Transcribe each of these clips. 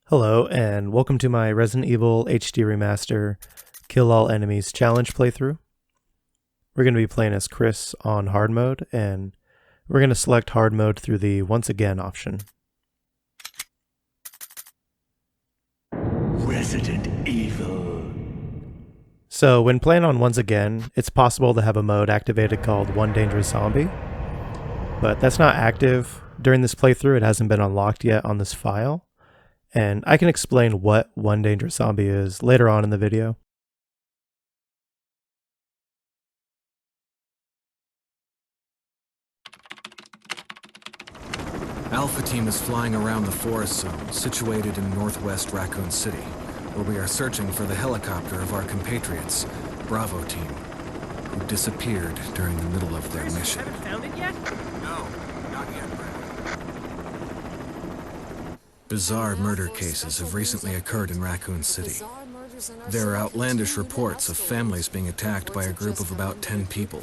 Hello, and welcome to my Resident Evil HD Remaster Kill All Enemies Challenge playthrough. We're going to be playing as Chris on hard mode, and we're going to select hard mode through the Once Again option. Resident Evil. So when playing on Once Again, it's possible to have a mode activated called One Dangerous Zombie, but that's not active during this playthrough. It hasn't been unlocked yet on this file. And I can explain what One Dangerous Zombie is later on in the video. Alpha Team is flying around the forest zone situated in northwest Raccoon City, where we are searching for the helicopter of our compatriots, Bravo Team, who disappeared during the middle of their mission. Haven't found it yet? No, not yet, Brad. Bizarre murder cases have recently occurred in Raccoon City. There are outlandish reports of families being attacked by a group of about 10 people.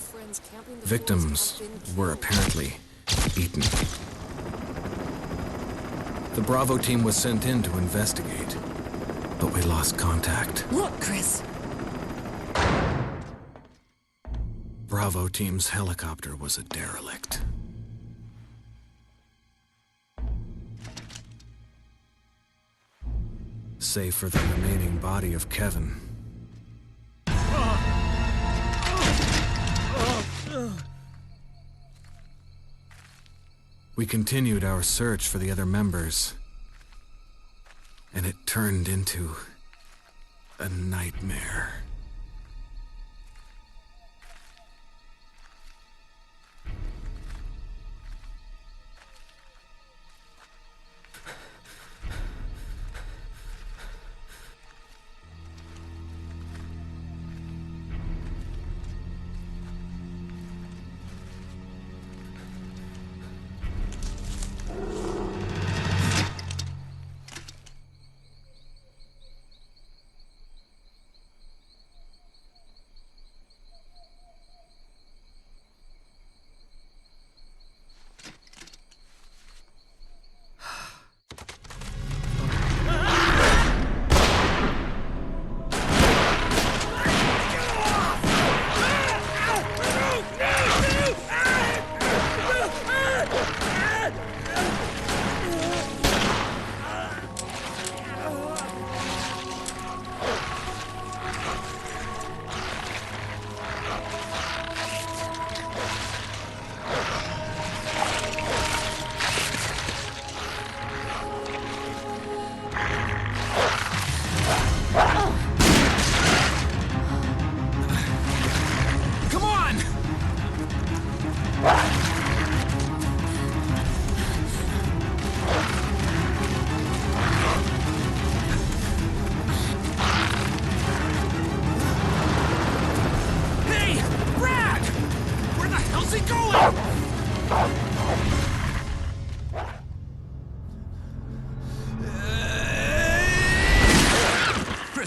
Victims were apparently eaten. The Bravo Team was sent in to investigate, but we lost contact. Look, Chris! Bravo Team's helicopter was a derelict. Save for the remaining body of Kevin. We continued our search for the other members, and it turned into a nightmare.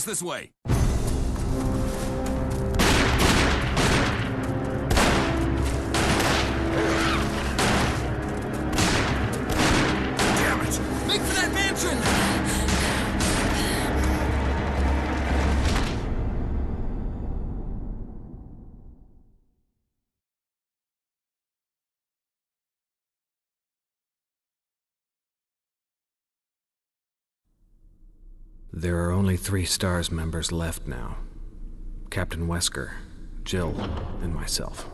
This way. Damn it! Make for that mansion! There are only 3 STARS members left now. Captain Wesker, Jill, and myself.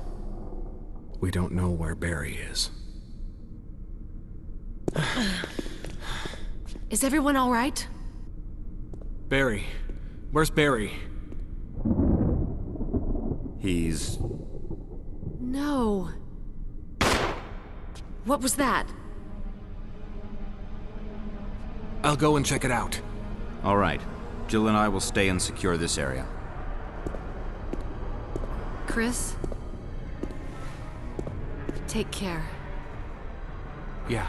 We don't know where Barry is. Is everyone all right? Barry. Where's Barry? He's... No. What was that? I'll go and check it out. All right. Jill and I will stay and secure this area. Chris? Take care. Yeah.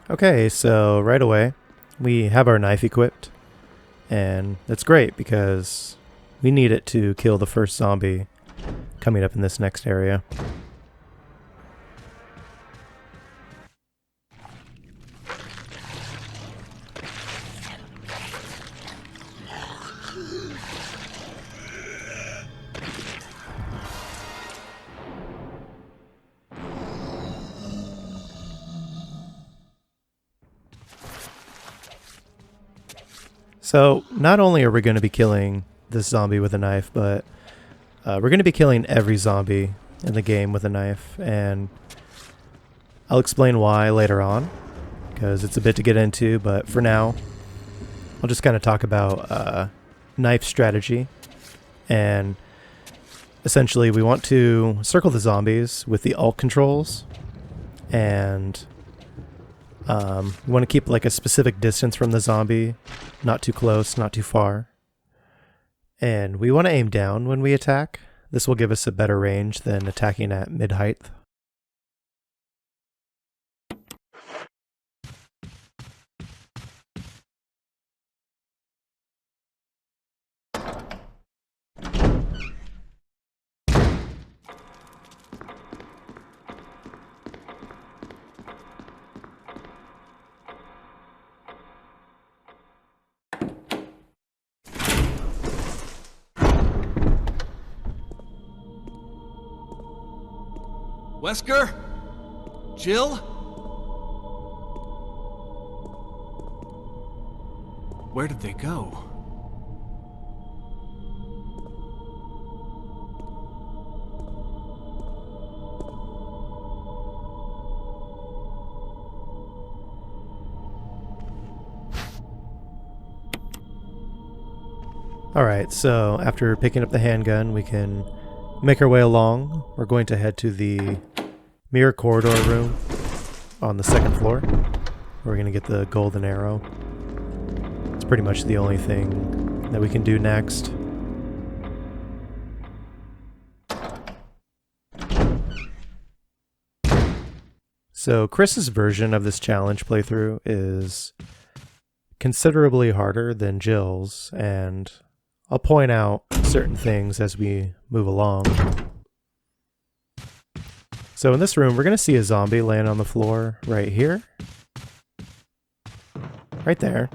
Okay, so right away, we have our knife equipped, and that's great because we need it to kill the first zombie coming up in this next area. So, not only are we going to be killing this zombie with a knife, but we're going to be killing every zombie in the game with a knife, and I'll explain why later on, because it's a bit to get into, but for now, I'll just kind of talk about knife strategy, and essentially we want to circle the zombies with the alt controls, and we want to keep like a specific distance from the zombie, not too close, not too far. And we want to aim down when we attack. This will give us a better range than attacking at mid-height. Wesker? Jill? Where did they go? Alright, so after picking up the handgun, we can make our way along. We're going to head to the mirror corridor room on the second floor. We're going to get the golden arrow. It's pretty much the only thing that we can do next. So Chris's version of this challenge playthrough is considerably harder than Jill's, and I'll point out certain things as we move along. So in this room, we're going to see a zombie laying on the floor right here. Right there.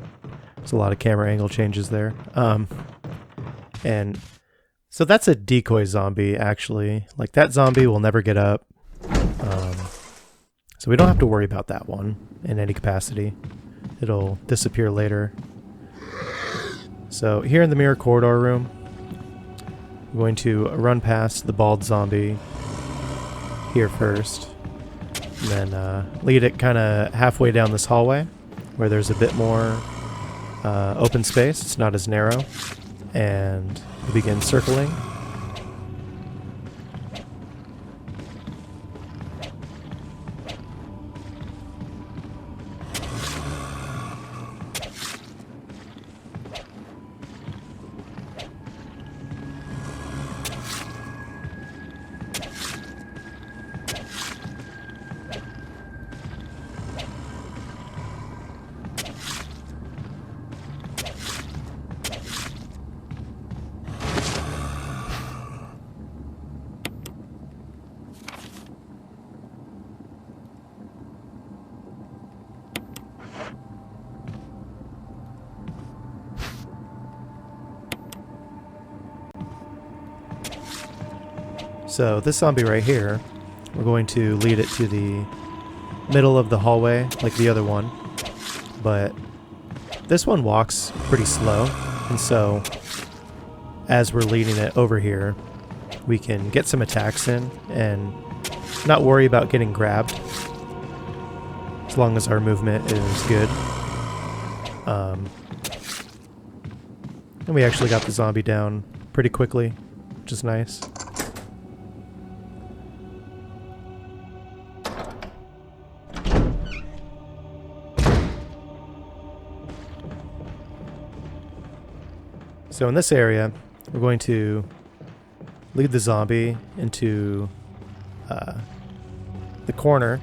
There's a lot of camera angle changes there. And so that's a decoy zombie, actually. Like, that zombie will never get up. So we don't have to worry about that one in any capacity. It'll disappear later. So here in the mirror corridor room, I'm going to run past the bald zombie here first, and then lead it kind of halfway down this hallway where there's a bit more open space. It's not as narrow, and we begin circling. So this zombie right here, we're going to lead it to the middle of the hallway like the other one, but this one walks pretty slow, and so as we're leading it over here, we can get some attacks in and not worry about getting grabbed as long as our movement is good. And we actually got the zombie down pretty quickly, which is nice. So in this area, we're going to lead the zombie into the corner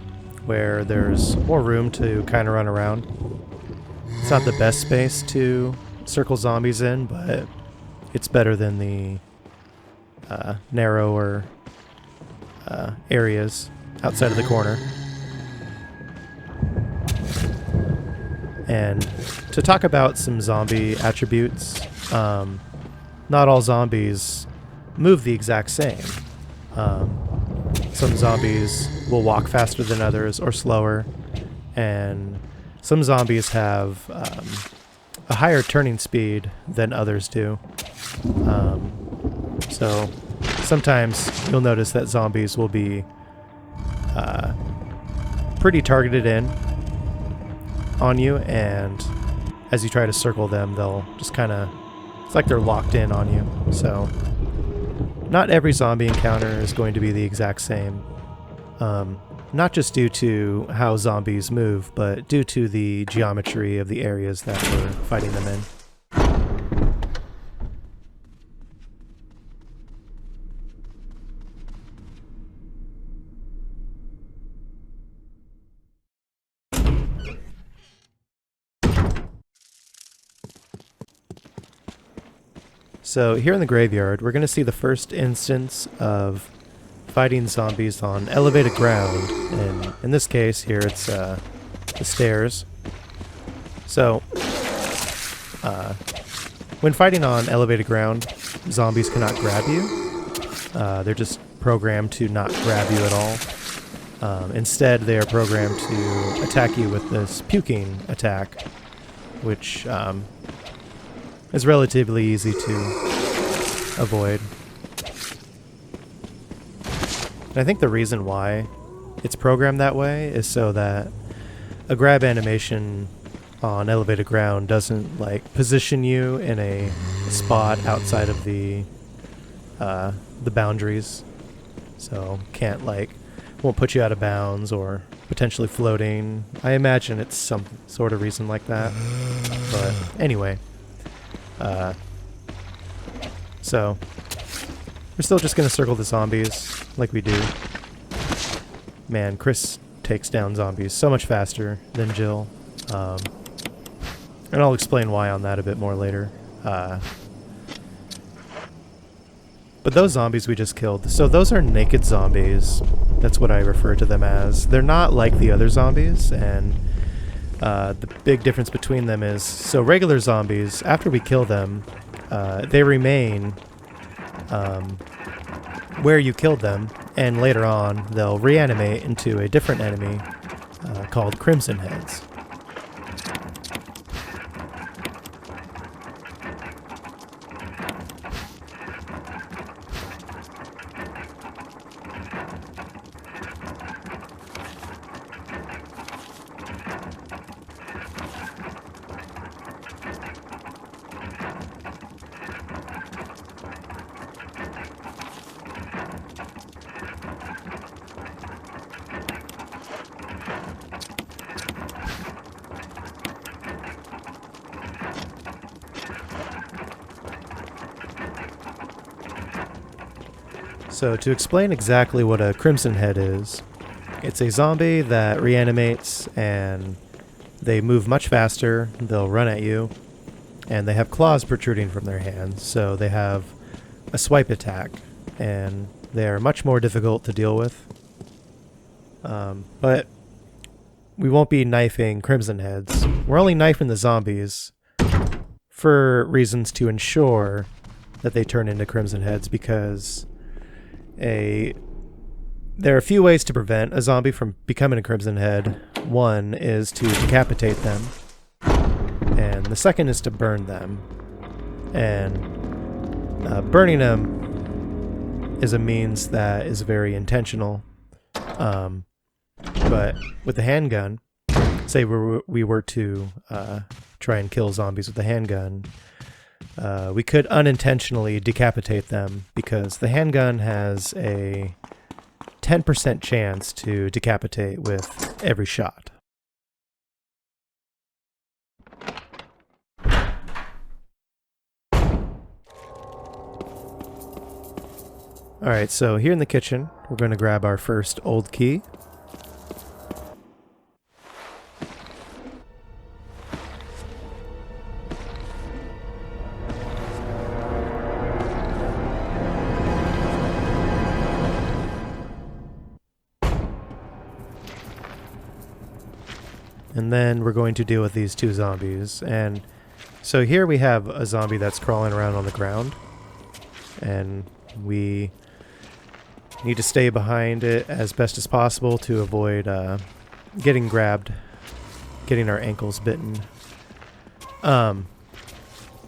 where there's more room to kind of run around. It's not the best space to circle zombies in, but it's better than the narrower areas outside of the corner. And to talk about some zombie attributes, not all zombies move the exact same. Some zombies will walk faster than others or slower, and some zombies have a higher turning speed than others do. So sometimes you'll notice that zombies will be pretty targeted in on you, and as you try to circle them, they'll just kind of, it's like they're locked in on you. So not every zombie encounter is going to be the exact same. Not just due to how zombies move, but due to the geometry of the areas that we're fighting them in. So here in the graveyard, we're going to see the first instance of fighting zombies on elevated ground, and in this case here it's the stairs. So when fighting on elevated ground, zombies cannot grab you. They're just programmed to not grab you at all. Instead, they are programmed to attack you with this puking attack, which is relatively easy to avoid. And I think the reason why it's programmed that way is so that a grab animation on elevated ground doesn't like position you in a spot outside of the boundaries. So won't put you out of bounds or potentially floating. I imagine it's some sort of reason like that. But anyway. So we're still just going to circle the zombies like we do. Man, Chris takes down zombies so much faster than Jill. And I'll explain why on that a bit more later. But those zombies we just killed, so those are naked zombies. That's what I refer to them as. They're not like the other zombies, and the big difference between them is, so regular zombies, after we kill them, they remain where you killed them, and later on they'll reanimate into a different enemy called Crimson Heads. So to explain exactly what a Crimson Head is, it's a zombie that reanimates and they move much faster, they'll run at you, and they have claws protruding from their hands, so they have a swipe attack, and they are much more difficult to deal with. But we won't be knifing Crimson Heads. We're only knifing the zombies for reasons to ensure that they turn into Crimson Heads, because there are a few ways to prevent a zombie from becoming a Crimson Head. One is to decapitate them, and the second is to burn them. And burning them is a means that is very intentional. But with the handgun, say we were to try and kill zombies with the handgun, we could unintentionally decapitate them, because the handgun has a 10% chance to decapitate with every shot. Alright, so here in the kitchen, we're going to grab our first old key. and then we're going to deal with these 2 zombies. And so here we have a zombie that's crawling around on the ground, and we need to stay behind it as best as possible to avoid getting grabbed, getting our ankles bitten.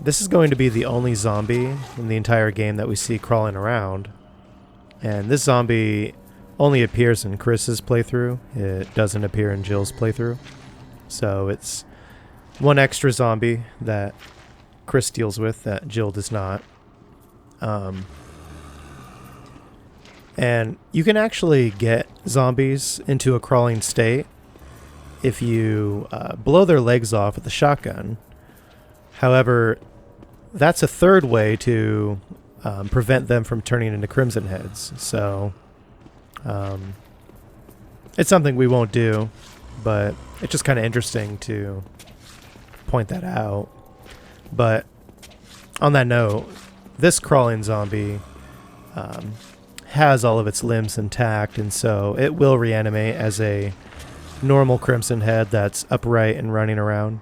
This is going to be the only zombie in the entire game that we see crawling around, and this zombie only appears in Chris's playthrough. It doesn't appear in Jill's playthrough, so it's one extra zombie that Chris deals with that Jill does not. And you can actually get zombies into a crawling state if you blow their legs off with a shotgun. However, that's a third way to prevent them from turning into Crimson Heads. So it's something we won't do, but it's just kind of interesting to point that out. But on that note, this crawling zombie has all of its limbs intact, and so it will reanimate as a normal Crimson Head that's upright and running around.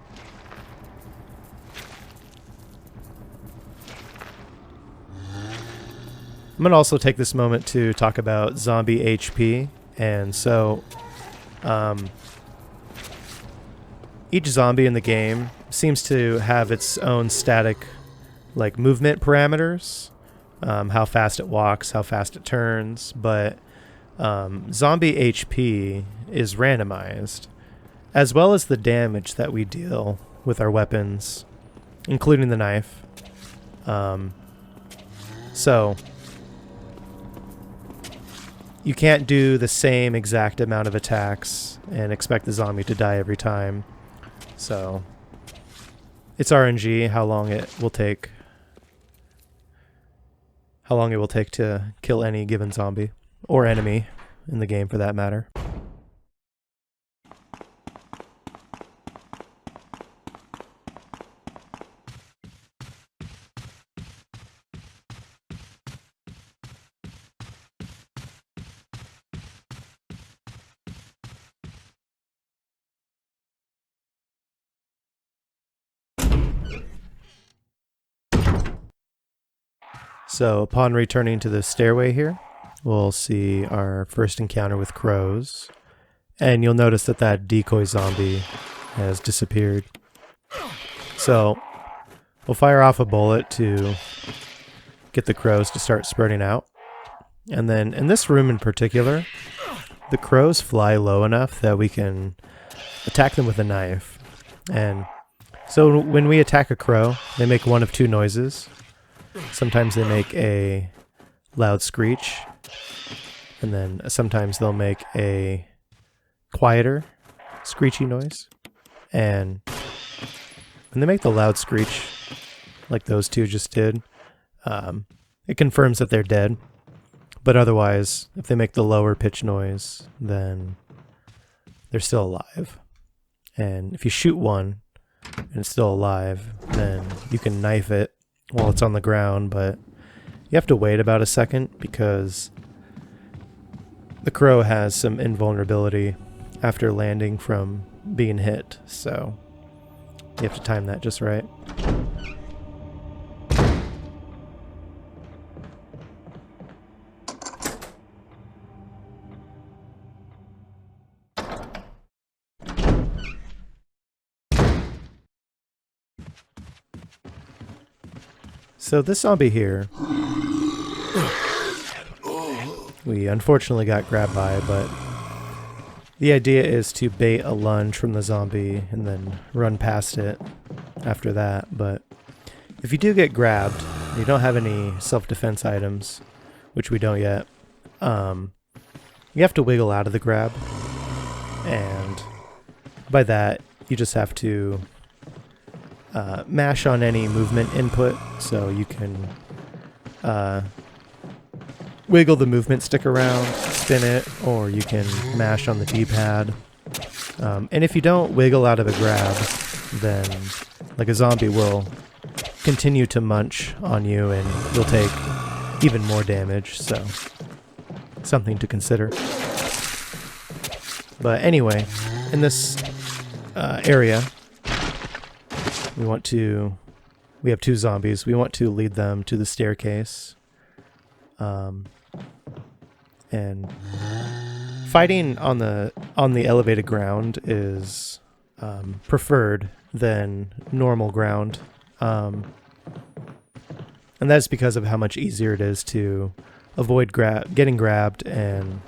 I'm going to also take this moment to talk about zombie HP. And so each zombie in the game seems to have its own static like movement parameters, how fast it walks, how fast it turns, but zombie HP is randomized, as well as the damage that we deal with our weapons, including the knife. So you can't do the same exact amount of attacks and expect the zombie to die every time. So it's RNG how long it will take to kill any given zombie or enemy in the game for that matter. So upon returning to the stairway here, we'll see our first encounter with crows, and you'll notice that that decoy zombie has disappeared. So we'll fire off a bullet to get the crows to start spreading out. And then in this room in particular, the crows fly low enough that we can attack them with a knife. And so when we attack a crow, they make one of 2 noises. Sometimes they make a loud screech, and then sometimes they'll make a quieter screechy noise. And when they make the loud screech, like those 2 just did, it confirms that they're dead. But otherwise, if they make the lower pitch noise, then they're still alive. And if you shoot one and it's still alive, then you can knife it while it's on the ground, but you have to wait about a second because the crow has some invulnerability after landing from being hit, so you have to time that just right. So this zombie here, we unfortunately got grabbed by, but the idea is to bait a lunge from the zombie and then run past it after that. But if you do get grabbed, you don't have any self-defense items, which we don't yet, you have to wiggle out of the grab, and by that you just have to mash on any movement input, so you can wiggle the movement stick around, spin it, or you can mash on the D-pad. And if you don't wiggle out of a grab, then like a zombie will continue to munch on you and you'll take even more damage, so something to consider. But anyway, in this area, we have 2 zombies. We want to lead them to the staircase. And fighting on the elevated ground is preferred than normal ground. And that's because of how much easier it is to avoid getting grabbed, and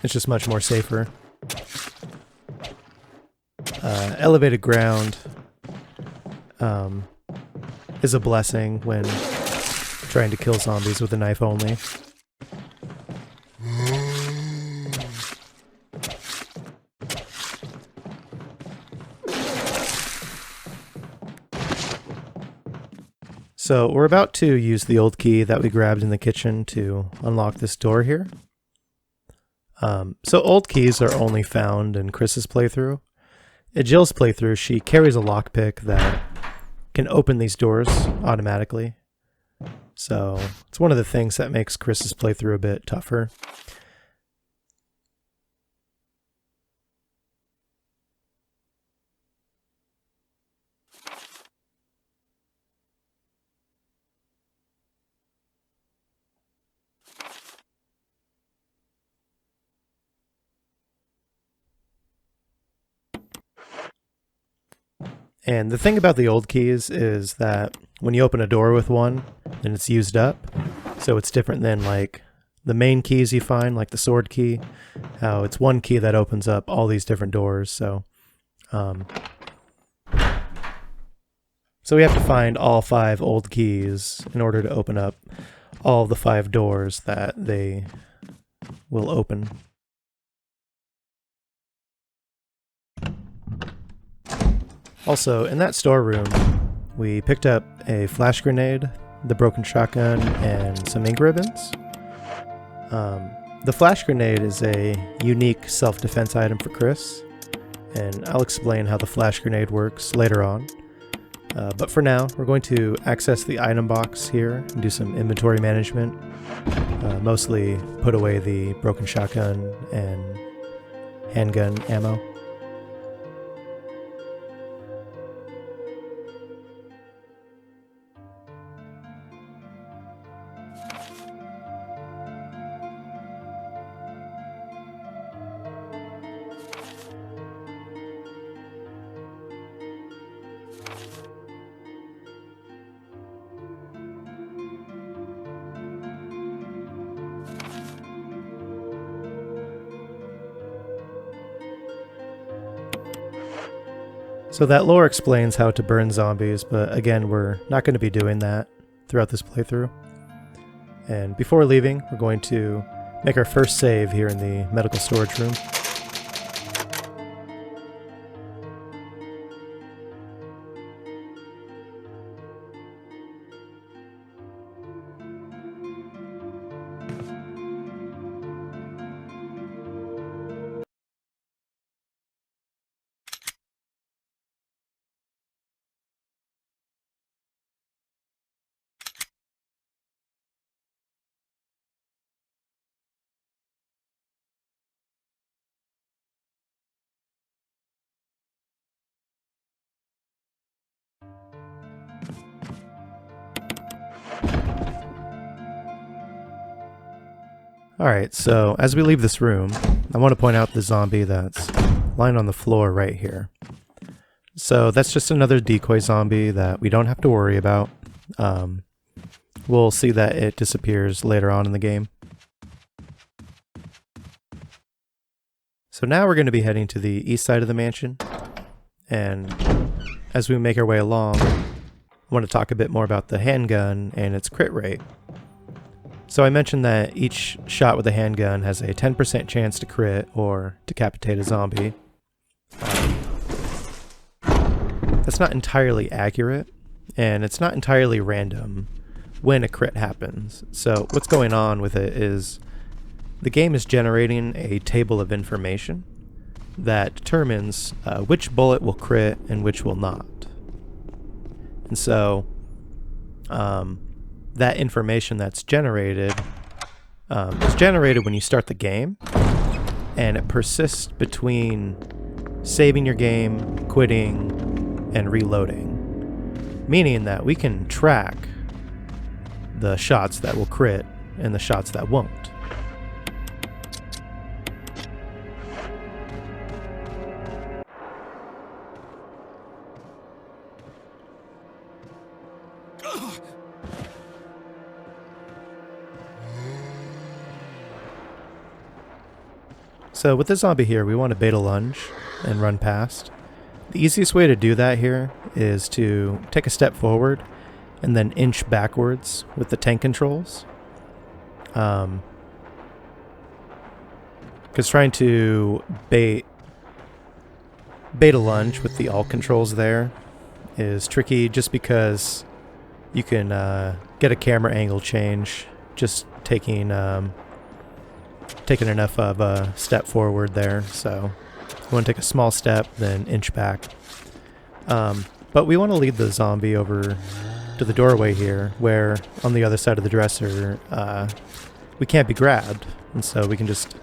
it's just much more safer. Elevated ground is a blessing when trying to kill zombies with a knife only. So we're about to use the old key that we grabbed in the kitchen to unlock this door here. So old keys are only found in Chris's playthrough. In Jill's playthrough, she carries a lockpick that can open these doors automatically. So it's one of the things that makes Chris's playthrough a bit tougher. And the thing about the old keys is that when you open a door with one, then it's used up. So it's different than like the main keys you find, like the sword key, how it's one key that opens up all these different doors. So we have to find all 5 old keys in order to open up all the 5 doors that they will open. Also, in that storeroom, we picked up a flash grenade, the broken shotgun, and some ink ribbons. The flash grenade is a unique self-defense item for Chris, and I'll explain how the flash grenade works later on. But for now, we're going to access the item box here and do some inventory management. Mostly put away the broken shotgun and handgun ammo. So that lore explains how to burn zombies, but again, we're not going to be doing that throughout this playthrough. And before leaving, we're going to make our first save here in the medical storage room. Alright, so as we leave this room, I want to point out the zombie that's lying on the floor right here. So that's just another decoy zombie that we don't have to worry about. We'll see that it disappears later on in the game. So now we're going to be heading to the east side of the mansion, and as we make our way along, I want to talk a bit more about the handgun and its crit rate. So I mentioned that each shot with a handgun has a 10% chance to crit or decapitate a zombie. That's not entirely accurate, and it's not entirely random when a crit happens. So what's going on with it is the game is generating a table of information that determines which bullet will crit and which will not. And so that information that's generated is generated when you start the game, and it persists between saving your game, quitting, and reloading. Meaning that we can track the shots that will crit and the shots that won't. So with the zombie here, we want to bait a lunge and run past. The easiest way to do that here is to take a step forward and then inch backwards with the tank controls. Because trying to bait a lunge with the alt controls there is tricky, just because you can get a camera angle change just taking enough of a step forward there. So you want to take a small step, then inch back. But we want to lead the zombie over to the doorway here, where on the other side of the dresser we can't be grabbed, and so we can just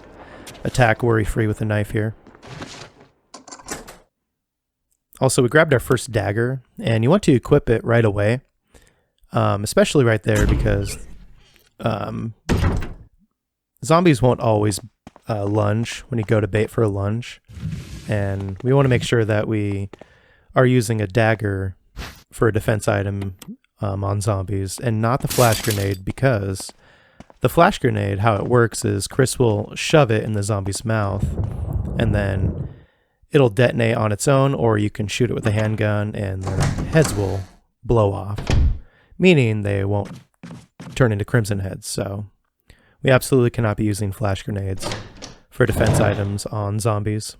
attack worry-free with a knife here. Also, we grabbed our first dagger, and you want to equip it right away, especially right there, because zombies won't always lunge when you go to bait for a lunge, and we want to make sure that we are using a dagger for a defense item on zombies, and not the flash grenade, because the flash grenade, how it works is Chris will shove it in the zombie's mouth, and then it'll detonate on its own, or you can shoot it with a handgun and their heads will blow off, meaning they won't turn into crimson heads. So we absolutely cannot be using flash grenades for defense items on zombies.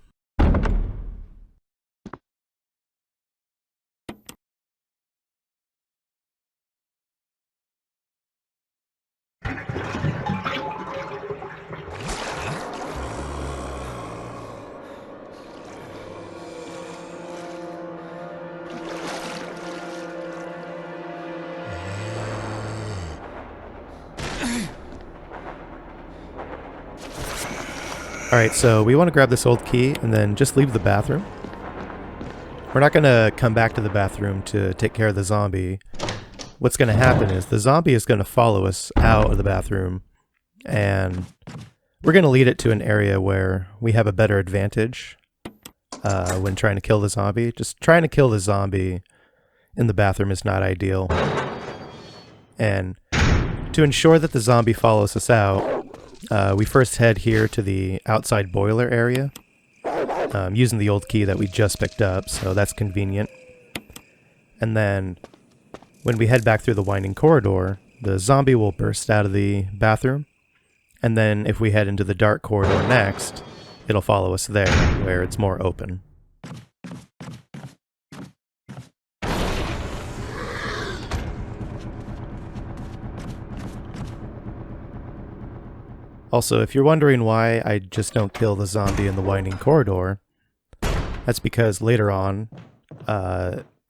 Alright, so we want to grab this old key and then just leave the bathroom. We're not going to come back to the bathroom to take care of the zombie. What's going to happen is the zombie is going to follow us out of the bathroom, and we're going to lead it to an area where we have a better advantage when trying to kill the zombie. Just trying to kill the zombie in the bathroom is not ideal. And to ensure that the zombie follows us out, we first head here to the outside boiler area, using the old key that we just picked up, so that's convenient. And then when we head back through the winding corridor, the zombie will burst out of the bathroom, and then if we head into the dark corridor next, it'll follow us there, where it's more open. Also, if you're wondering why I just don't kill the zombie in the winding corridor, that's because later on,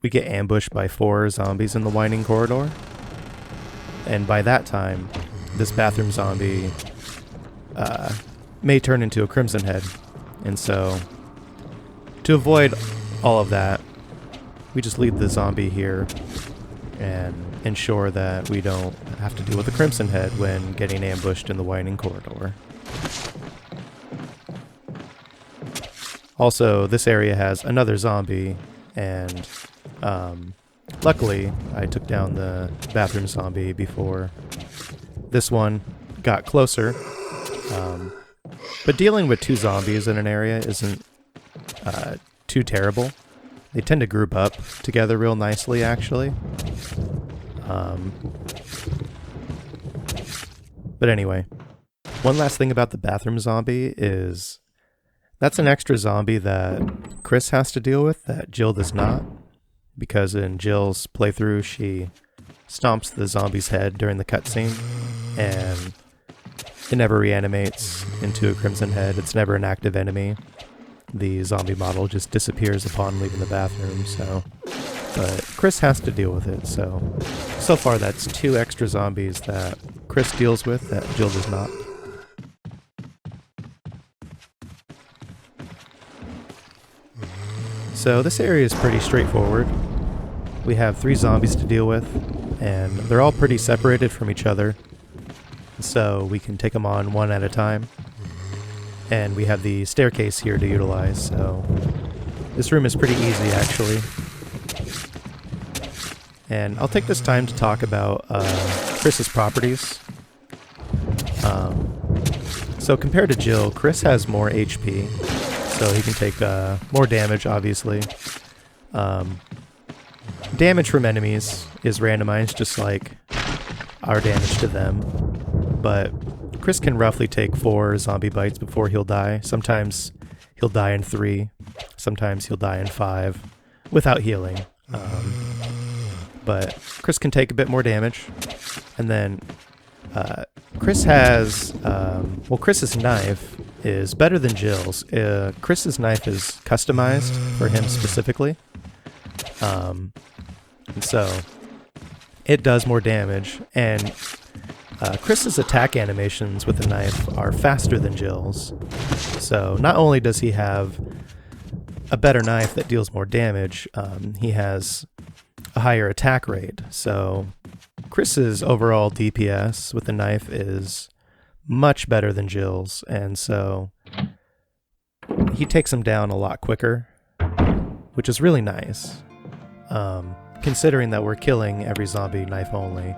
we get ambushed by 4 zombies in the winding corridor. And by that time, this bathroom zombie may turn into a crimson head. And so, to avoid all of that, we just leave the zombie here and ensure that we don't have to deal with the crimson head when getting ambushed in the winding corridor. Also, this area has another zombie, and luckily I took down the bathroom zombie before this one got closer. But dealing with 2 zombies in an area isn't too terrible. They tend to group up together real nicely, actually. But anyway, one last thing about the bathroom zombie is that's an extra zombie that Chris has to deal with that Jill does not, because in Jill's playthrough she stomps the zombie's head during the cutscene, and it never reanimates into a crimson head. It's never an active enemy. The zombie model just disappears upon leaving the bathroom, so... But Chris has to deal with it, so far that's 2 extra zombies that Chris deals with that Jill does not. So this area is pretty straightforward. We have 3 zombies to deal with, and they're all pretty separated from each other. So we can take them on one at a time. And we have the staircase here to utilize, so this room is pretty easy actually. And I'll take this time to talk about Chris's properties. So compared to Jill, Chris has more HP, so he can take more damage, obviously. Damage from enemies is randomized, just like our damage to them. But Chris can roughly take 4 zombie bites before he'll die. Sometimes he'll die in 3, sometimes he'll die in 5, without healing. But Chris can take a bit more damage. And then Chris has, Chris's knife is better than Jill's. Chris's knife is customized for him specifically. And so it does more damage. And Chris's attack animations with the knife are faster than Jill's. So not only does he have a better knife that deals more damage, he has a higher attack rate. So Chris's overall DPS with the knife is much better than Jill's, and so he takes him down a lot quicker, which is really nice, considering that we're killing every zombie knife only.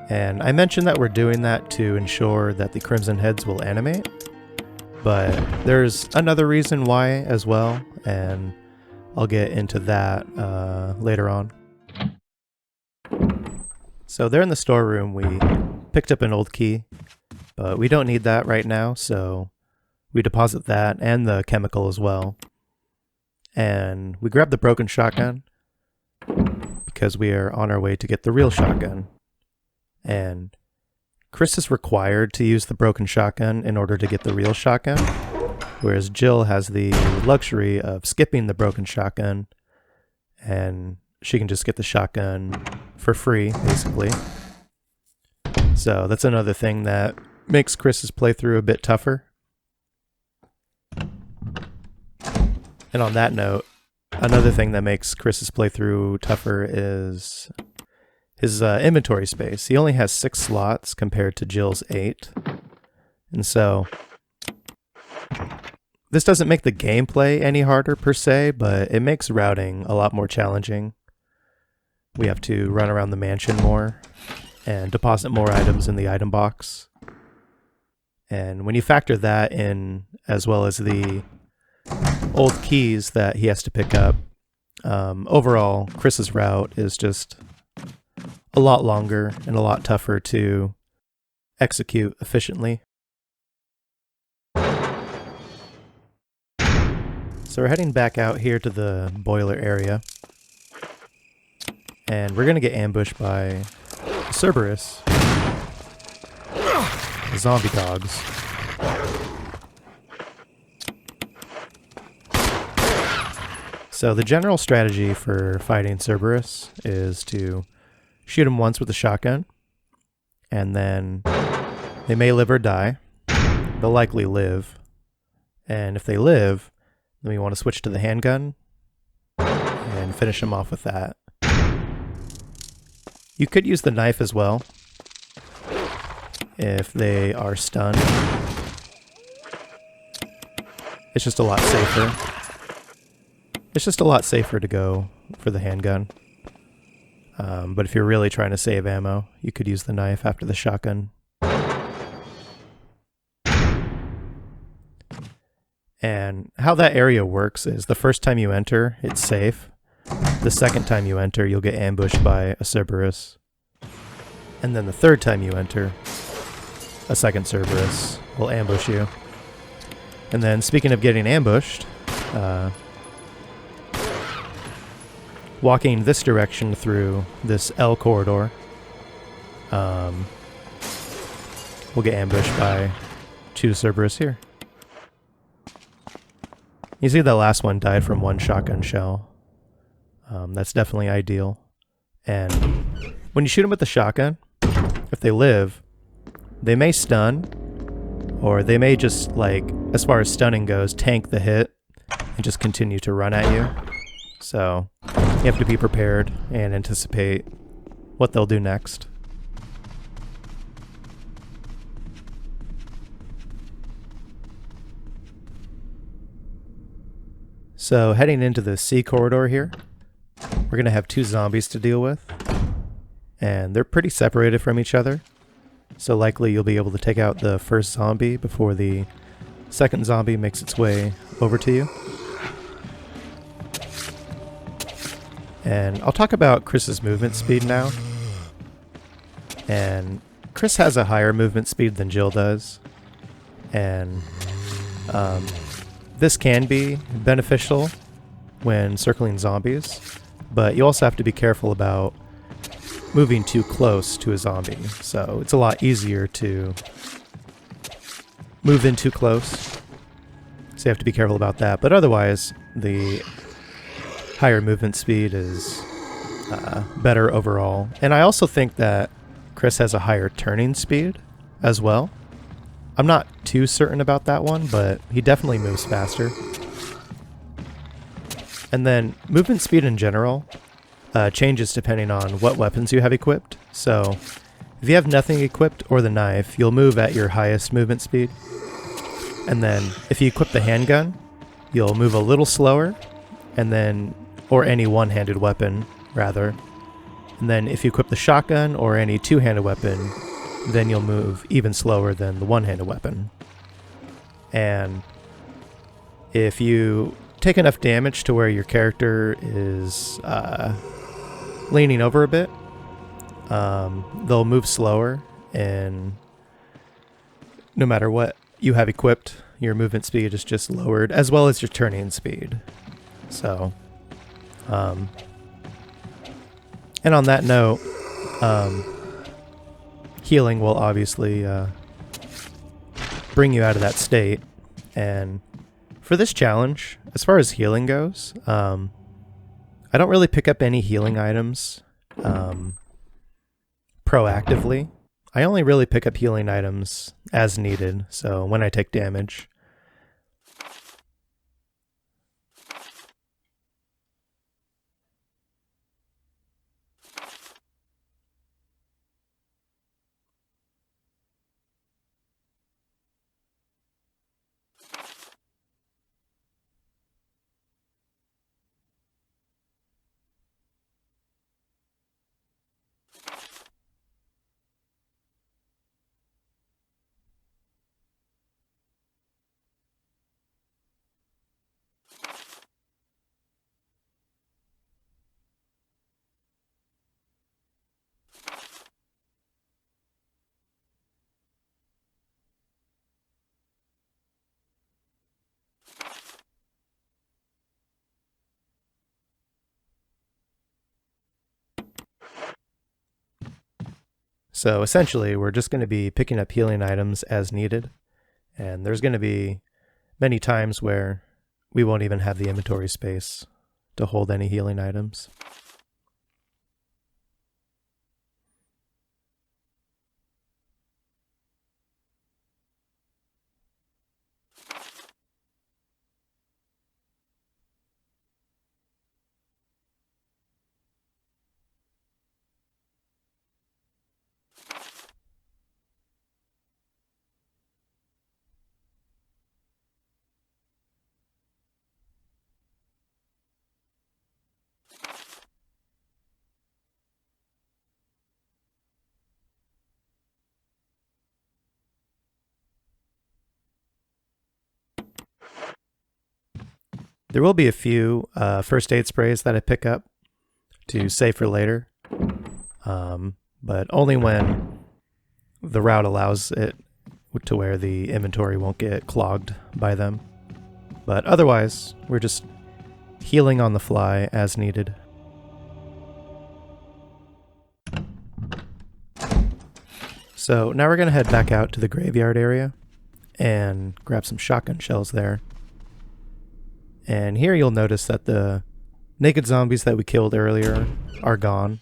And I mentioned that we're doing that to ensure that the Crimson Heads will animate, but there's another reason why as well, and I'll get into that later on. So there in the storeroom, we picked up an old key, but we don't need that right now, so we deposit that and the chemical as well. And we grab the broken shotgun because we are on our way to get the real shotgun. And Chris is required to use the broken shotgun in order to get the real shotgun, whereas Jill has the luxury of skipping the broken shotgun, and she can just get the shotgun for free, basically. So that's another thing that makes Chris's playthrough a bit tougher. And on that note, another thing that makes Chris's playthrough tougher is his inventory space. He only has 6 slots compared to Jill's 8. And so this doesn't make the gameplay any harder per se, but it makes routing a lot more challenging. We have to run around the mansion more and deposit more items in the item box. And when you factor that in, as well as the old keys that he has to pick up, overall, Chris's route is just a lot longer and a lot tougher to execute efficiently. So we're heading back out here to the boiler area, and we're gonna get ambushed by Cerberus, the zombie dogs. So the general strategy for fighting Cerberus is to shoot him once with a shotgun, and then they may live or die. They'll likely live, and if they live, then we want to switch to the handgun and finish them off with that. You could use the knife as well if they are stunned. It's just a lot safer. It's just a lot safer to go for the handgun. But if you're really trying to save ammo, you could use the knife after the shotgun. And how that area works is the first time you enter, it's safe. The second time you enter, you'll get ambushed by a Cerberus. And then the third time you enter, a second Cerberus will ambush you. And then speaking of getting ambushed, walking this direction through this L corridor, we'll get ambushed by 2 Cerberus here. You see the last one died from 1 shotgun shell. That's definitely ideal. And when you shoot them with the shotgun, if they live, they may stun, or they may just, like, as far as stunning goes, tank the hit and just continue to run at you. So you have to be prepared and anticipate what they'll do next. So heading into the C corridor here, we're going to have 2 zombies to deal with, and they're pretty separated from each other. So likely you'll be able to take out the first zombie before the second zombie makes its way over to you. And I'll talk about Chris's movement speed now. And Chris has a higher movement speed than Jill does. And this can be beneficial when circling zombies, but you also have to be careful about moving too close to a zombie. So it's a lot easier to move in too close. So you have to be careful about that. But otherwise, the higher movement speed is better overall. And I also think that Chris has a higher turning speed as well. I'm not too certain about that one, but he definitely moves faster. And then movement speed in general changes depending on what weapons you have equipped. So if you have nothing equipped or the knife, you'll move at your highest movement speed. And then if you equip the handgun, you'll move a little slower, and then, or any one-handed weapon rather. And then if you equip the shotgun or any two-handed weapon, then you'll move even slower than the one-handed weapon. And if you take enough damage to where your character is leaning over a bit, they'll move slower, and no matter what you have equipped, your movement speed is just lowered, as well as your turning speed. So, and on that note, healing will obviously bring you out of that state. And for this challenge, as far as healing goes, I don't really pick up any healing items proactively. I only really pick up healing items as needed, so when I take damage. So essentially, we're just going to be picking up healing items as needed, and there's going to be many times where we won't even have the inventory space to hold any healing items. There will be a few first aid sprays that I pick up to save for later, but only when the route allows it to where the inventory won't get clogged by them. But otherwise, we're just healing on the fly as needed. So now we're going to head back out to the graveyard area and grab some shotgun shells there. And here you'll notice that the naked zombies that we killed earlier are gone.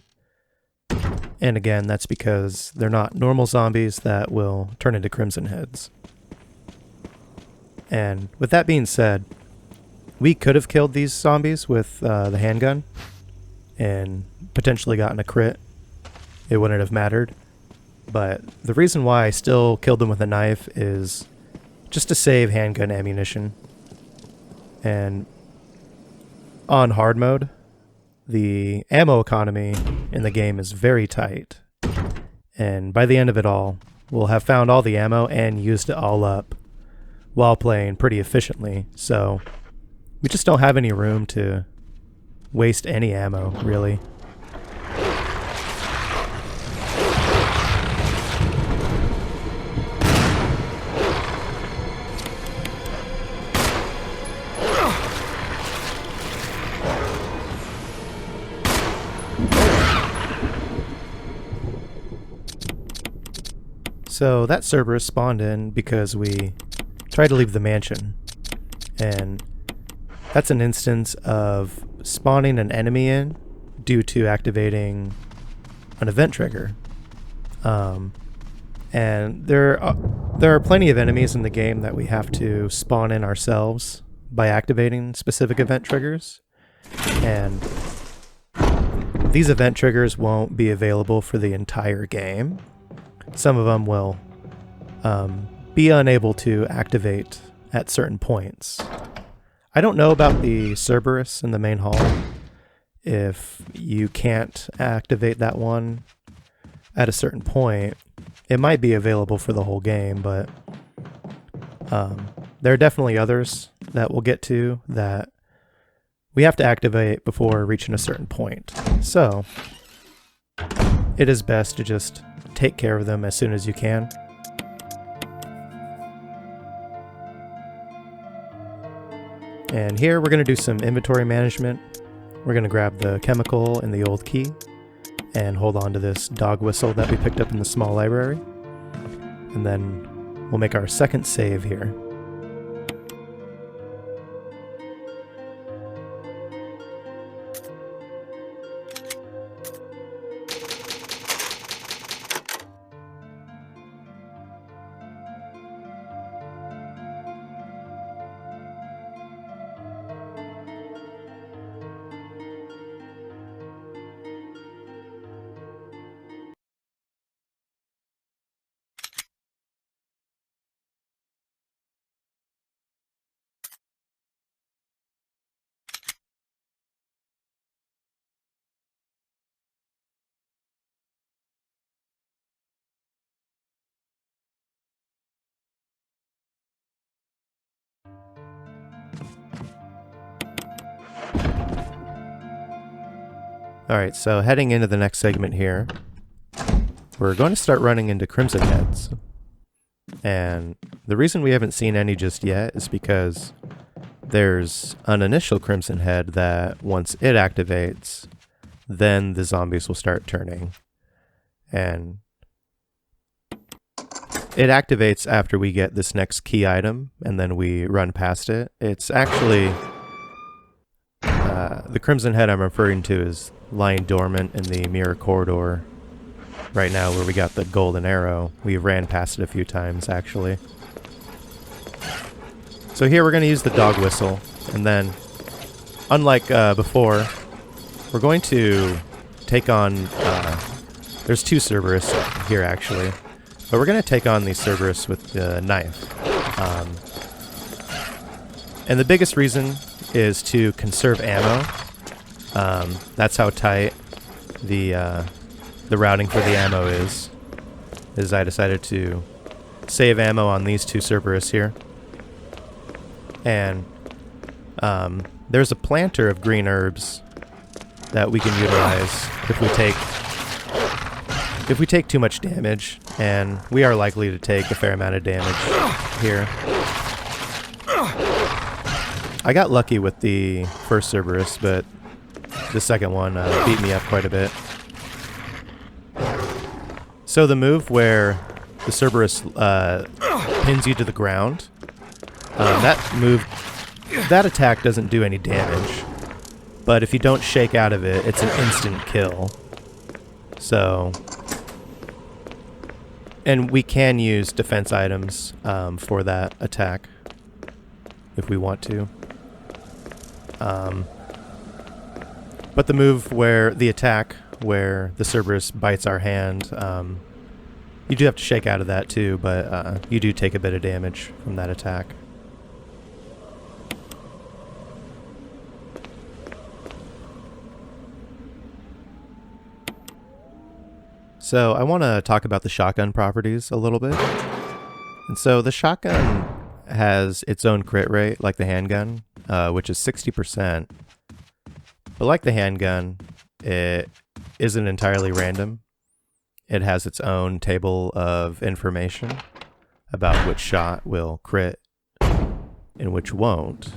And again, that's because they're not normal zombies that will turn into crimson heads. And with that being said, We could have killed these zombies with the handgun and potentially gotten a crit. It wouldn't have mattered. But the reason why I still killed them with a knife is just to save handgun ammunition. And on hard mode, the ammo economy in the game is very tight. And by the end of it all, we'll have found all the ammo and used it all up while playing pretty efficiently. So we just don't have any room to waste any ammo, really. So that Cerberus spawned in because we tried to leave the mansion. And that's an instance of spawning an enemy in due to activating an event trigger. And there are plenty of enemies in the game that we have to spawn in ourselves by activating specific event triggers. And these event triggers won't be available for the entire game. Some of them will be unable to activate at certain points. I don't know about the Cerberus in the main hall. If you can't activate that one at a certain point, it might be available for the whole game, but there are definitely others that we'll get to that we have to activate before reaching a certain point. So it is best to just take care of them as soon as you can. And here we're going to do some inventory management. We're going to grab the chemical and the old key and hold on to this dog whistle that we picked up in the small library. And then we'll make our second save here. Alright, so heading into the next segment here, we're going to start running into Crimson Heads. And the reason we haven't seen any just yet is because there's an initial Crimson Head that once it activates, then the zombies will start turning. And it activates after we get this next key item, and then we run past it. It's actually... the Crimson Head I'm referring to is lying dormant in the mirror corridor right now where we got the golden arrow. We ran past it a few times, actually. So here we're going to use the dog whistle, and then, unlike before, we're going to take on... there's two Cerberus here, actually. But we're going to take on these Cerberus with the knife. And the biggest reason is to conserve ammo. That's how tight the routing for the ammo is I decided to save ammo on these two Cerberus here. And there's a planter of green herbs that we can utilize if we take too much damage, and we are likely to take a fair amount of damage here. I got lucky with the first Cerberus, but the second one beat me up quite a bit. So the move where the Cerberus pins you to the ground, that attack doesn't do any damage. But if you don't shake out of it, it's an instant kill. So... And we can use defense items for that attack if we want to. But the move where the attack, where the Cerberus bites our hand, you do have to shake out of that too, but you do take a bit of damage from that attack. So I want to talk about the shotgun properties a little bit. And so the shotgun has its own crit rate, like the handgun, which is 60%. But like the handgun, it isn't entirely random. It has its own table of information about which shot will crit and which won't.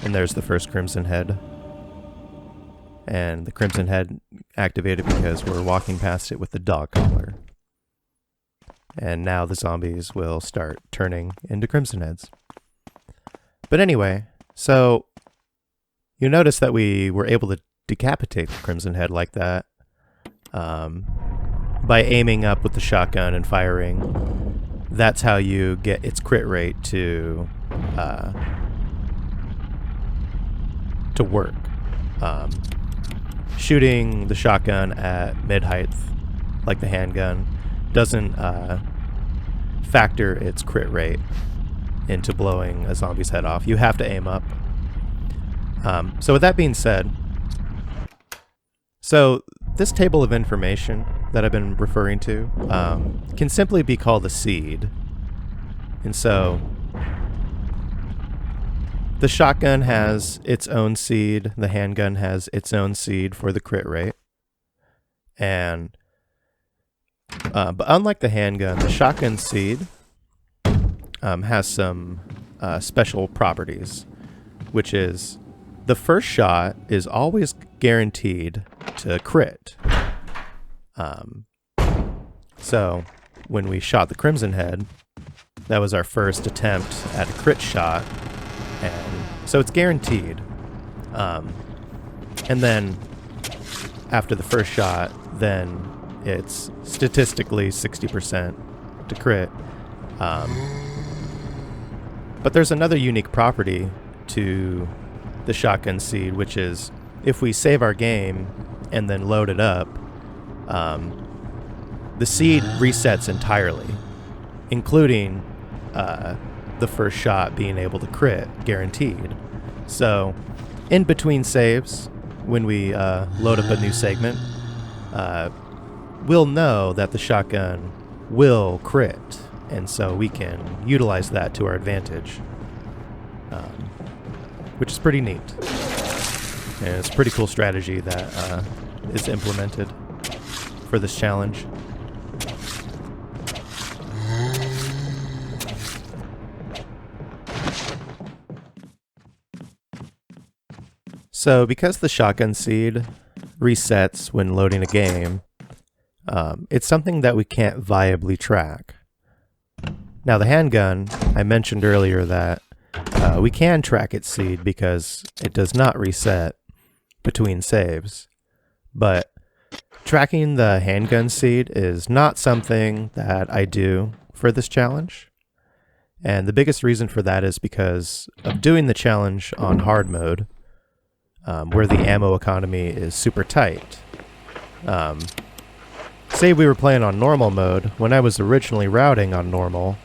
And there's the first Crimson Head. And the Crimson Head activated because we're walking past it with the dog collar. And now the zombies will start turning into Crimson Heads. But anyway, so you notice that we were able to decapitate the Crimson Head like that by aiming up with the shotgun and firing. That's how you get its crit rate to work. Shooting the shotgun at mid-height, like the handgun, doesn't factor its crit rate into blowing a zombie's head off. You have to aim up. So with that being said, so this table of information that I've been referring to can simply be called a seed. And so the shotgun has its own seed, the handgun has its own seed for the crit rate. And but unlike the handgun, the shotgun seed has some special properties, which is the first shot is always guaranteed to crit. So when we shot the Crimson Head, that was our first attempt at a crit shot, and so it's guaranteed. And then after the first shot, then it's statistically 60% to crit. But there's another unique property to the shotgun seed, which is if we save our game and then load it up, the seed resets entirely, including the first shot being able to crit, guaranteed. So in between saves, when we load up a new segment, we'll know that the shotgun will crit, and so we can utilize that to our advantage, which is pretty neat. And it's a pretty cool strategy that is implemented for this challenge. So because the shotgun seed resets when loading a game, it's something that we can't viably track. Now the handgun, I mentioned earlier that we can track its seed because it does not reset between saves, but tracking the handgun seed is not something that I do for this challenge. And the biggest reason for that is because of doing the challenge on hard mode, where the ammo economy is super tight. Say we were playing on normal mode, when I was originally routing on normal,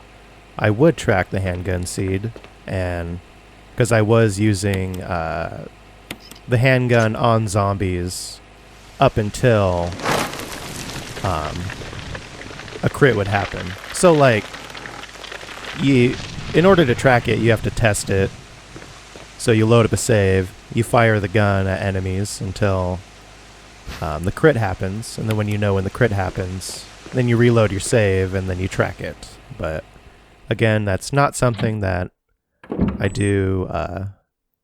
I would track the handgun seed, and because I was using the handgun on zombies up until a crit would happen. So like, in order to track it, you have to test it. So you load up a save, you fire the gun at enemies until the crit happens, and then when you know when the crit happens, then you reload your save and then you track it. But again, that's not something that I do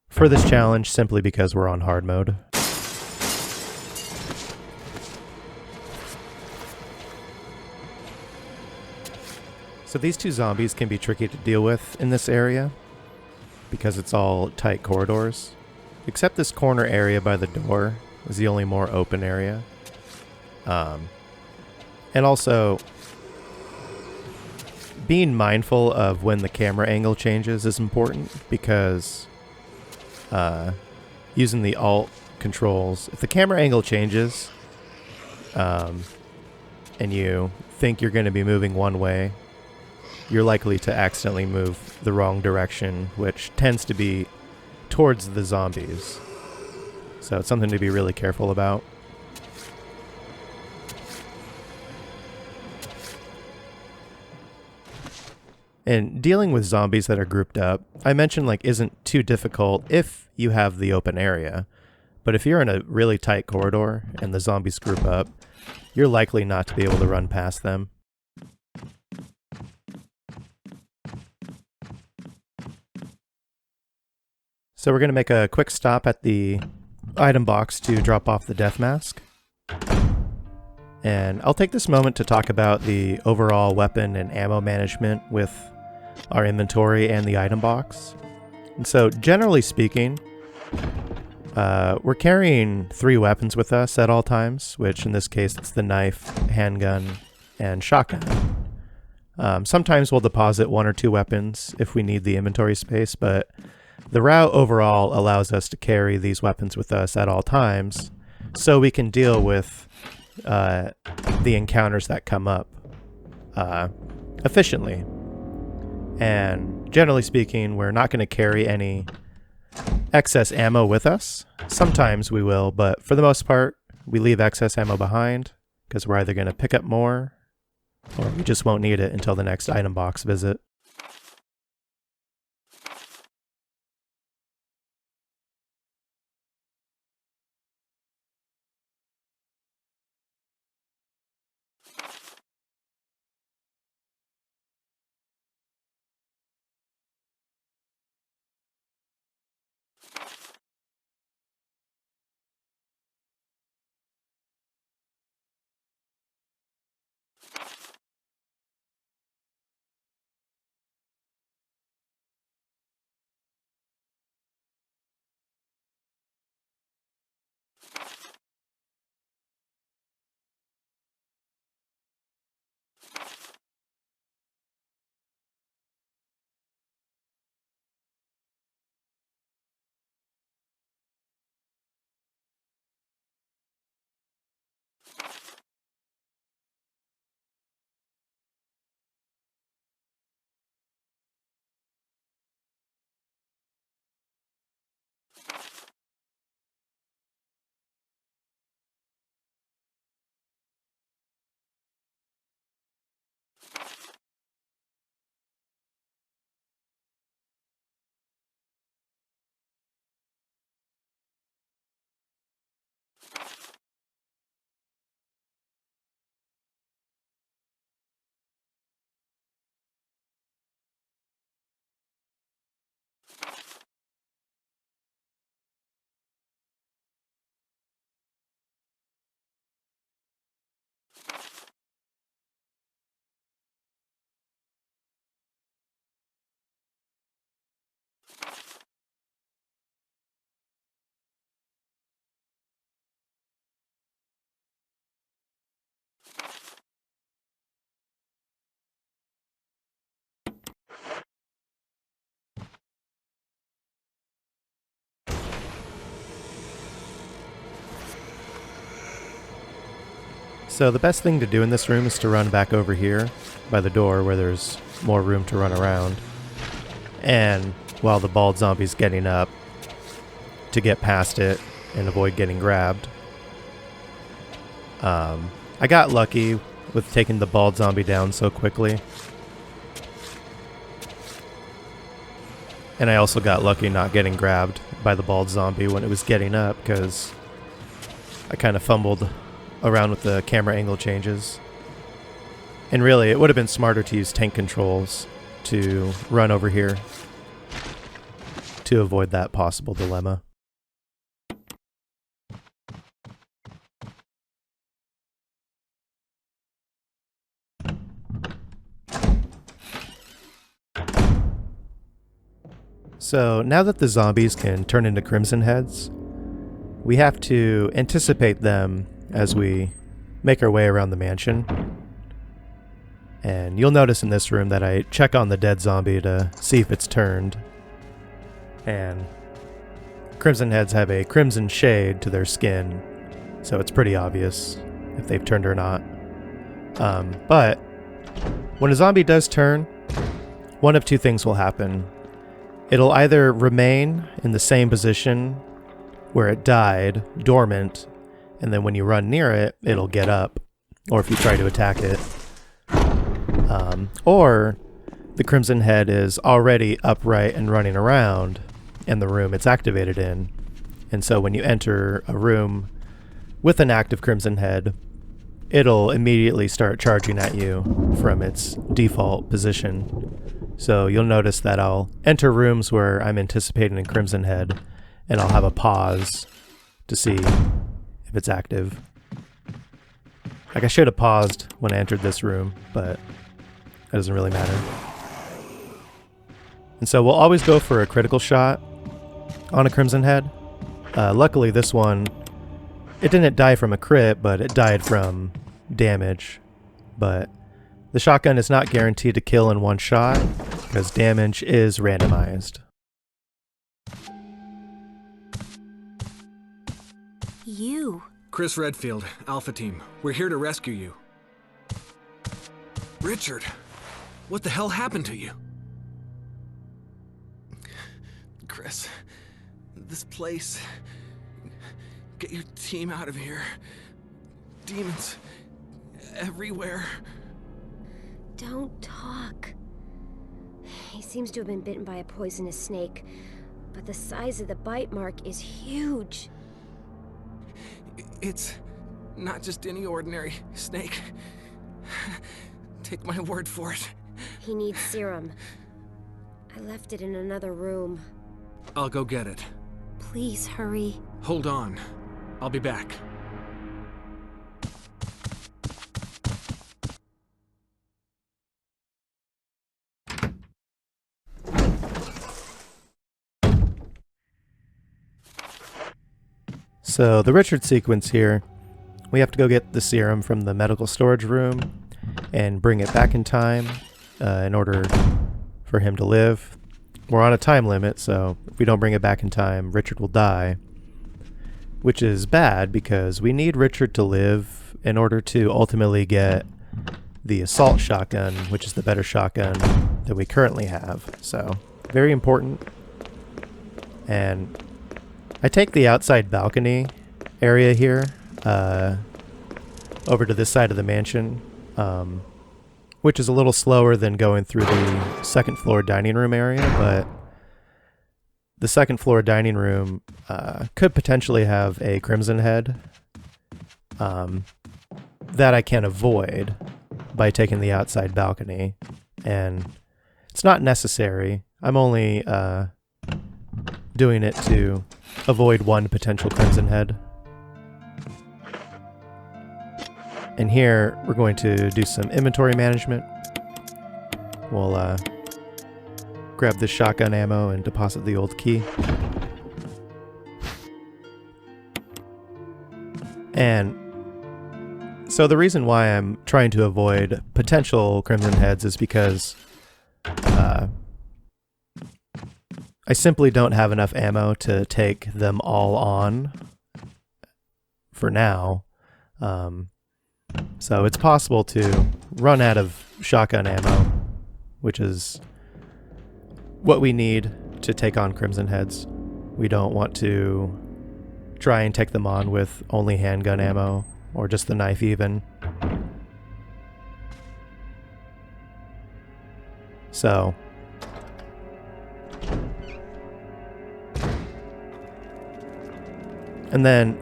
for this challenge, simply because we're on hard mode. So these two zombies can be tricky to deal with in this area because it's all tight corridors. Except this corner area by the door is the only more open area. And also, being mindful of when the camera angle changes is important, because using the alt controls, if the camera angle changes and you think you're going to be moving one way, you're likely to accidentally move the wrong direction, which tends to be towards the zombies. So it's something to be really careful about. And dealing with zombies that are grouped up, I mentioned like isn't too difficult if you have the open area. But if you're in a really tight corridor and the zombies group up, you're likely not to be able to run past them. So we're going to make a quick stop at the item box to drop off the death mask. And I'll take this moment to talk about the overall weapon and ammo management with our inventory and the item box. And so generally speaking, we're carrying 3 weapons with us at all times, which in this case it's the knife, handgun, and shotgun. Sometimes we'll deposit 1 or 2 weapons if we need the inventory space, but the route overall allows us to carry these weapons with us at all times so we can deal with the encounters that come up efficiently. And generally speaking, we're not going to carry any excess ammo with us. Sometimes we will, but for the most part, we leave excess ammo behind because we're either going to pick up more or we just won't need it until the next item box visit. So the best thing to do in this room is to run back over here by the door where there's more room to run around. And while the bald zombie's getting up, to get past it and avoid getting grabbed. I got lucky with taking the bald zombie down so quickly. And I also got lucky not getting grabbed by the bald zombie when it was getting up because I kind of fumbled around with the camera angle changes. And really, it would have been smarter to use tank controls to run over here to avoid that possible dilemma. So now that the zombies can turn into Crimson Heads, we have to anticipate them as we make our way around the mansion. And you'll notice in this room that I check on the dead zombie to see if it's turned. And Crimson Heads have a crimson shade to their skin, so it's pretty obvious if they've turned or not. But when a zombie does turn, one of two things will happen. It'll either remain in the same position where it died, dormant, and then when you run near it, it'll get up, or if you try to attack it. Or the Crimson Head is already upright and running around in the room it's activated in, and so when you enter a room with an active Crimson Head, it'll immediately start charging at you from its default position. So you'll notice that I'll enter rooms where I'm anticipating a Crimson Head, and I'll have a pause to see if it's active. Like, I should have paused when I entered this room, but that doesn't really matter. And so we'll always go for a critical shot on a Crimson Head. Luckily this one, it didn't die from a crit, but it died from damage. But the shotgun is not guaranteed to kill in one shot, because damage is randomized. You. Chris Redfield, Alpha Team. We're here to rescue you. Richard, what the hell happened to you? Chris, this place... Get your team out of here. Demons everywhere. Don't talk. He seems to have been bitten by a poisonous snake, but the size of the bite mark is huge. It's not just any ordinary snake. Take my word for it. He needs serum. I left it in another room. I'll go get it. Please hurry. Hold on. I'll be back. So the Richard sequence here, we have to go get the serum from the medical storage room and bring it back in time in order for him to live. We're on a time limit, so if we don't bring it back in time, Richard will die. Which is bad because we need Richard to live in order to ultimately get the assault shotgun, which is the better shotgun that we currently have. So, very important. And I take the outside balcony area here over to this side of the mansion, which is a little slower than going through the second floor dining room area, but the second floor dining room could potentially have a Crimson Head that I can avoid by taking the outside balcony, and it's not necessary. I'm only doing it to avoid one potential Crimson Head. And here we're going to do some inventory management. We'll grab the shotgun ammo and deposit the old key. And so the reason why I'm trying to avoid potential Crimson Heads is because I simply don't have enough ammo to take them all on for now. So it's possible to run out of shotgun ammo, which is what we need to take on Crimson Heads. We don't want to try and take them on with only handgun ammo, or just the knife even. So and then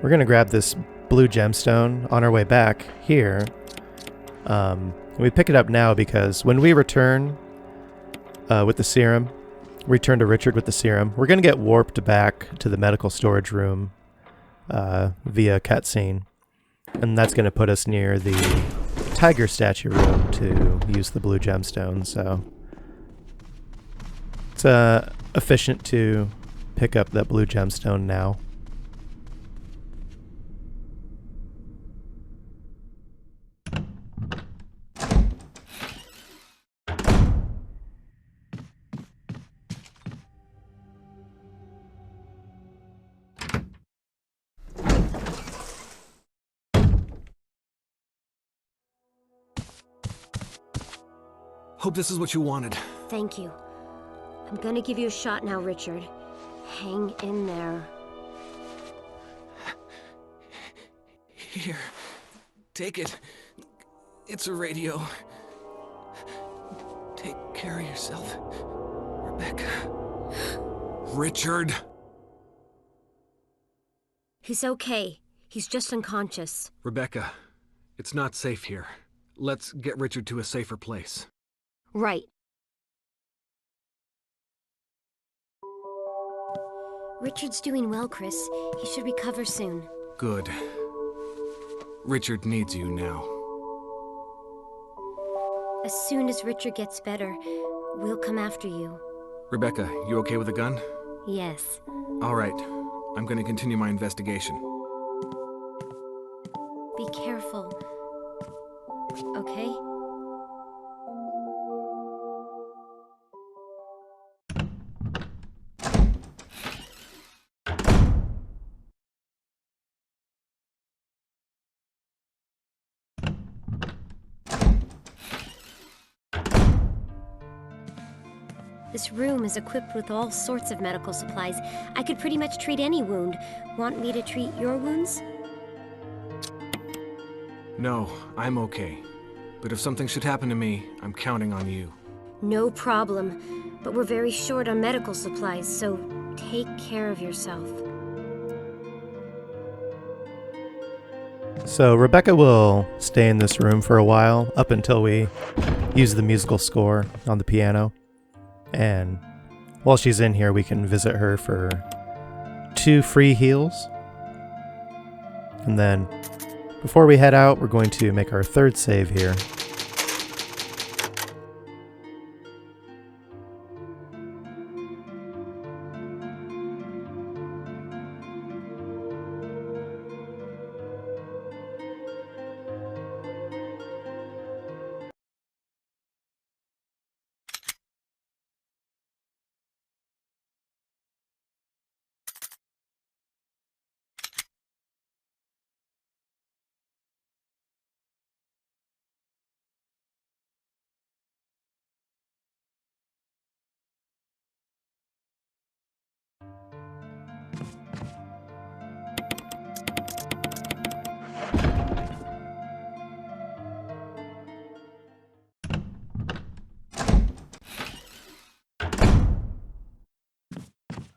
we're gonna grab this blue gemstone on our way back here. We pick it up now because when we return with the serum, return to Richard with the serum, we're going to get warped back to the medical storage room via cutscene. And that's going to put us near the tiger statue room to use the blue gemstone. So it's efficient to pick up that blue gemstone now. Hope this is what you wanted. Thank you. I'm gonna give you a shot now, Richard. Hang in there. Here. Take it. It's a radio. Take care of yourself, Rebecca. Richard! He's okay. He's just unconscious. Rebecca, it's not safe here. Let's get Richard to a safer place. Right. Richard's doing well, Chris. He should recover soon. Good. Richard needs you now. As soon as Richard gets better, we'll come after you. Rebecca, you okay with a gun? Yes. All right. I'm gonna continue my investigation. Be careful. Okay? This room is equipped with all sorts of medical supplies. I could pretty much treat any wound. Want me to treat your wounds? No, I'm okay. But if something should happen to me, I'm counting on you. No problem. But we're very short on medical supplies, so take care of yourself. So Rebecca will stay in this room for a while, up until we use the musical score on the piano. And while she's in here, we can visit her for 2 free heals. And then, before we head out, we're going to make our 3rd save here.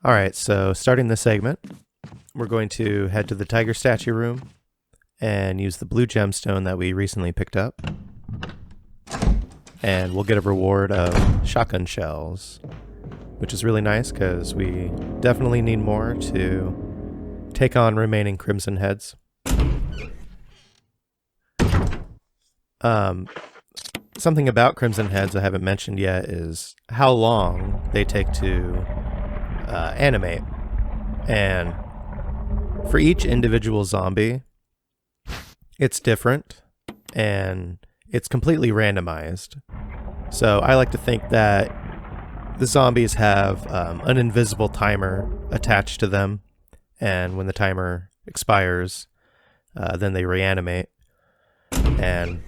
Alright, so starting this segment, we're going to head to the tiger statue room and use the blue gemstone that we recently picked up. And we'll get a reward of shotgun shells, which is really nice because we definitely need more to take on remaining Crimson Heads. Something about Crimson Heads I haven't mentioned yet is how long they take to animate. And for each individual zombie, it's different and it's completely randomized. So I like to think that the zombies have an invisible timer attached to them, and when the timer expires, then they reanimate. And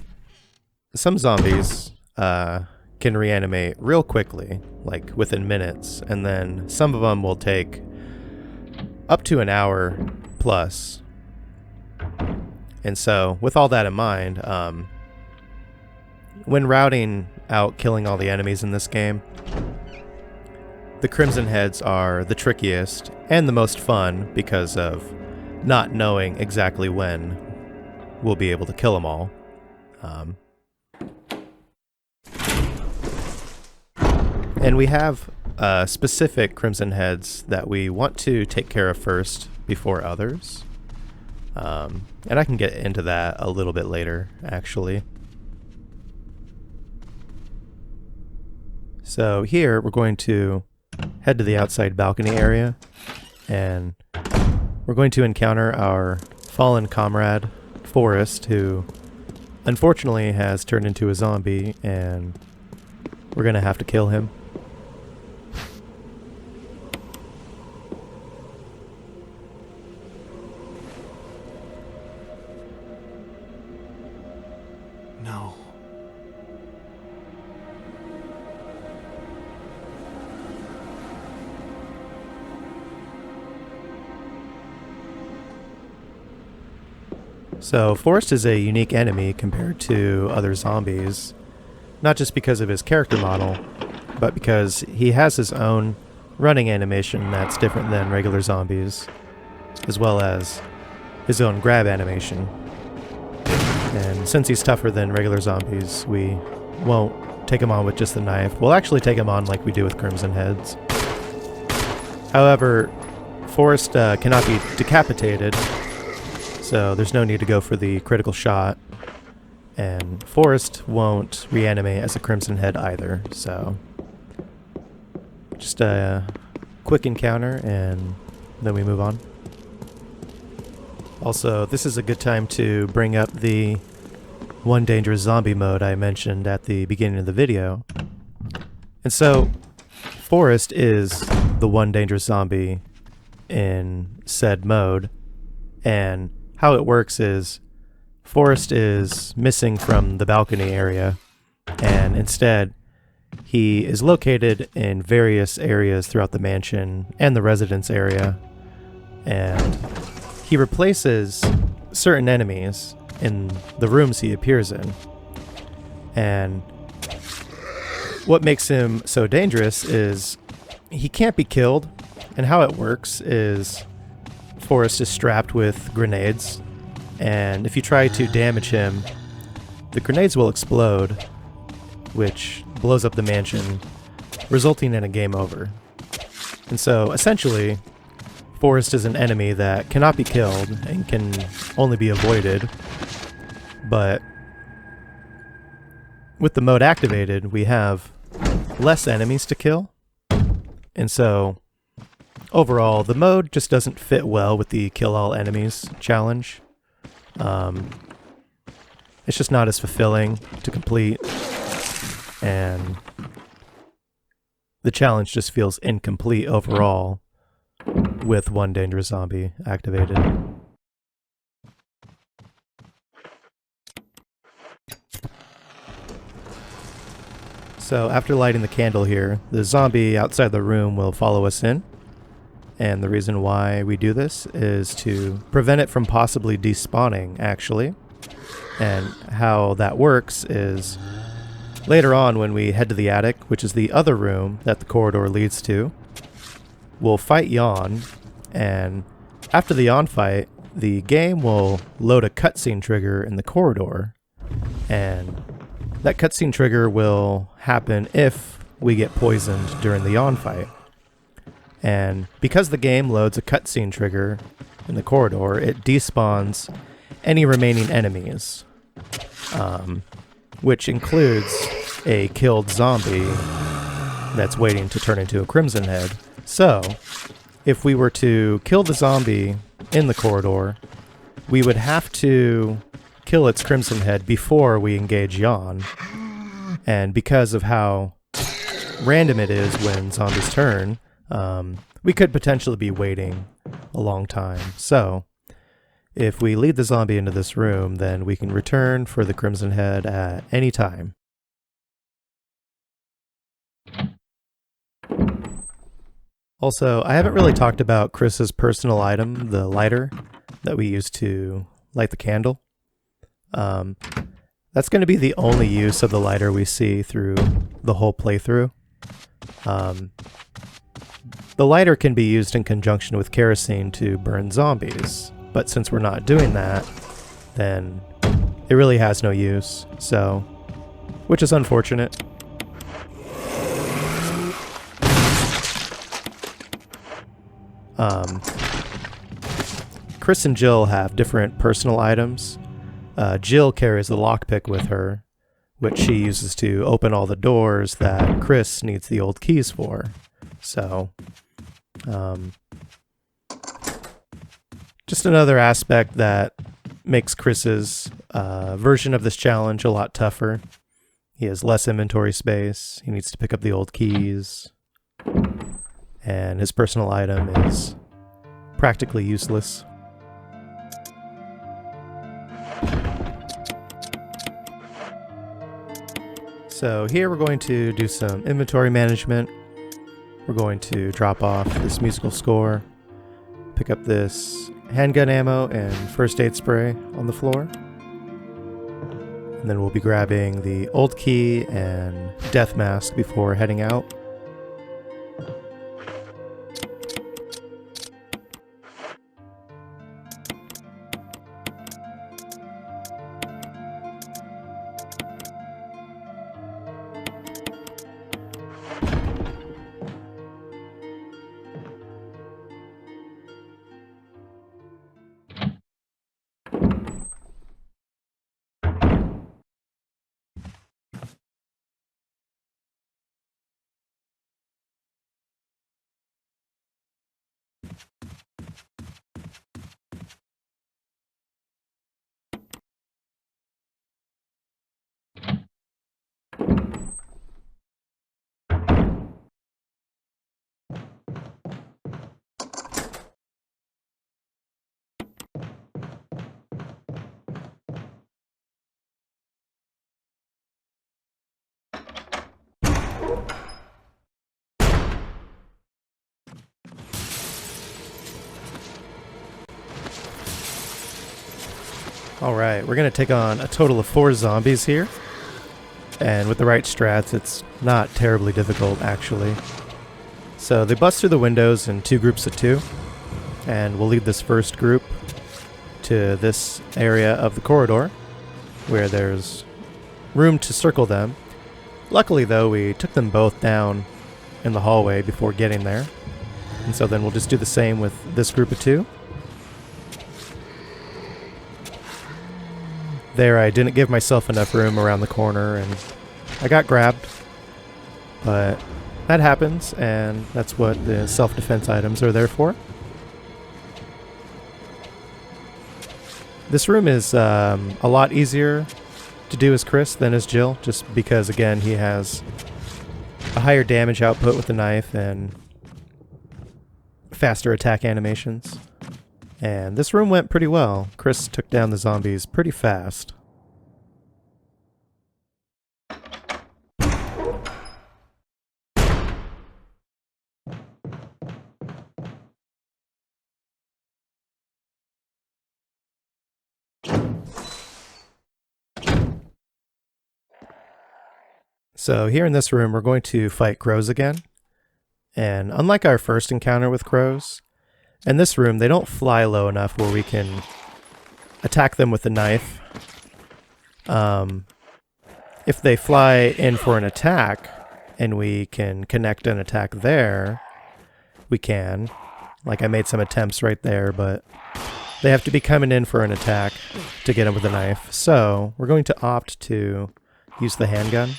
some zombies can reanimate real quickly, like within minutes, and then some of them will take up to an hour plus. And so, with all that in mind, when routing out killing all the enemies in this game, the Crimson Heads are the trickiest and the most fun because of not knowing exactly when we'll be able to kill them all. And we have specific Crimson Heads that we want to take care of first before others. And I can get into that a little bit later, actually. So here, we're going to head to the outside balcony area, and we're going to encounter our fallen comrade, Forrest, who unfortunately has turned into a zombie, and we're going to have to kill him. No. So Forrest is a unique enemy compared to other zombies, not just because of his character model, but because he has his own running animation that's different than regular zombies, as well as his own grab animation. And since he's tougher than regular zombies, we won't take him on with just the knife. We'll actually take him on like we do with Crimson Heads. However, Forrest cannot be decapitated, so there's no need to go for the critical shot. And Forrest won't reanimate as a Crimson Head either, so just a quick encounter and then we move on. Also, this is a good time to bring up the one dangerous zombie mode I mentioned at the beginning of the video. And so, Forrest is the one dangerous zombie in said mode, and how it works is Forrest is missing from the balcony area, and instead he is located in various areas throughout the mansion and the residence area, and he replaces certain enemies in the rooms he appears in. And what makes him so dangerous is he can't be killed, and how it works is Forrest is strapped with grenades, and if you try to damage him, the grenades will explode, which blows up the mansion, resulting in a game over. And so, essentially, Forrest is an enemy that cannot be killed and can only be avoided, but with the mode activated, we have less enemies to kill, and so overall, the mode just doesn't fit well with the kill all enemies challenge. It's just not as fulfilling to complete, and the challenge just feels incomplete overall with one dangerous zombie activated. So after lighting the candle here, the zombie outside the room will follow us in. And the reason why we do this is to prevent it from possibly despawning, actually. And how that works is later on when we head to the attic, which is the other room that the corridor leads to, we'll fight Yawn, and after the Yawn fight, the game will load a cutscene trigger in the corridor, and that cutscene trigger will happen if we get poisoned during the Yawn fight. And because the game loads a cutscene trigger in the corridor, it despawns any remaining enemies, which includes a killed zombie that's waiting to turn into a Crimson Head. So, if we were to kill the zombie in the corridor, we would have to kill its Crimson Head before we engage Yawn. And because of how random it is when zombies turn, we could potentially be waiting a long time. So, if we lead the zombie into this room, then we can return for the Crimson Head at any time. Also, I haven't really talked about Chris's personal item, the lighter that we use to light the candle. That's going to be the only use of the lighter we see through the whole playthrough. The lighter can be used in conjunction with kerosene to burn zombies, but since we're not doing that, then it really has no use, so, which is unfortunate. Chris and Jill have different personal items. Jill carries the lockpick with her, which she uses to open all the doors that Chris needs the old keys for. So, just another aspect that makes Chris's version of this challenge a lot tougher. He has less inventory space, he needs to pick up the old keys, and his personal item is practically useless. So here we're going to do some inventory management. We're going to drop off this musical score, pick up this handgun ammo and first aid spray on the floor. And then we'll be grabbing the old key and death mask before heading out. Alright, we're going to take on a total of 4 zombies here. And with the right strats, it's not terribly difficult, actually. So they bust through the windows in 2 groups of 2. And we'll lead this first group to this area of the corridor, where there's room to circle them. Luckily, though, we took them both down in the hallway before getting there. And so then we'll just do the same with this group of 2. There, I didn't give myself enough room around the corner, and I got grabbed. But that happens, and that's what the self-defense items are there for. This room is a lot easier to do as Chris than as Jill, just because, again, he has a higher damage output with the knife and faster attack animations. And this room went pretty well. Chris took down the zombies pretty fast. So here in this room, we're going to fight crows again. And unlike our first encounter with crows, in this room, they don't fly low enough where we can attack them with the knife. If they fly in for an attack, and we can connect an attack there, we can. Like, I made some attempts right there, but they have to be coming in for an attack to get them with a knife. So, we're going to opt to use the handgun.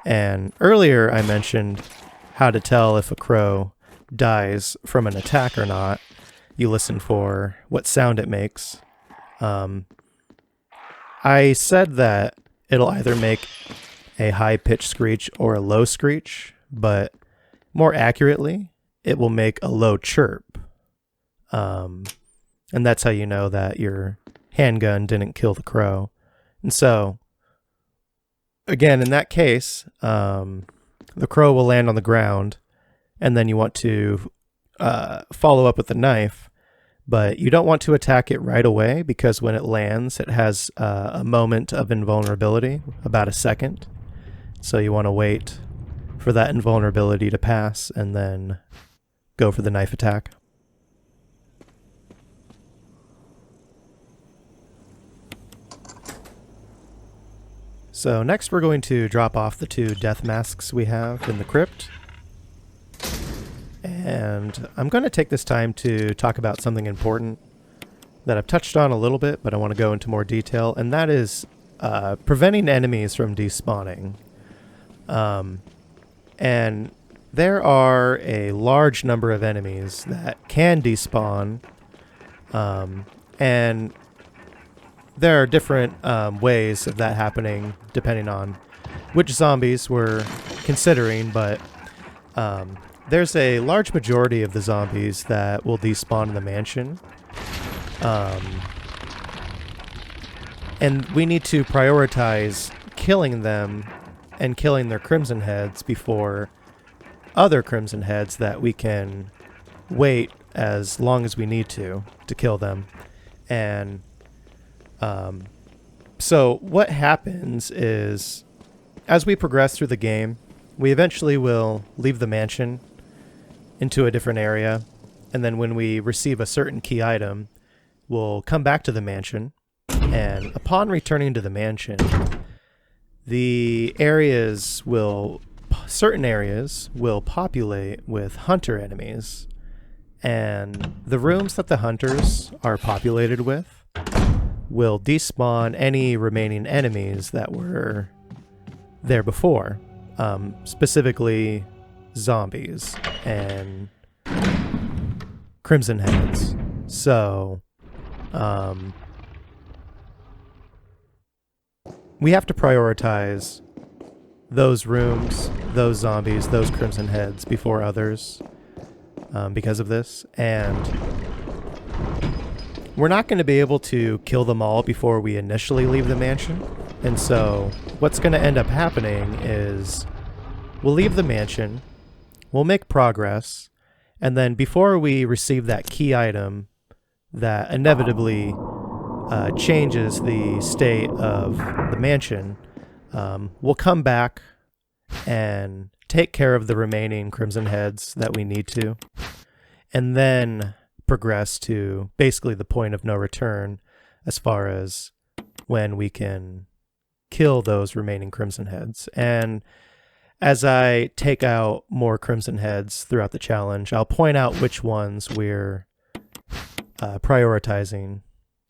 And earlier I mentioned how to tell if a crow dies from an attack or not. You listen for what sound it makes. I said that it'll either make a high-pitched screech or a low screech, but more accurately, it will make a low chirp. And that's how you know that your handgun didn't kill the crow. And so, again, in that case, the crow will land on the ground, and then you want to follow up with the knife, but you don't want to attack it right away because when it lands, it has a moment of invulnerability, about a second. So you want to wait for that invulnerability to pass and then go for the knife attack. So next we're going to drop off the 2 death masks we have in the crypt. And I'm going to take this time to talk about something important that I've touched on a little bit, but I want to go into more detail, and that is preventing enemies from despawning. And there are a large number of enemies that can despawn, and there are different ways of that happening depending on which zombies we're considering, but there's a large majority of the zombies that will despawn in the mansion. And we need to prioritize killing them and killing their Crimson Heads before other Crimson Heads that we can wait as long as we need to kill them. And so what happens is, as we progress through the game, we eventually will leave the mansion into a different area, and then when we receive a certain key item, we'll come back to the mansion, and upon returning to the mansion, certain areas will populate with hunter enemies, and the rooms that the hunters are populated with will despawn any remaining enemies that were there before, specifically zombies and crimson heads. So we have to prioritize those rooms, those zombies, those crimson heads before others because of this. And we're not going to be able to kill them all before we initially leave the mansion. And so what's going to end up happening is we'll leave the mansion, we'll make progress, and then before we receive that key item that inevitably changes the state of the mansion, we'll come back and take care of the remaining crimson heads that we need to, and then progress to basically the point of no return as far as when we can kill those remaining crimson heads. And as I take out more crimson heads throughout the challenge, I'll point out which ones we're prioritizing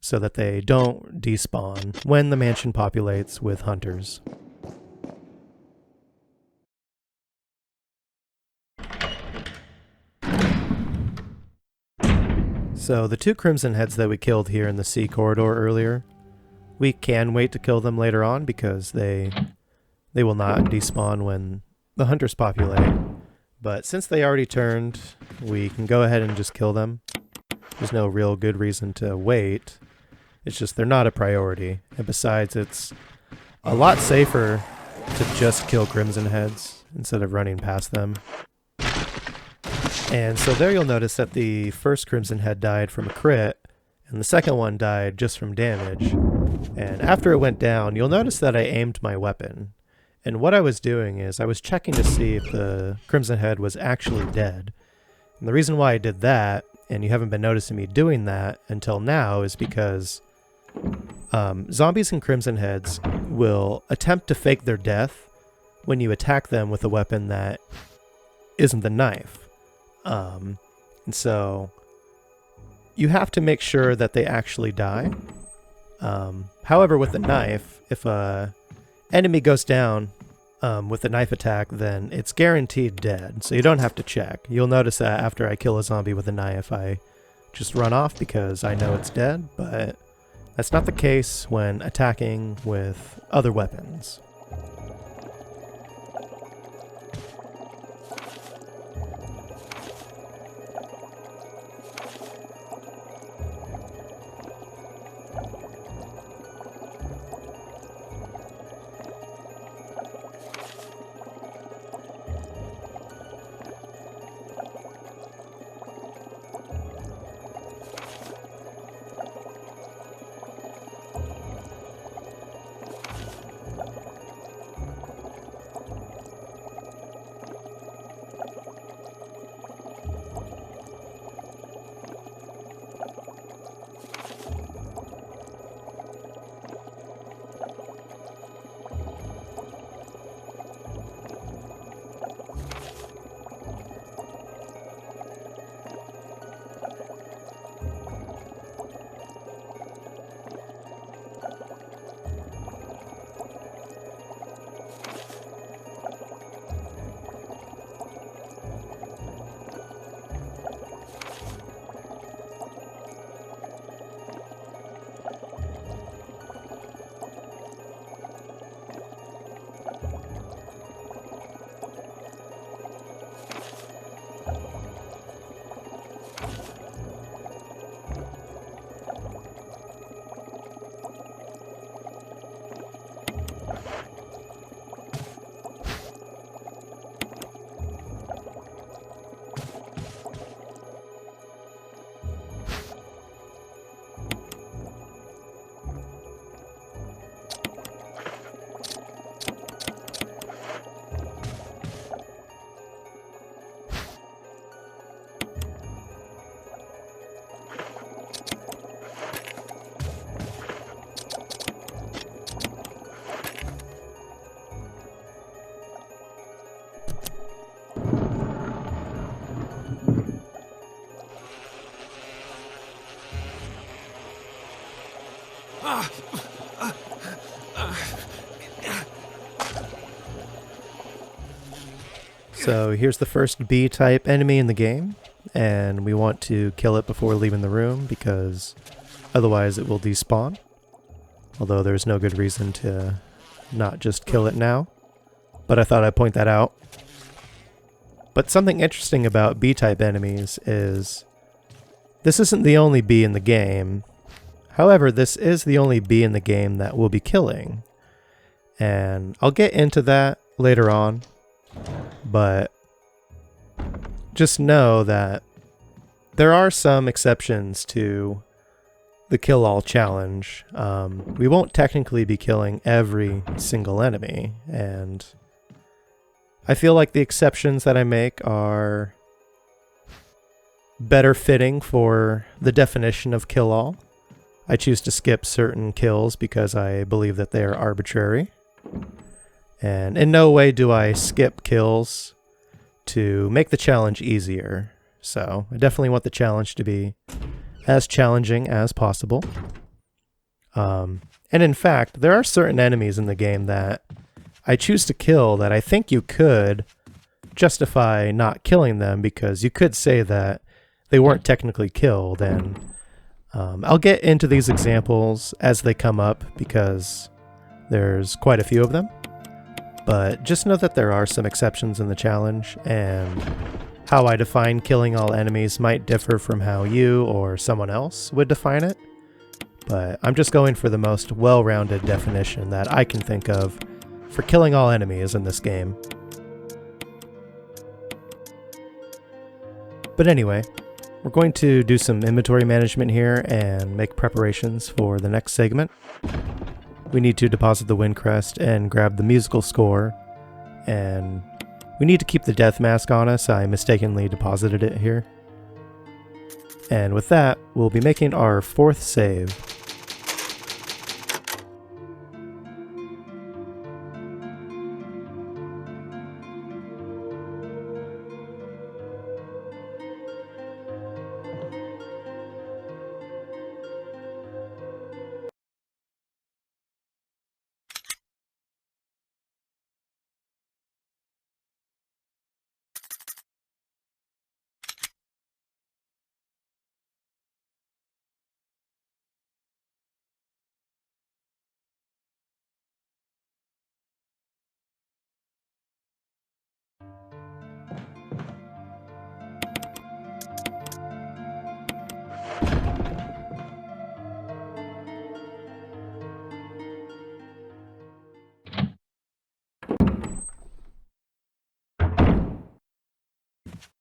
so that they don't despawn when the mansion populates with hunters. So the two crimson heads that we killed here in the C corridor earlier, we can wait to kill them later on because they will not despawn when the hunters populate. But since they already turned, we can go ahead and just kill them. There's no real good reason to wait. It's just they're not a priority. And besides, it's a lot safer to just kill crimson heads instead of running past them. And so there you'll notice that the first crimson head died from a crit, and the second one died just from damage. And after it went down, you'll notice that I aimed my weapon. And what I was doing is I was checking to see if the crimson head was actually dead. And the reason why I did that, and you haven't been noticing me doing that until now, is because zombies and crimson heads will attempt to fake their death when you attack them with a weapon that isn't the knife. And so you have to make sure that they actually die. However, with the knife, if a enemy goes down with a knife attack, then it's guaranteed dead, so you don't have to check. You'll notice that after I kill a zombie with a knife, I just run off because I know it's dead, but that's not the case when attacking with other weapons. So here's the first B-type enemy in the game, and we want to kill it before leaving the room because otherwise it will despawn. Although there's no good reason to not just kill it now, but I thought I'd point that out. But something interesting about B-type enemies is this isn't the only B in the game. However, this is the only B in the game that we'll be killing. And I'll get into that later on, but just know that there are some exceptions to the kill-all challenge. We won't technically be killing every single enemy, and I feel like the exceptions that I make are better fitting for the definition of kill-all. I choose to skip certain kills because I believe that they are arbitrary. And in no way do I skip kills to make the challenge easier. So I definitely want the challenge to be as challenging as possible. And in fact, there are certain enemies in the game that I choose to kill that I think you could justify not killing them because you could say that they weren't technically killed. And I'll get into these examples as they come up because there's quite a few of them. But just know that there are some exceptions in the challenge, and how I define killing all enemies might differ from how you or someone else would define it. But I'm just going for the most well-rounded definition that I can think of for killing all enemies in this game. But anyway, we're going to do some inventory management here and make preparations for the next segment. We need to deposit the wind crest and grab the musical score, and we need to keep the death mask on us. I mistakenly deposited it here. And with that, we'll be making our 4th save.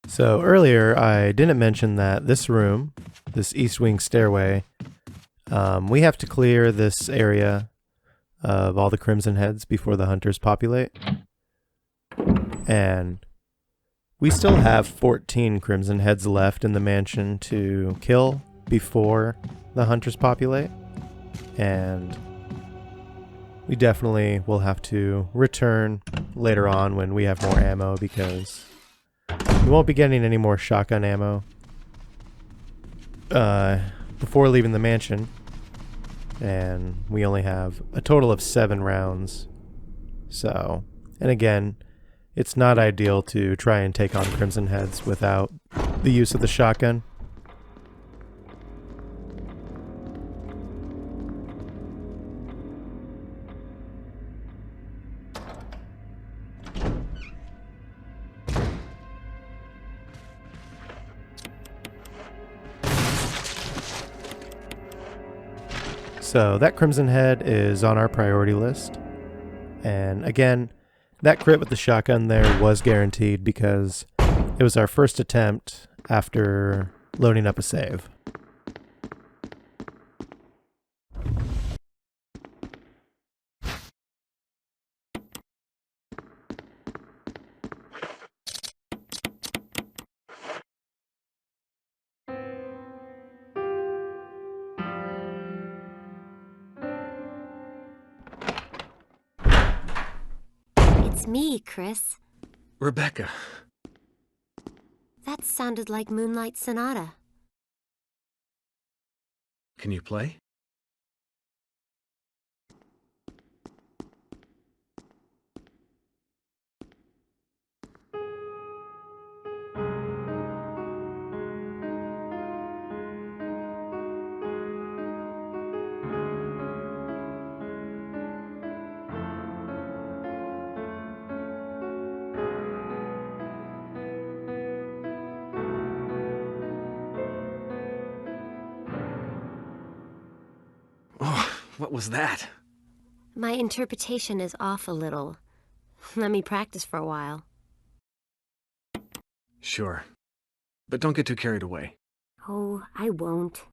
So earlier I didn't mention that this room, this east wing stairway, we have to clear this area of all the Crimson Heads before the hunters populate. And we still have 14 Crimson Heads left in the mansion to kill before the hunters populate. And we definitely will have to return later on when we have more ammo because we won't be getting any more shotgun ammo before leaving the mansion, and we only have a total of 7 rounds. So, and again, it's not ideal to try and take on Crimson Heads without the use of the shotgun. So that Crimson Head is on our priority list. And again, that crit with the shotgun there was guaranteed because it was our first attempt after loading up a save. It's me, Chris. Rebecca. That sounded like Moonlight Sonata. Can you play? What was that? My interpretation is off a little. Let me practice for a while. Sure. But don't get too carried away. Oh, I won't.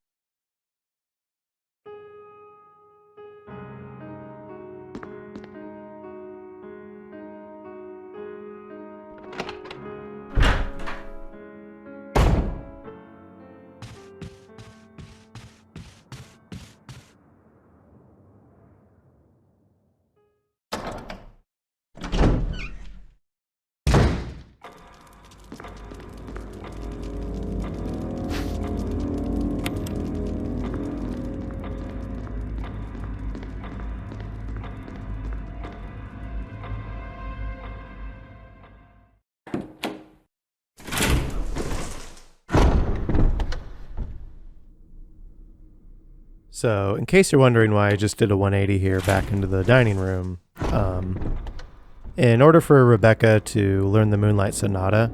So, in case you're wondering why I just did a 180 here back into the dining room, in order for Rebecca to learn the Moonlight Sonata,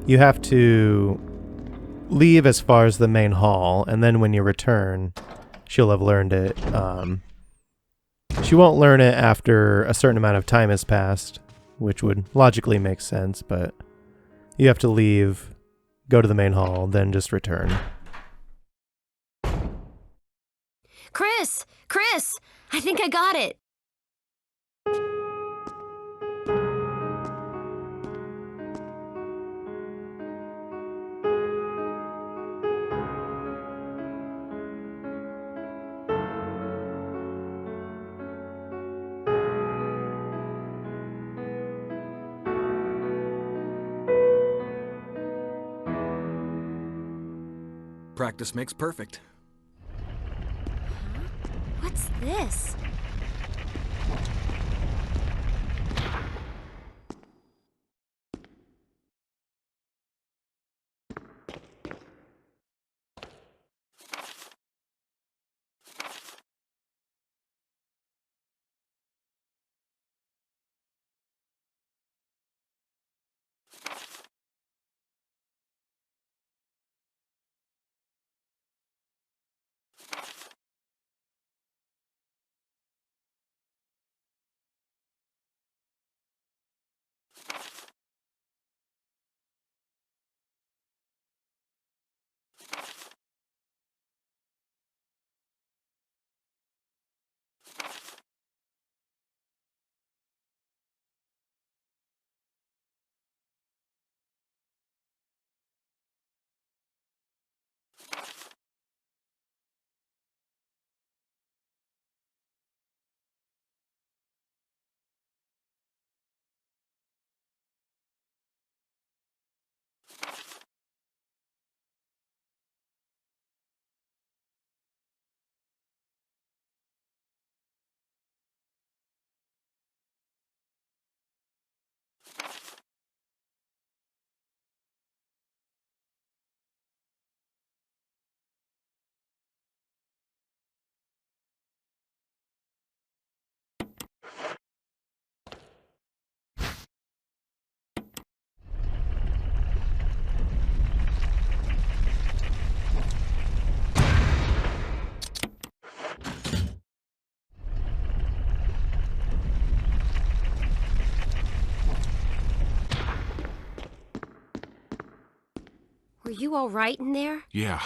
you have to leave as far as the main hall, and then when you return, she'll have learned it. She won't learn it after a certain amount of time has passed, which would logically make sense, but you have to leave, go to the main hall, then just return. Chris! I think I got it! Practice makes perfect. What's this? Were you all right in there? Yeah.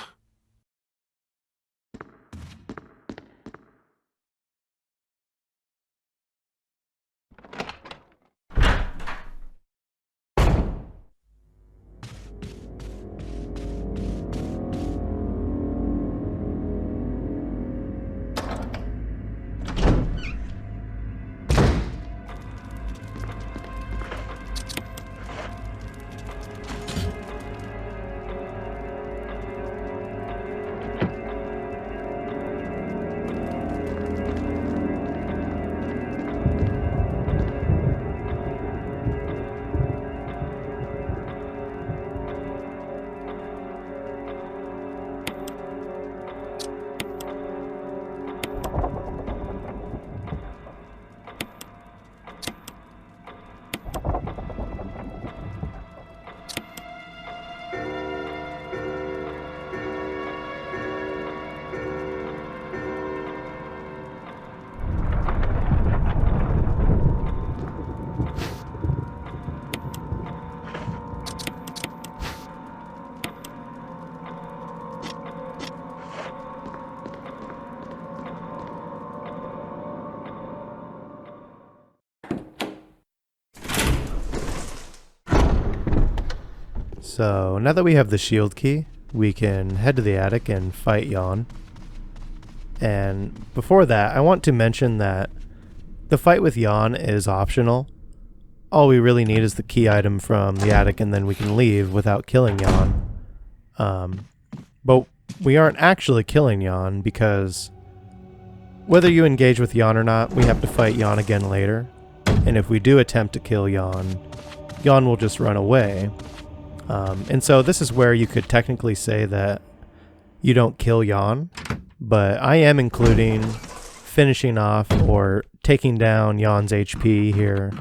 So now that we have the shield key, we can head to the attic and fight Jan. And before that, I want to mention that the fight with Jan is optional. All we really need is the key item from the attic, and then we can leave without killing Jan. But we aren't actually killing Jan, because whether you engage with Jan or not, we have to fight Jan again later. And if we do attempt to kill Jan, Jan will just run away. And so this is where you could technically say that you don't kill Jan, but I am including finishing off or taking down Jan's HP here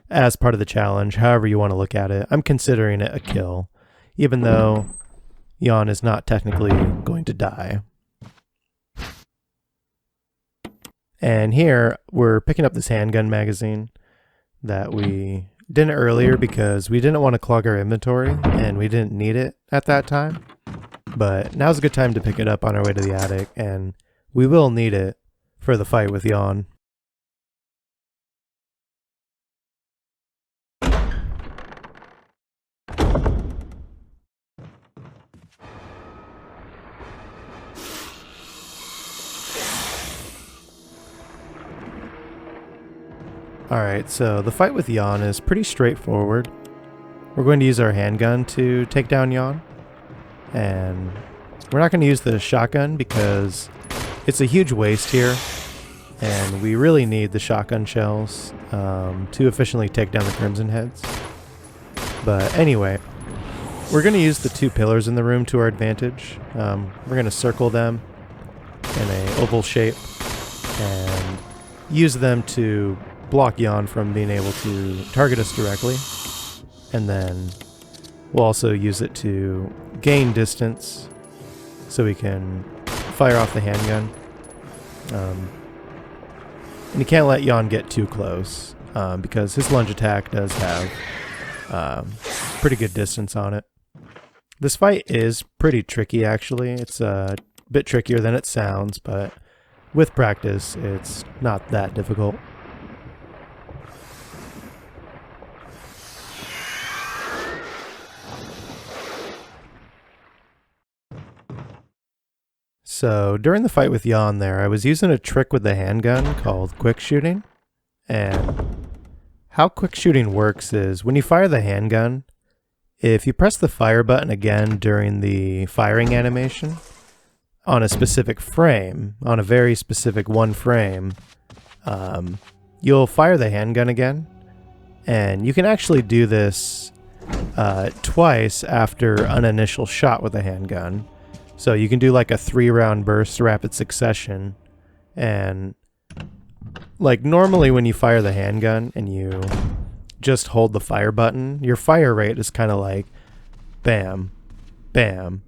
as part of the challenge, however you want to look at it. I'm considering it a kill, even though Jan is not technically going to die. And here, we're picking up this handgun magazine that we didn't earlier because we didn't want to clog our inventory, and we didn't need it at that time. But now's a good time to pick it up on our way to the attic, and we will need it for the fight with Jan. Alright, so the fight with Jan is pretty straightforward. We're going to use our handgun to take down Jan. And we're not going to use the shotgun because it's a huge waste here. And we really need the shotgun shells to efficiently take down the Crimson Heads. But anyway, we're going to use the two pillars in the room to our advantage. We're going to circle them in an oval shape and use them to block Jan from being able to target us directly. And then we'll also use it to gain distance so we can fire off the handgun. And you can't let Jan get too close because his lunge attack does have pretty good distance on it. This fight is pretty tricky actually. It's a bit trickier than it sounds, but with practice it's not that difficult. So during the fight with Jan there, I was using a trick with the handgun called quick shooting. And how quick shooting works is when you fire the handgun, if you press the fire button again during the firing animation on a specific frame, on a very specific one frame, you'll fire the handgun again. And you can actually do this twice after an initial shot with a handgun. So you can do like a 3-round burst rapid succession, and like normally when you fire the handgun and you just hold the fire button, your fire rate is kind of like bam, bam,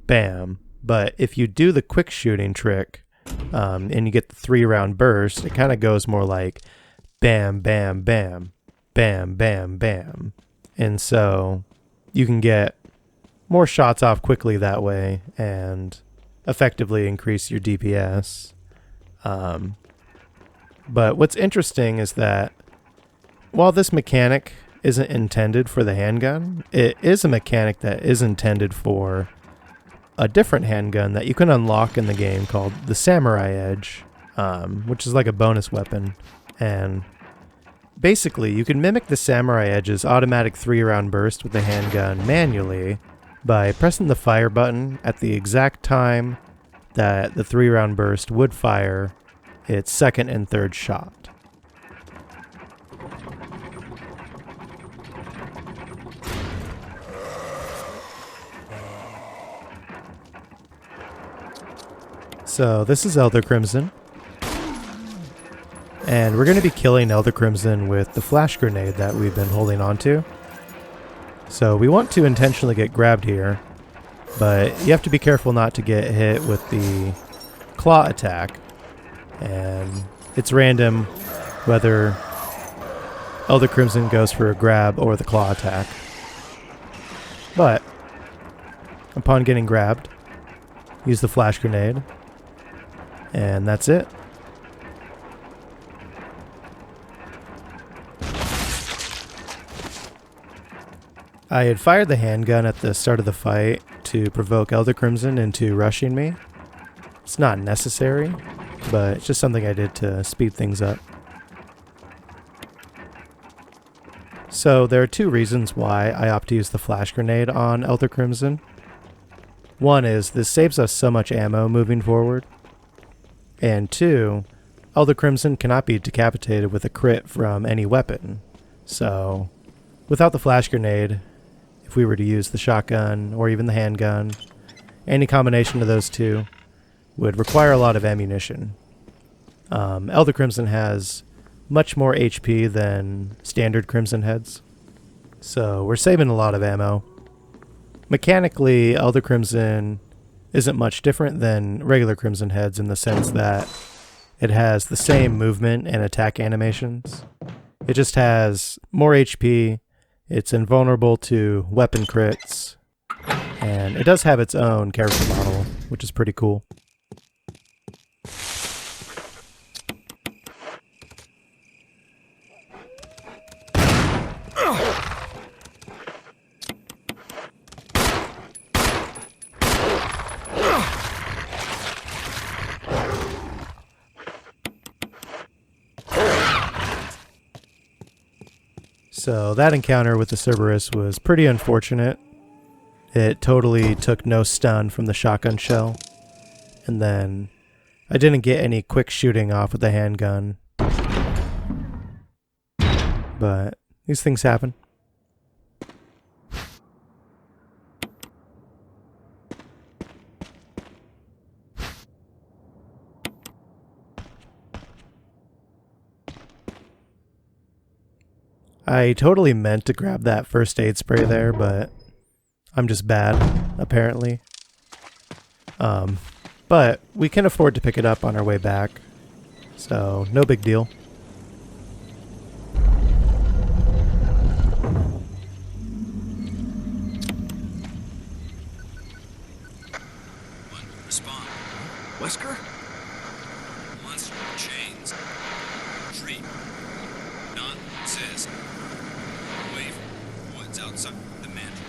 bam. But if you do the quick shooting trick and you get the 3-round burst, it kind of goes more like bam, bam, bam, bam, bam, bam. And so you can get more shots off quickly that way and effectively increase your DPS. But what's interesting is that while this mechanic isn't intended for the handgun, it is a mechanic that is intended for a different handgun that you can unlock in the game called the Samurai Edge, which is like a bonus weapon. And basically you can mimic the Samurai Edge's automatic 3-round burst with the handgun manually by pressing the fire button at the exact time that the 3-round burst would fire its second and third shot. So this is Elder Crimson. And we're going to be killing Elder Crimson with the flash grenade that we've been holding on to. So we want to intentionally get grabbed here, but you have to be careful not to get hit with the claw attack. And it's random whether Elder Crimson goes for a grab or the claw attack. But upon getting grabbed, use the flash grenade, and that's it. I had fired the handgun at the start of the fight to provoke Elder Crimson into rushing me. It's not necessary, but it's just something I did to speed things up. So there are two reasons why I opt to use the flash grenade on Elder Crimson. One is this saves us so much ammo moving forward. And two, Elder Crimson cannot be decapitated with a crit from any weapon. So without the flash grenade, if we were to use the shotgun or even the handgun, any combination of those two would require a lot of ammunition. Elder Crimson has much more HP than standard Crimson heads, so we're saving a lot of ammo. Mechanically, Elder Crimson isn't much different than regular Crimson heads in the sense that it has the same movement and attack animations. It just has more HP, it's invulnerable to weapon crits, and it does have its own character model, which is pretty cool. So that encounter with the Cerberus was pretty unfortunate. It totally took no stun from the shotgun shell. And then I didn't get any quick shooting off with the handgun. But these things happen. I totally meant to grab that first aid spray there, but I'm just bad, apparently. But we can afford to pick it up on our way back, so no big deal. Respond. Wesker? Monster chains. Treat. None says. Wave. Woods outside the mansion.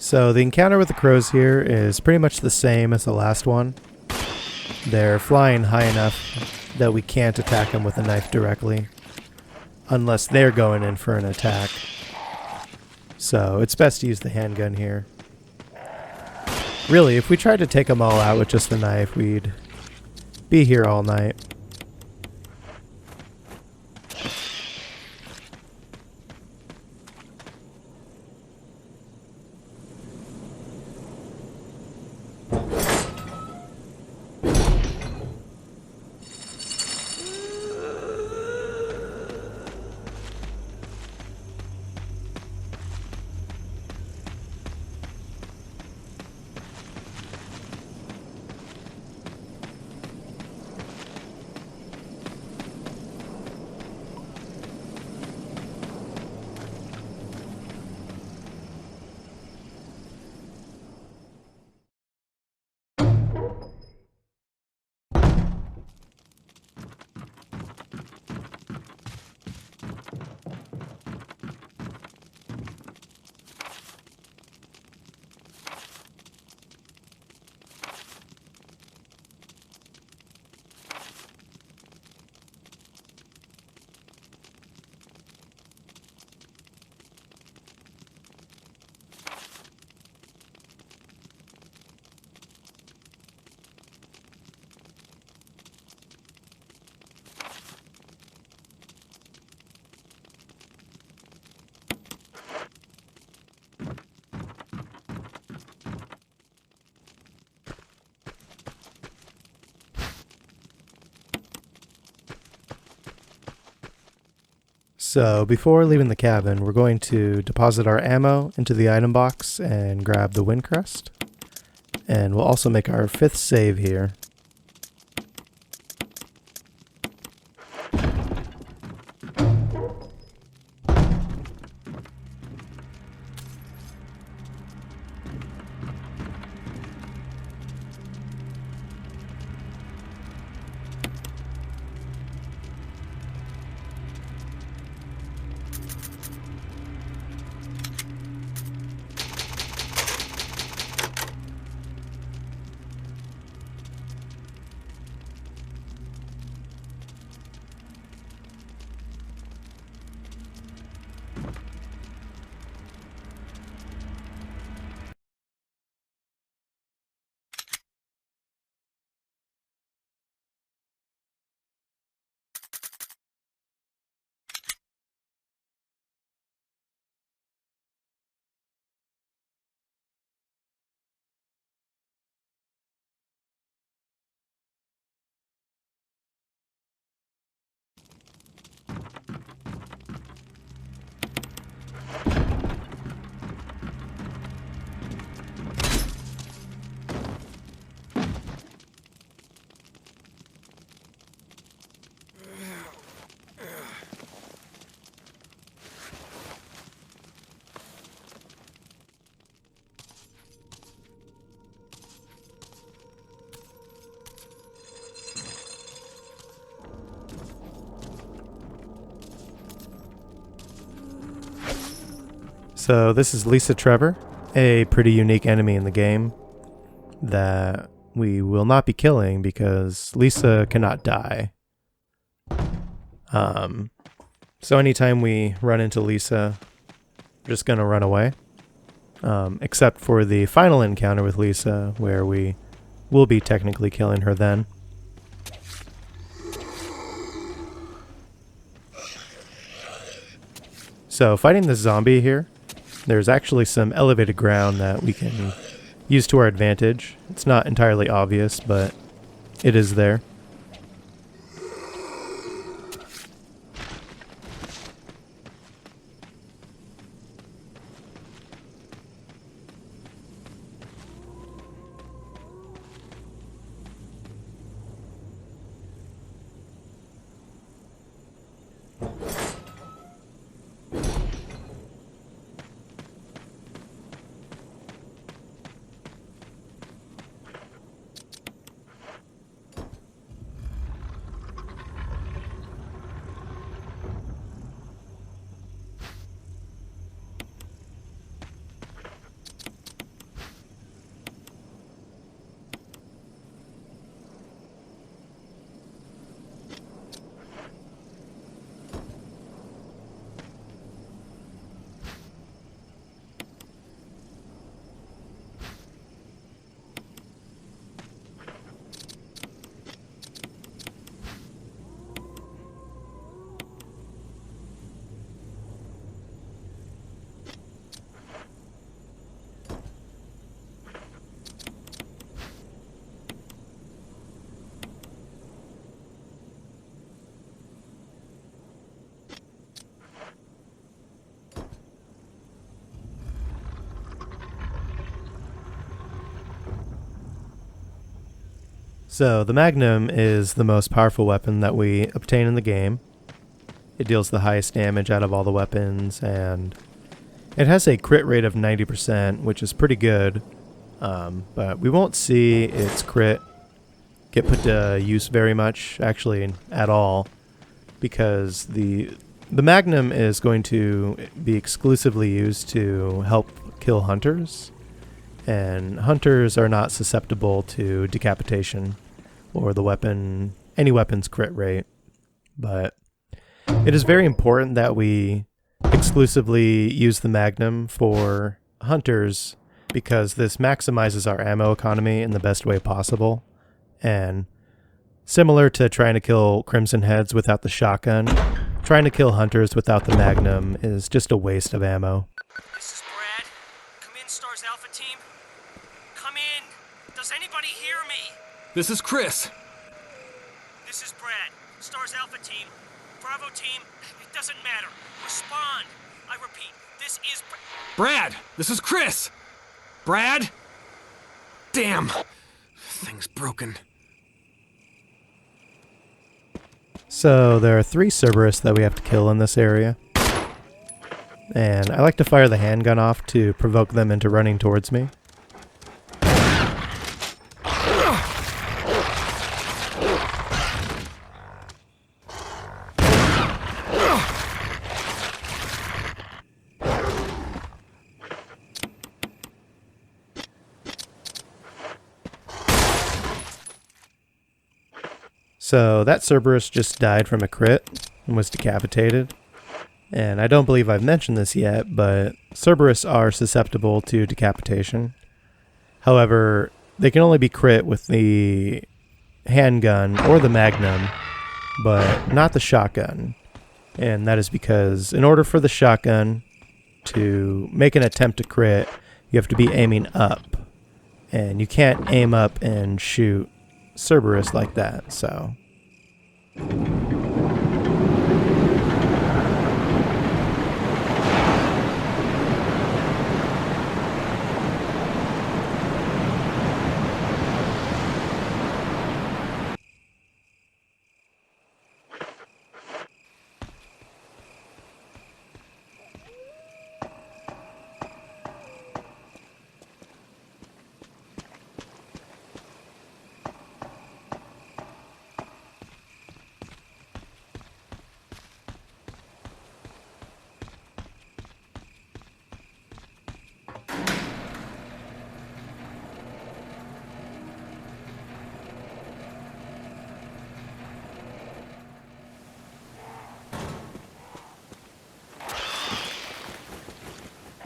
So the encounter with the crows here is pretty much the same as the last one. They're flying high enough that we can't attack them with a knife directly, unless they're going in for an attack. So it's best to use the handgun here. Really, if we tried to take them all out with just the knife, we'd be here all night. So before leaving the cabin, we're going to deposit our ammo into the item box and grab the wind crest. And we'll also make our 5th save here. So this is Lisa Trevor, a pretty unique enemy in the game that we will not be killing because Lisa cannot die. So anytime we run into Lisa, we're just going to run away. Except for the final encounter with Lisa, where we will be technically killing her then. So fighting this zombie here, there's actually some elevated ground that we can use to our advantage. It's not entirely obvious, but it is there. So the Magnum is the most powerful weapon that we obtain in the game. It deals the highest damage out of all the weapons, and it has a crit rate of 90%, which is pretty good. But we won't see its crit get put to use very much, actually at all, because the Magnum is going to be exclusively used to help kill hunters, and hunters are not susceptible to decapitation or any weapon's crit rate. But it is very important that we exclusively use the Magnum for hunters, because this maximizes our ammo economy in the best way possible. And similar to trying to kill Crimson Heads without the shotgun, trying to kill hunters without the Magnum is just a waste of ammo. This is Brad. Come in, Stars Alpha Team. Come in. Does anybody hear me? This is Chris. This is Brad. Stars Alpha Team. Bravo Team. doesn't matter. Respond. I repeat, this is... Brad, this is Chris. Brad? Damn. Thing's broken. So there are 3 Cerberus that we have to kill in this area. And I like to fire the handgun off to provoke them into running towards me. So that Cerberus just died from a crit and was decapitated. And I don't believe I've mentioned this yet, but Cerberus are susceptible to decapitation. However, they can only be crit with the handgun or the magnum, but not the shotgun. And that is because in order for the shotgun to make an attempt to crit, you have to be aiming up. And you can't aim up and shoot Cerberus like that, so...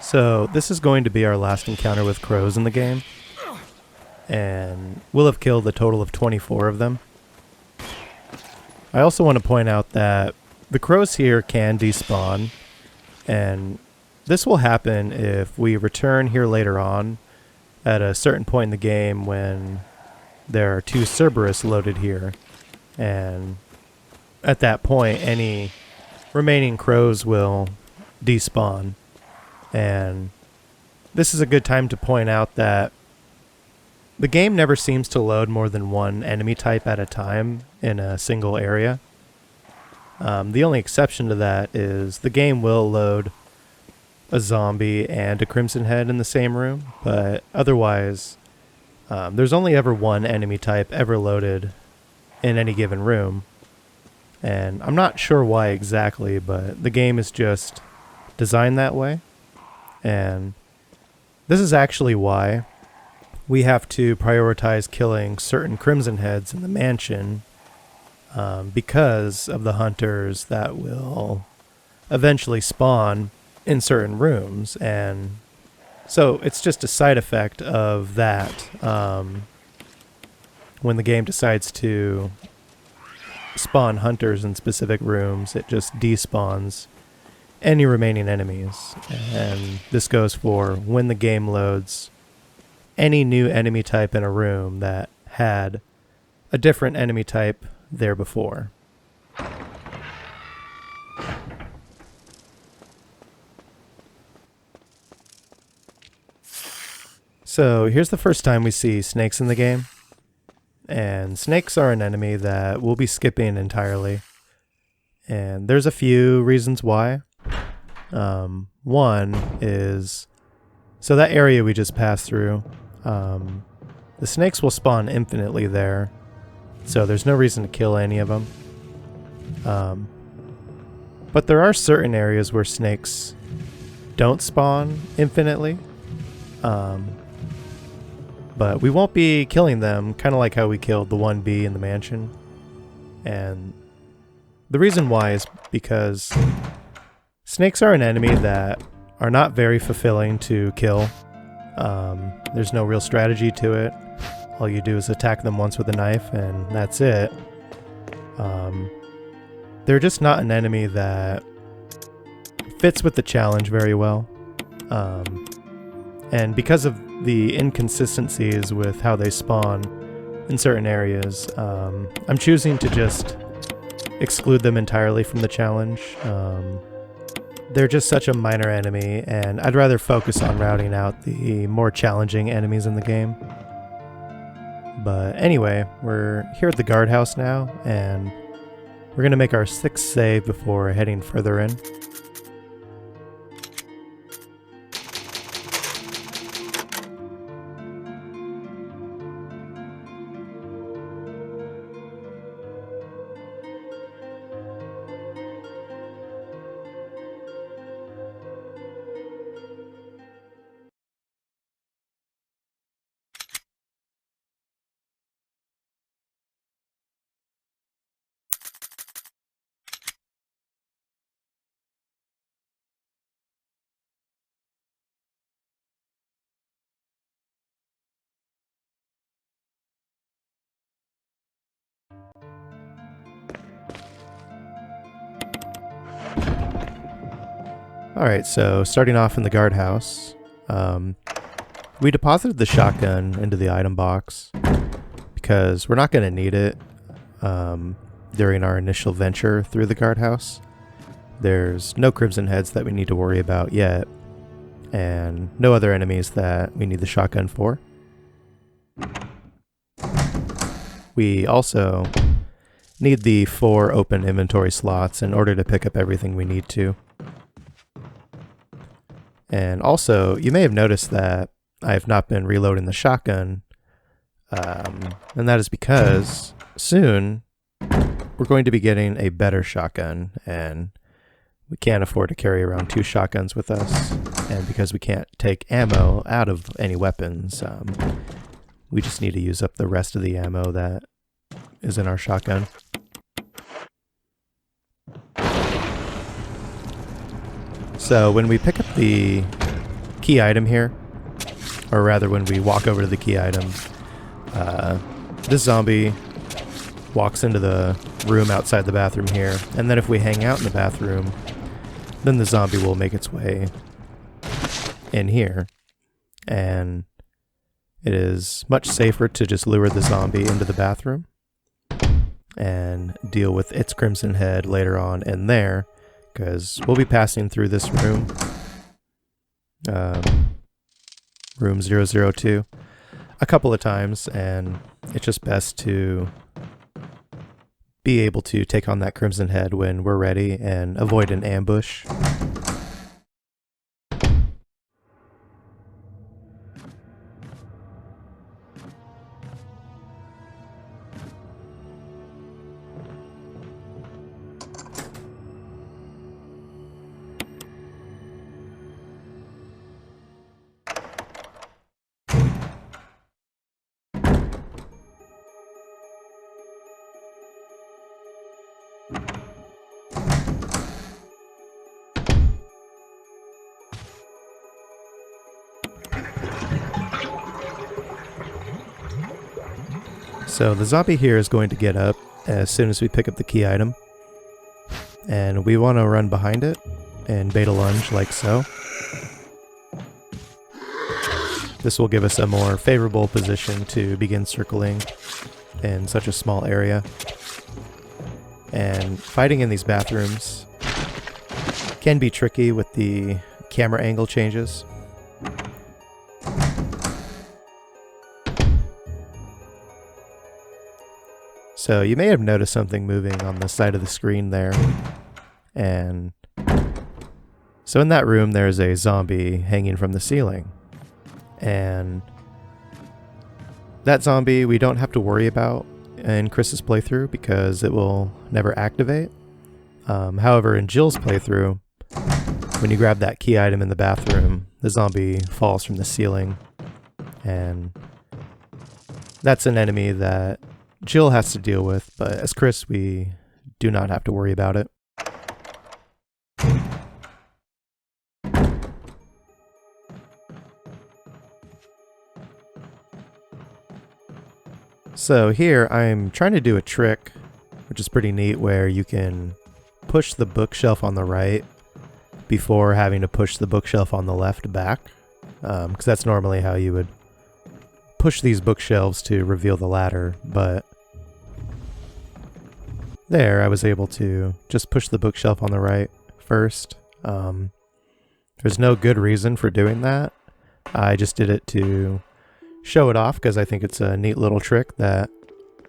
So this is going to be our last encounter with crows in the game, and we'll have killed a total of 24 of them. I also want to point out that the crows here can despawn, and this will happen if we return here later on at a certain point in the game when there are 2 Cerberus loaded here, and at that point any remaining crows will despawn. And this is a good time to point out that the game never seems to load more than 1 enemy type at a time in a single area. The only exception to that is the game will load a zombie and a Crimson Head in the same room, but otherwise there's only ever 1 enemy type ever loaded in any given room. And I'm not sure why exactly, but the game is just designed that way. And this is actually why we have to prioritize killing certain Crimson Heads in the mansion, because of the hunters that will eventually spawn in certain rooms. And so it's just a side effect of that. When the game decides to spawn hunters in specific rooms, it just despawns any remaining enemies. And this goes for when the game loads any new enemy type in a room that had a different enemy type there before. So here's the first time we see snakes in the game. And snakes are an enemy that we'll be skipping entirely. And there's a few reasons why. One is, so that area we just passed through, the snakes will spawn infinitely there, so there's no reason to kill any of them. But there are certain areas where snakes don't spawn infinitely, but we won't be killing them, kind of like how we killed the 1B in the mansion. And the reason why is because snakes are an enemy that are not very fulfilling to kill. There's no real strategy to it. All you do is attack them once with a knife and that's it. They're just not an enemy that fits with the challenge very well. And because of the inconsistencies with how they spawn in certain areas, I'm choosing to just exclude them entirely from the challenge. They're just such a minor enemy, and I'd rather focus on routing out the more challenging enemies in the game. But anyway, we're here at the guardhouse now, and we're going to make our 6th save before heading further in. Alright, so starting off in the guardhouse, we deposited the shotgun into the item box because we're not going to need it during our initial venture through the guardhouse. There's no Crimson Heads that we need to worry about yet, and no other enemies that we need the shotgun for. We also need the 4 open inventory slots in order to pick up everything we need to. And also, you may have noticed that I have not been reloading the shotgun, and that is because soon we're going to be getting a better shotgun, and we can't afford to carry around 2 shotguns with us, and because we can't take ammo out of any weapons, we just need to use up the rest of the ammo that is in our shotgun. So when we pick up the key item here, or rather when we walk over to the key item, this zombie walks into the room outside the bathroom here, and then if we hang out in the bathroom, then the zombie will make its way in here, and it is much safer to just lure the zombie into the bathroom and deal with its Crimson Head later on in there, because we'll be passing through this room, room 002, a couple of times, and it's just best to be able to take on that Crimson Head when we're ready and avoid an ambush. So the zombie here is going to get up as soon as we pick up the key item, and we want to run behind it and bait a lunge like so. This will give us a more favorable position to begin circling in such a small area. And fighting in these bathrooms can be tricky with the camera angle changes. So you may have noticed something moving on the side of the screen there. And so in that room there's a zombie hanging from the ceiling. And that zombie we don't have to worry about in Chris's playthrough because it will never activate. However, in Jill's playthrough, when you grab that key item in the bathroom, the zombie falls from the ceiling. And that's an enemy that Jill has to deal with, but as Chris, we do not have to worry about it. So here I'm trying to do a trick, which is pretty neat, where you can push the bookshelf on the right before having to push the bookshelf on the left back, because that's normally how you would push these bookshelves to reveal the ladder, but there, I was able to just push the bookshelf on the right first. There's no good reason for doing that. I just did it to show it off because I think it's a neat little trick that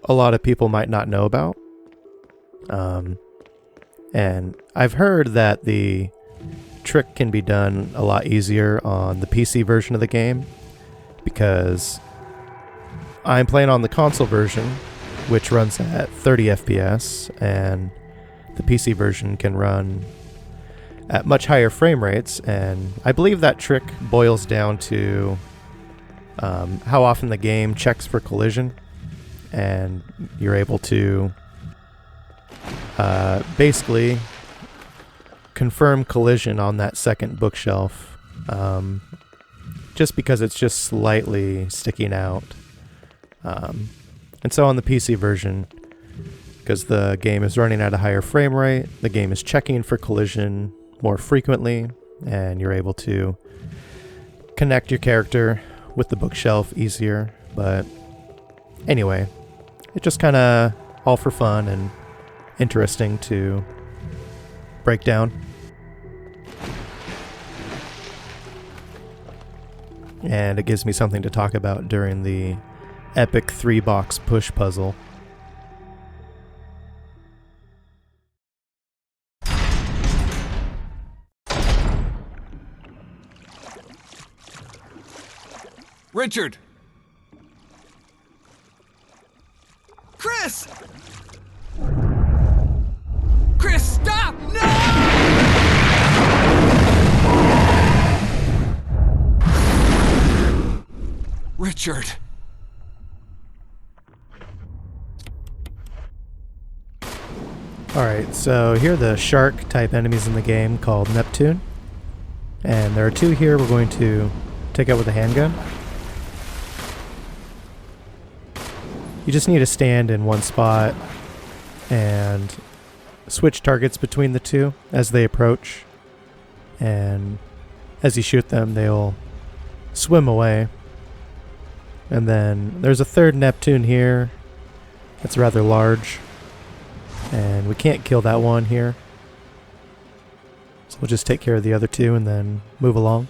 a lot of people might not know about. And I've heard that the trick can be done a lot easier on the PC version of the game because I'm playing on the console version, which runs at 30 FPS, and the PC version can run at much higher frame rates, and I believe that trick boils down to how often the game checks for collision, and you're able to basically confirm collision on that second bookshelf, just because it's just slightly sticking out. And so on the PC version, because the game is running at a higher frame rate, the game is checking for collision more frequently, and you're able to connect your character with the bookshelf easier. But anyway, it's just kind of all for fun and interesting to break down. And it gives me something to talk about during the epic 3-box push puzzle. Richard! Chris! Chris, stop! No! Richard! Alright, so here are the shark type enemies in the game called Neptune. And there are two here we're going to take out with a handgun. You just need to stand in one spot and switch targets between the two as they approach. And as you shoot them, they'll swim away. And then there's a third Neptune here that's rather large. And we can't kill that one here. So we'll just take care of the other two and then move along.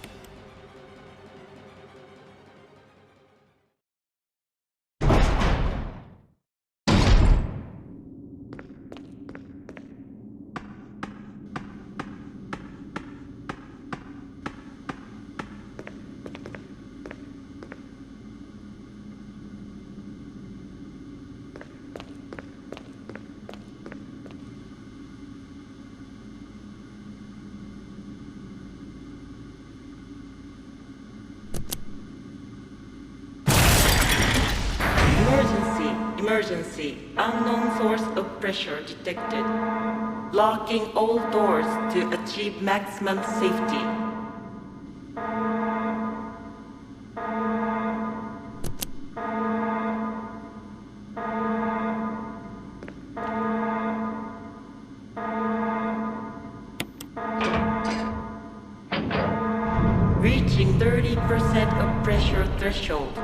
Emergency. Unknown source of pressure detected. Locking all doors to achieve maximum safety. Reaching 30% of pressure threshold.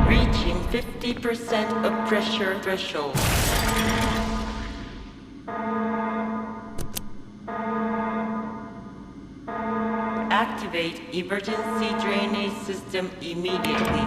Reaching 50% of pressure threshold. Activate emergency drainage system immediately.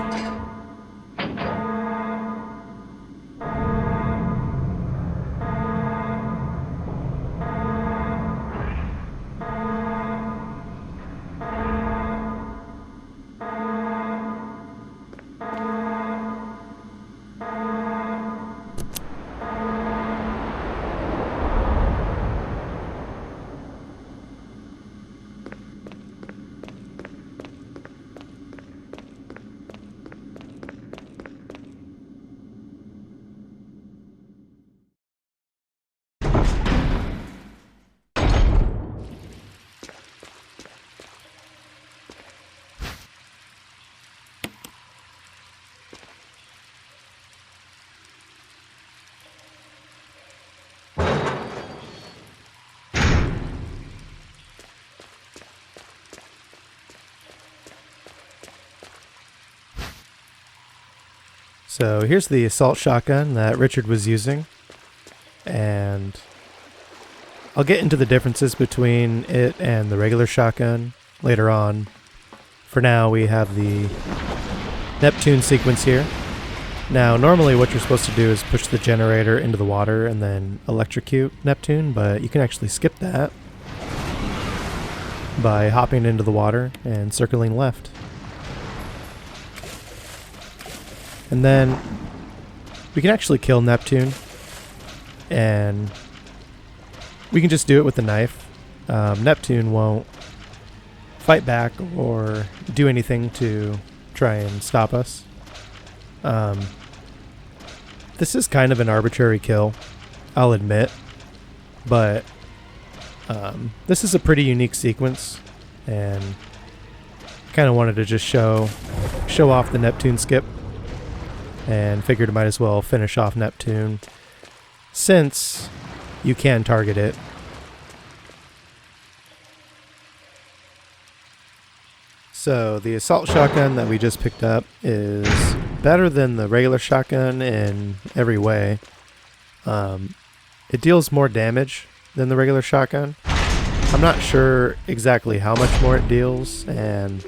So here's the assault shotgun that Richard was using, and I'll get into the differences between it and the regular shotgun later on. For now, we have the Neptune sequence here. Now, normally what you're supposed to do is push the generator into the water and then electrocute Neptune, but you can actually skip that by hopping into the water and circling left. And then we can actually kill Neptune, and we can just do it with the knife. Neptune won't fight back or do anything to try and stop us. This is kind of an arbitrary kill, I'll admit, but this is a pretty unique sequence, and kind of wanted to just show off the Neptune skip, and figured I might as well finish off Neptune since you can target it. So the assault shotgun that we just picked up is better than the regular shotgun in every way. It deals more damage than the regular shotgun. I'm not sure exactly how much more it deals, and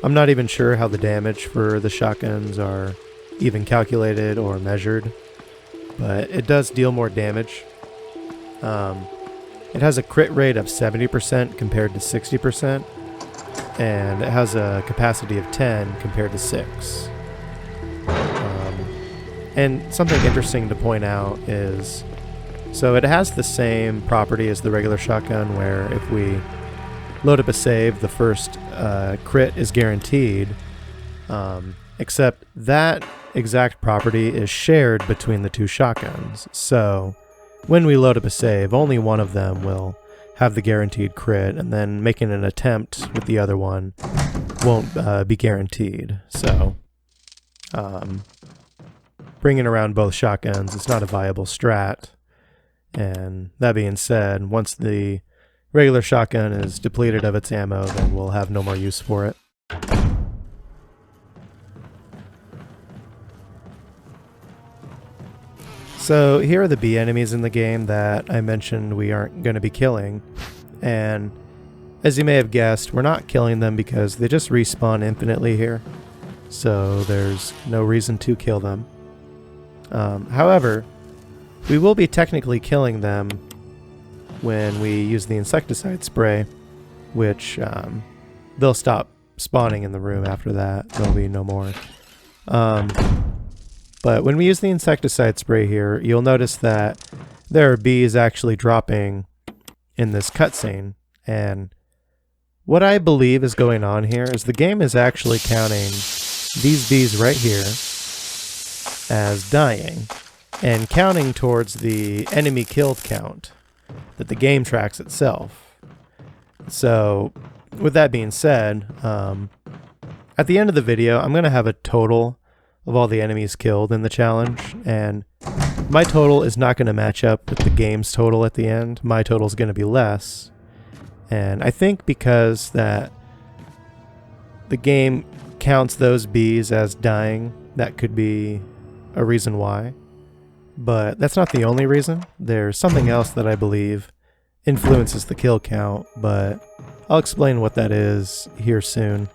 I'm not even sure how the damage for the shotguns are even calculated or measured, but it does deal more damage. It has a crit rate of 70% compared to 60%, and it has a capacity of 10 compared to 6. And something interesting to point out is, so it has the same property as the regular shotgun, where if we load up a save, the first crit is guaranteed, except that exact property is shared between the two shotguns. So when we load up a save, only one of them will have the guaranteed crit, and then making an attempt with the other one won't be guaranteed. So bringing around both shotguns, it's not a viable strat. And that being said, once the regular shotgun is depleted of its ammo, then we'll have no more use for it. So here are the bee enemies in the game that I mentioned we aren't going to be killing, and as you may have guessed, we're not killing them because they just respawn infinitely here, so there's no reason to kill them. However, we will be technically killing them when we use the insecticide spray, which they'll stop spawning in the room after that. There'll be no more. But when we use the insecticide spray here, you'll notice that there are bees actually dropping in this cutscene. And what I believe is going on here is the game is actually counting these bees right here as dying, and counting towards the enemy killed count that the game tracks itself. So, with that being said, at the end of the video, I'm going to have a total of all the enemies killed in the challenge, and my total is not going to match up with the game's total at the end. My total is going to be less, and I think because that the game counts those bees as dying, that could be a reason why. But that's not the only reason. There's something else that I believe influences the kill count, but I'll explain what that is here soon.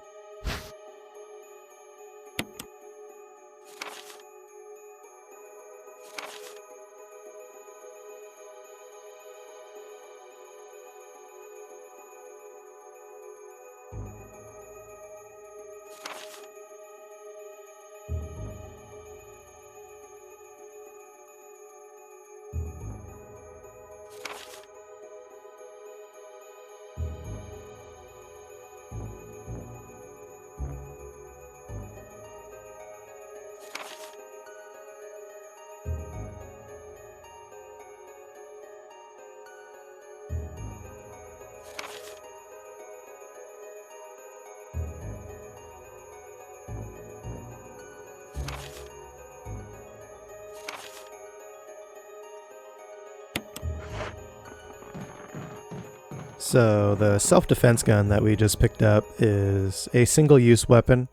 So the self-defense gun that we just picked up is a single-use weapon,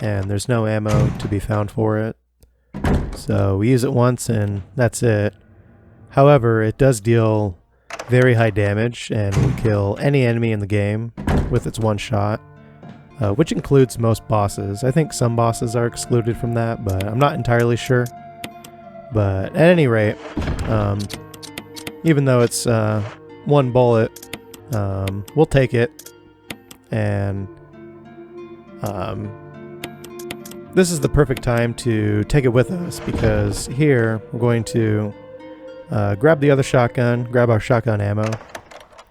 and there's no ammo to be found for it. So we use it once and that's it. However, it does deal very high damage and will kill any enemy in the game with its one shot, which includes most bosses. I think some bosses are excluded from that, but I'm not entirely sure. But at any rate, even though it's one bullet, we'll take it. And this is the perfect time to take it with us, because here we're going to grab the other shotgun, grab our shotgun ammo,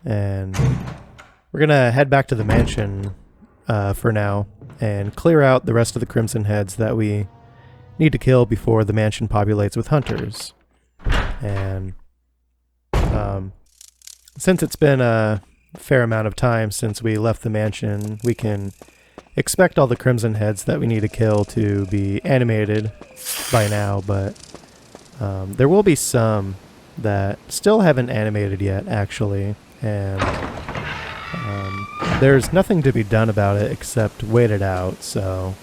and we're gonna head back to the mansion for now and clear out the rest of the Crimson Heads that we need to kill before the mansion populates with hunters. And since it's been a fair amount of time since we left the mansion, we can expect all the Crimson Heads that we need to kill to be animated by now, but there will be some that still haven't animated yet, actually, and there's nothing to be done about it except wait it out. So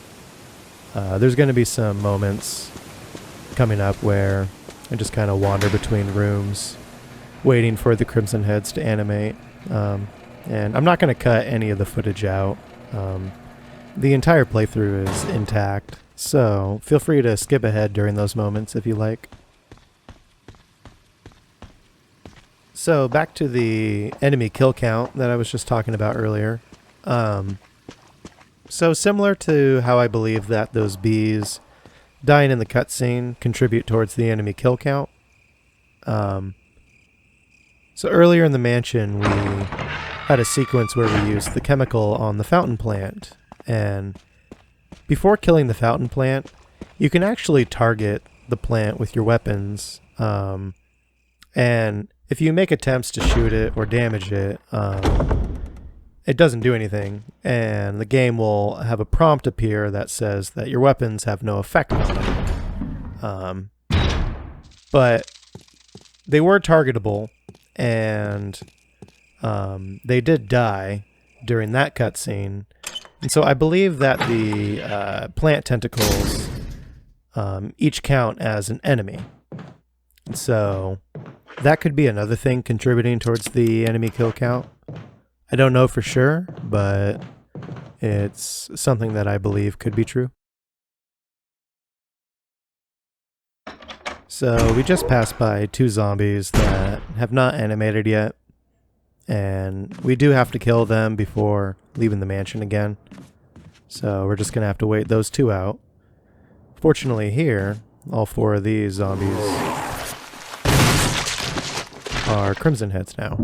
there's going to be some moments coming up where I just kind of wander between rooms waiting for the Crimson Heads to animate, and I'm not going to cut any of the footage out. The entire playthrough is intact, so feel free to skip ahead during those moments if you like. So back to the enemy kill count that I was just talking about earlier. So similar to how I believe that those bees dying in the cutscene contribute towards the enemy kill count. So earlier in the mansion we had a sequence where we used the chemical on the fountain plant, and before killing the fountain plant you can actually target the plant with your weapons, and if you make attempts to shoot it or damage it, it doesn't do anything, and the game will have a prompt appear that says that your weapons have no effect on it. But they were targetable, and they did die during that cutscene, and so I believe that the plant tentacles each count as an enemy. So that could be another thing contributing towards the enemy kill count. I don't know for sure, but it's something that I believe could be true. So we just passed by 2 zombies that have not animated yet, and we do have to kill them before leaving the mansion again. So we're just going to have to wait those 2 out. Fortunately here, all 4 of these zombies are Crimson Heads now.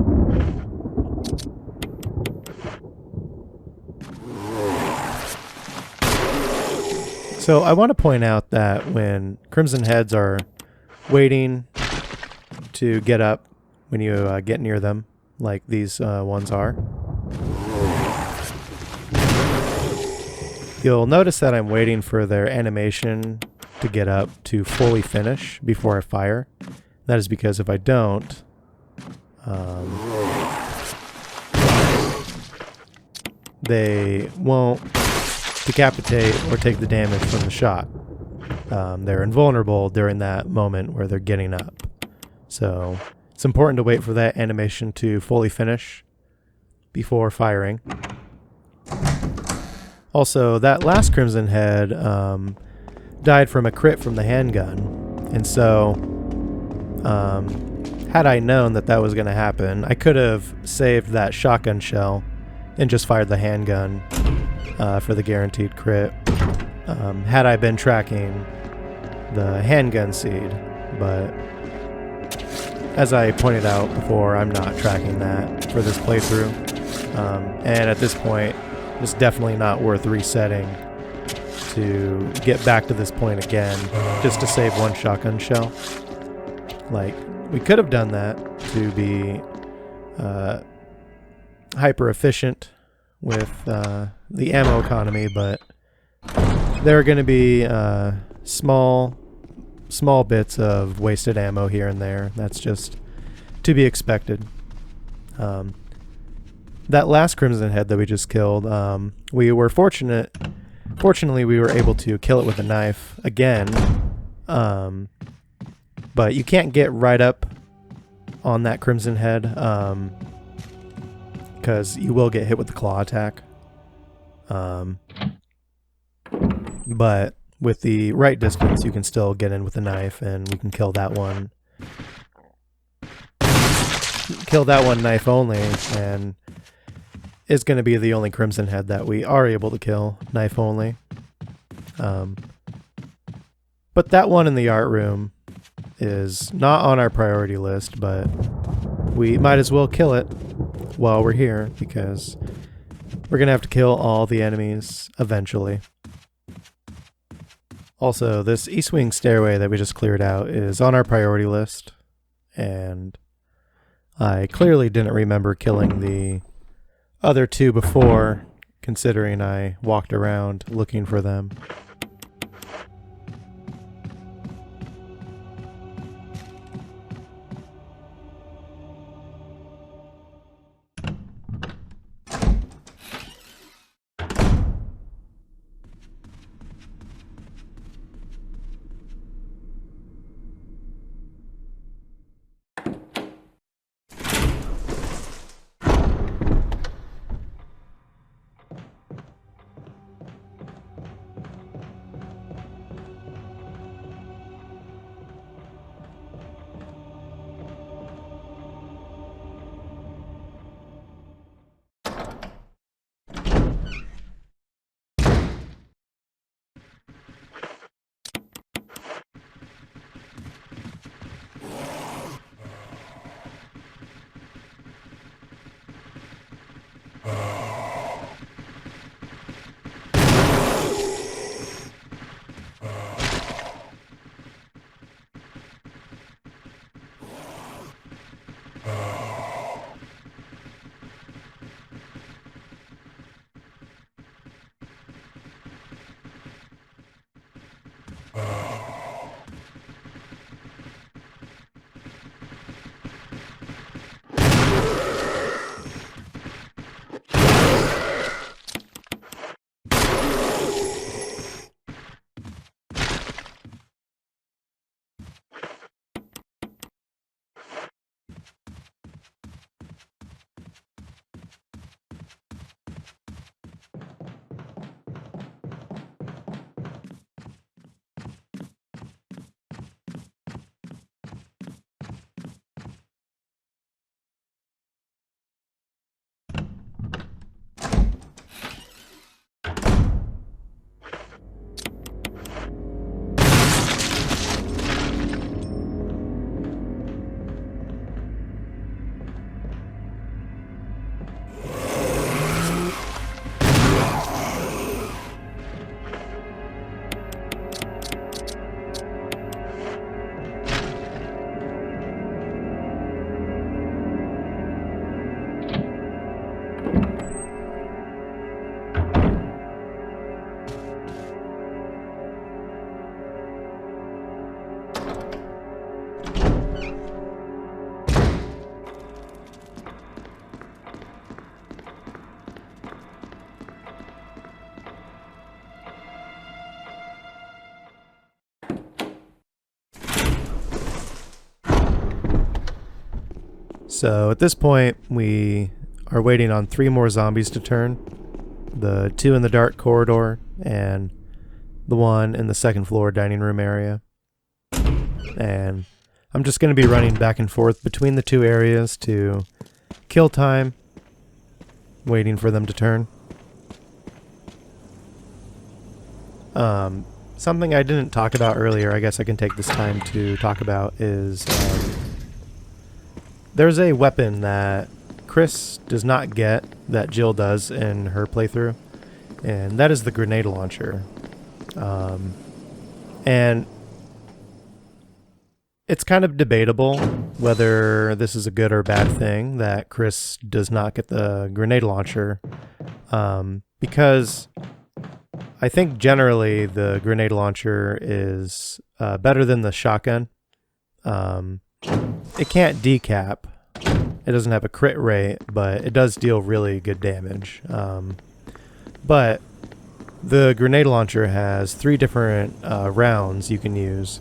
So I want to point out that when Crimson Heads are waiting to get up when you get near them, like these ones are, you'll notice that I'm waiting for their animation to get up to fully finish before I fire. That is because if I don't, they won't decapitate or take the damage from the shot. They're invulnerable during that moment where they're getting up. So it's important to wait for that animation to fully finish before firing. Also, that last Crimson Head died from a crit from the handgun, and so had I known that that was going to happen, I could have saved that shotgun shell and just fired the handgun for the guaranteed crit, had I been tracking the handgun seed. But as I pointed out before, I'm not tracking that for this playthrough, and at this point it's definitely not worth resetting to get back to this point again just to save 1 shotgun shell. Like, we could have done that to be hyper efficient with the ammo economy, but there are going to be small bits of wasted ammo here and there. That's just to be expected. That last Crimson Head that we just killed, we were fortunately we were able to kill it with a knife again, But you can't get right up on that Crimson Head, because you will get hit with the claw attack. But with the right distance, you can still get in with a knife, and we can kill that one. Kill that one knife only, and is going to be the only Crimson Head that we are able to kill, knife only. But that one in the art room is not on our priority list, but we might as well kill it while we're here, because we're going to have to kill all the enemies eventually. Also, this East Wing stairway that we just cleared out is on our priority list, and I clearly didn't remember killing the other two before, considering I walked around looking for them. So at this point, we are waiting on 3 more zombies to turn. The 2 in the dark corridor and the 1 in the second floor dining room area. And I'm just going to be running back and forth between the 2 areas to kill time, waiting for them to turn. Something I didn't talk about earlier, I guess I can take this time to talk about, is there's a weapon that Chris does not get that Jill does in her playthrough, and that is the grenade launcher. And it's kind of debatable whether this is a good or bad thing that Chris does not get the grenade launcher, because I think generally the grenade launcher is better than the shotgun. It can't decap. It doesn't have a crit rate, but it does deal really good damage. But the grenade launcher has 3 different rounds you can use,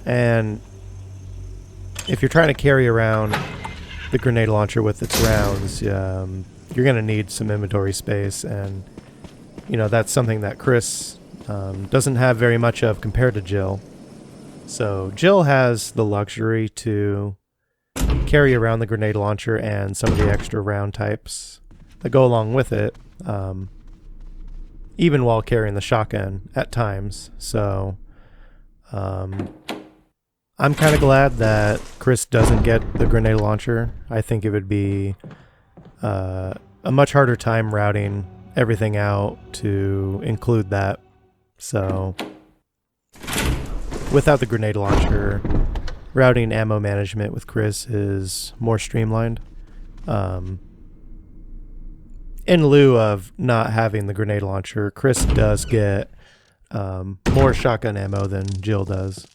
And if you're trying to carry around the grenade launcher with its rounds, you're going to need some inventory space, and that's something that Chris doesn't have very much of compared to Jill. So Jill has the luxury to carry around the grenade launcher and some of the extra round types that go along with it, even while carrying the shotgun at times. So I'm kind of glad that Chris doesn't get the grenade launcher. I think it would be a much harder time routing everything out to include that. So without the grenade launcher, routing ammo management with Chris is more streamlined. In lieu of not having the grenade launcher, Chris does get more shotgun ammo than Jill does.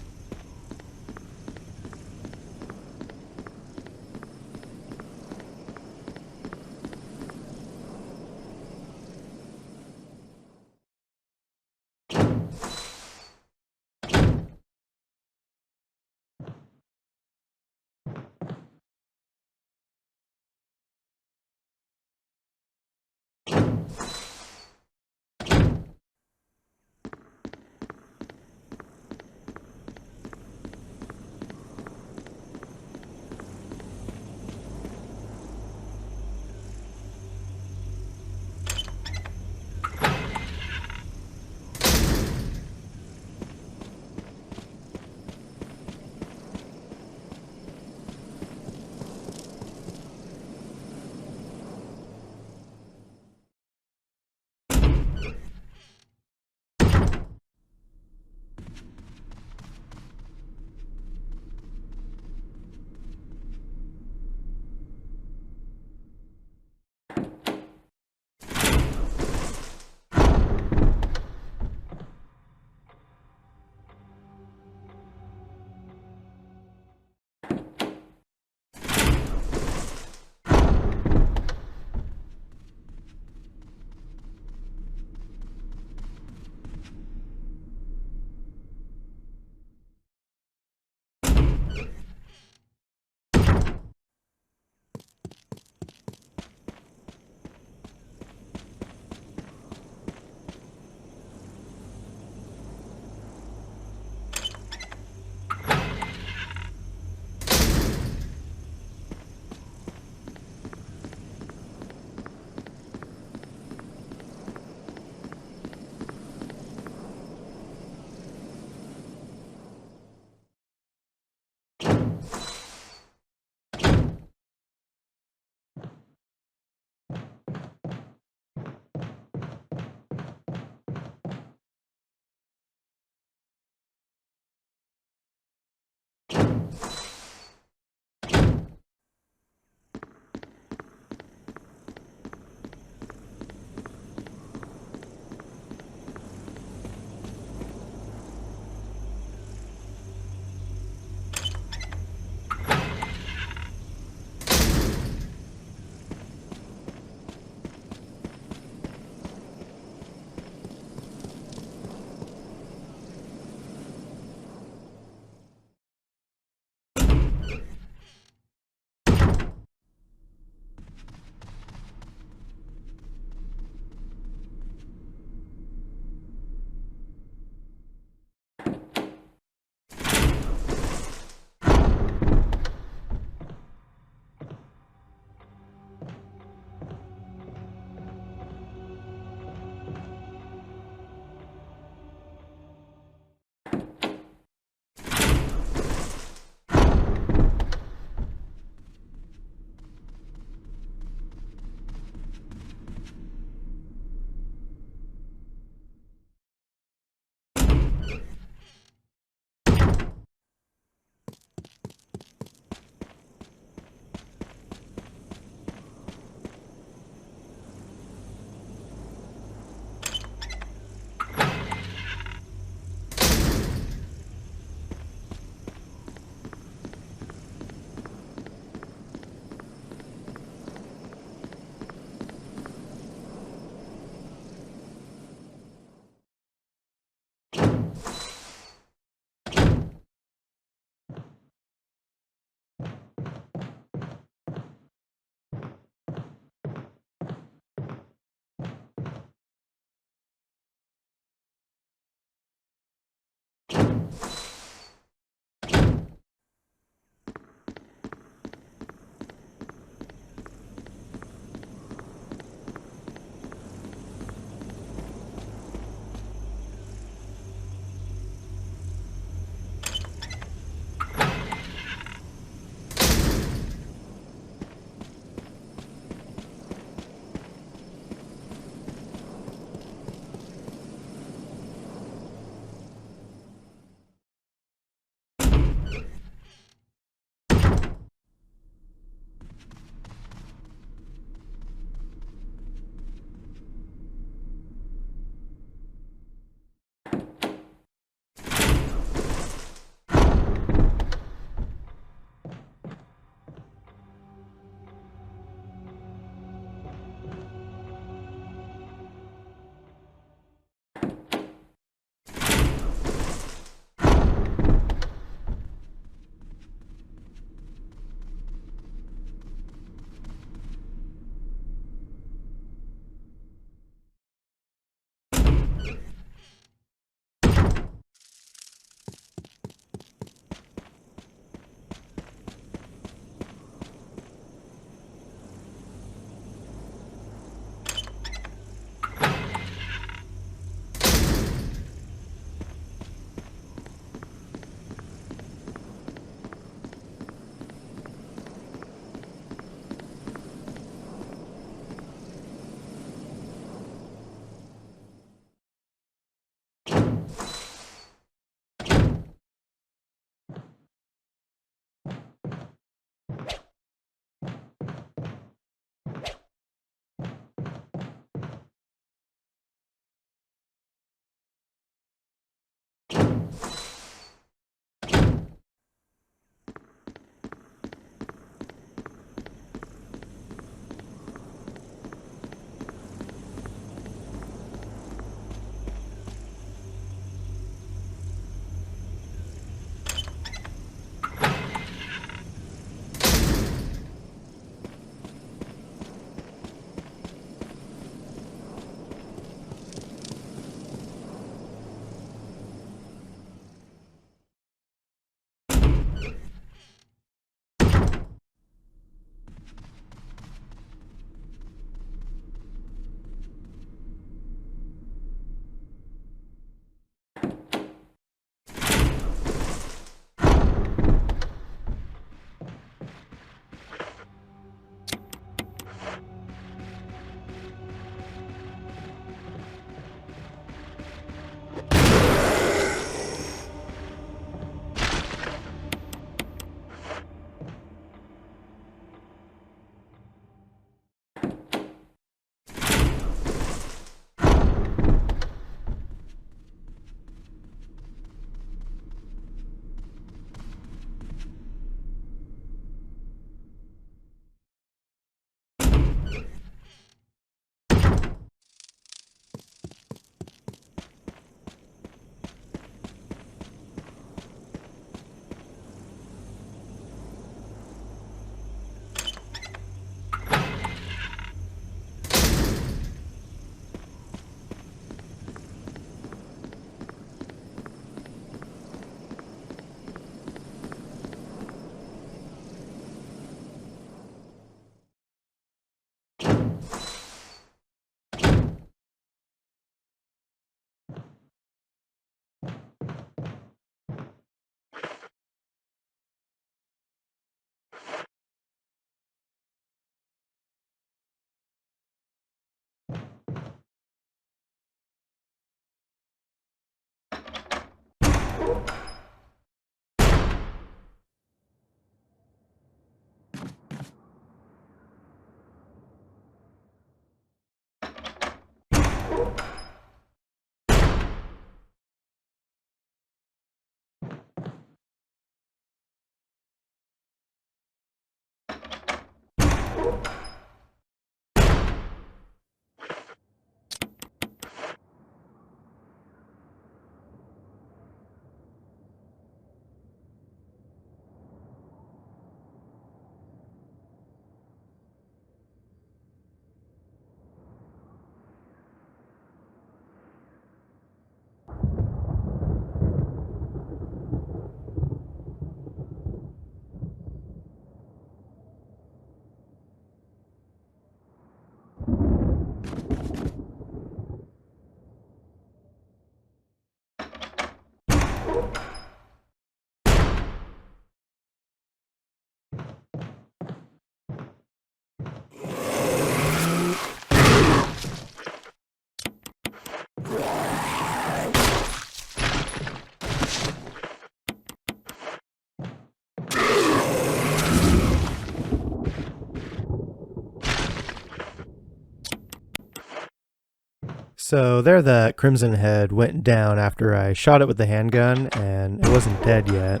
So there the Crimson Head went down after I shot it with the handgun and it wasn't dead yet.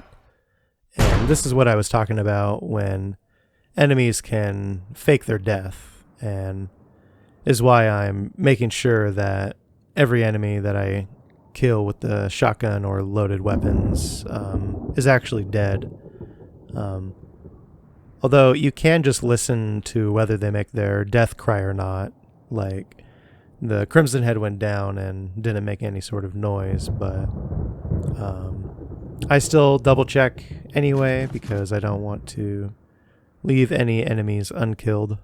And this is what I was talking about when enemies can fake their death, and is why I'm making sure that every enemy that I kill with the shotgun or loaded weapons is actually dead. Although you can just listen to whether they make their death cry or not. Like, the Crimson Head went down and didn't make any sort of noise, but I still double check anyway because I don't want to leave any enemies unkilled.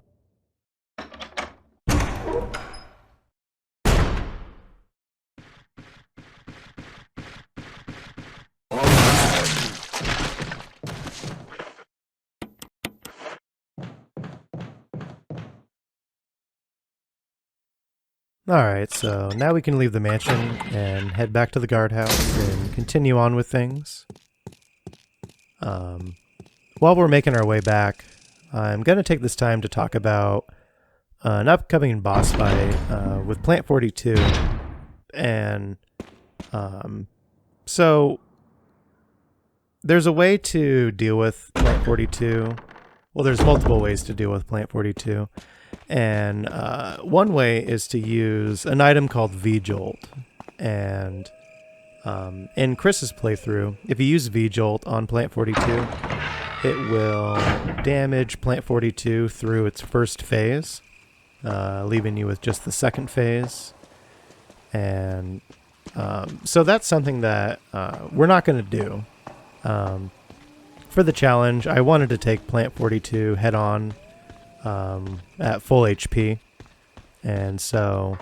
Alright, so now we can leave the mansion and head back to the guardhouse and continue on with things. While we're making our way back, I'm going to take this time to talk about an upcoming boss fight with Plant 42. And so there's a way to deal with Plant 42. Well, there's multiple ways to deal with Plant 42. And one way is to use an item called V-Jolt. And in Chris's playthrough, if you use V-Jolt on Plant 42, it will damage Plant 42 through its first phase, leaving you with just the second phase. And so that's something that we're not going to do. For the challenge, I wanted to take Plant 42 head-on at full HP, and so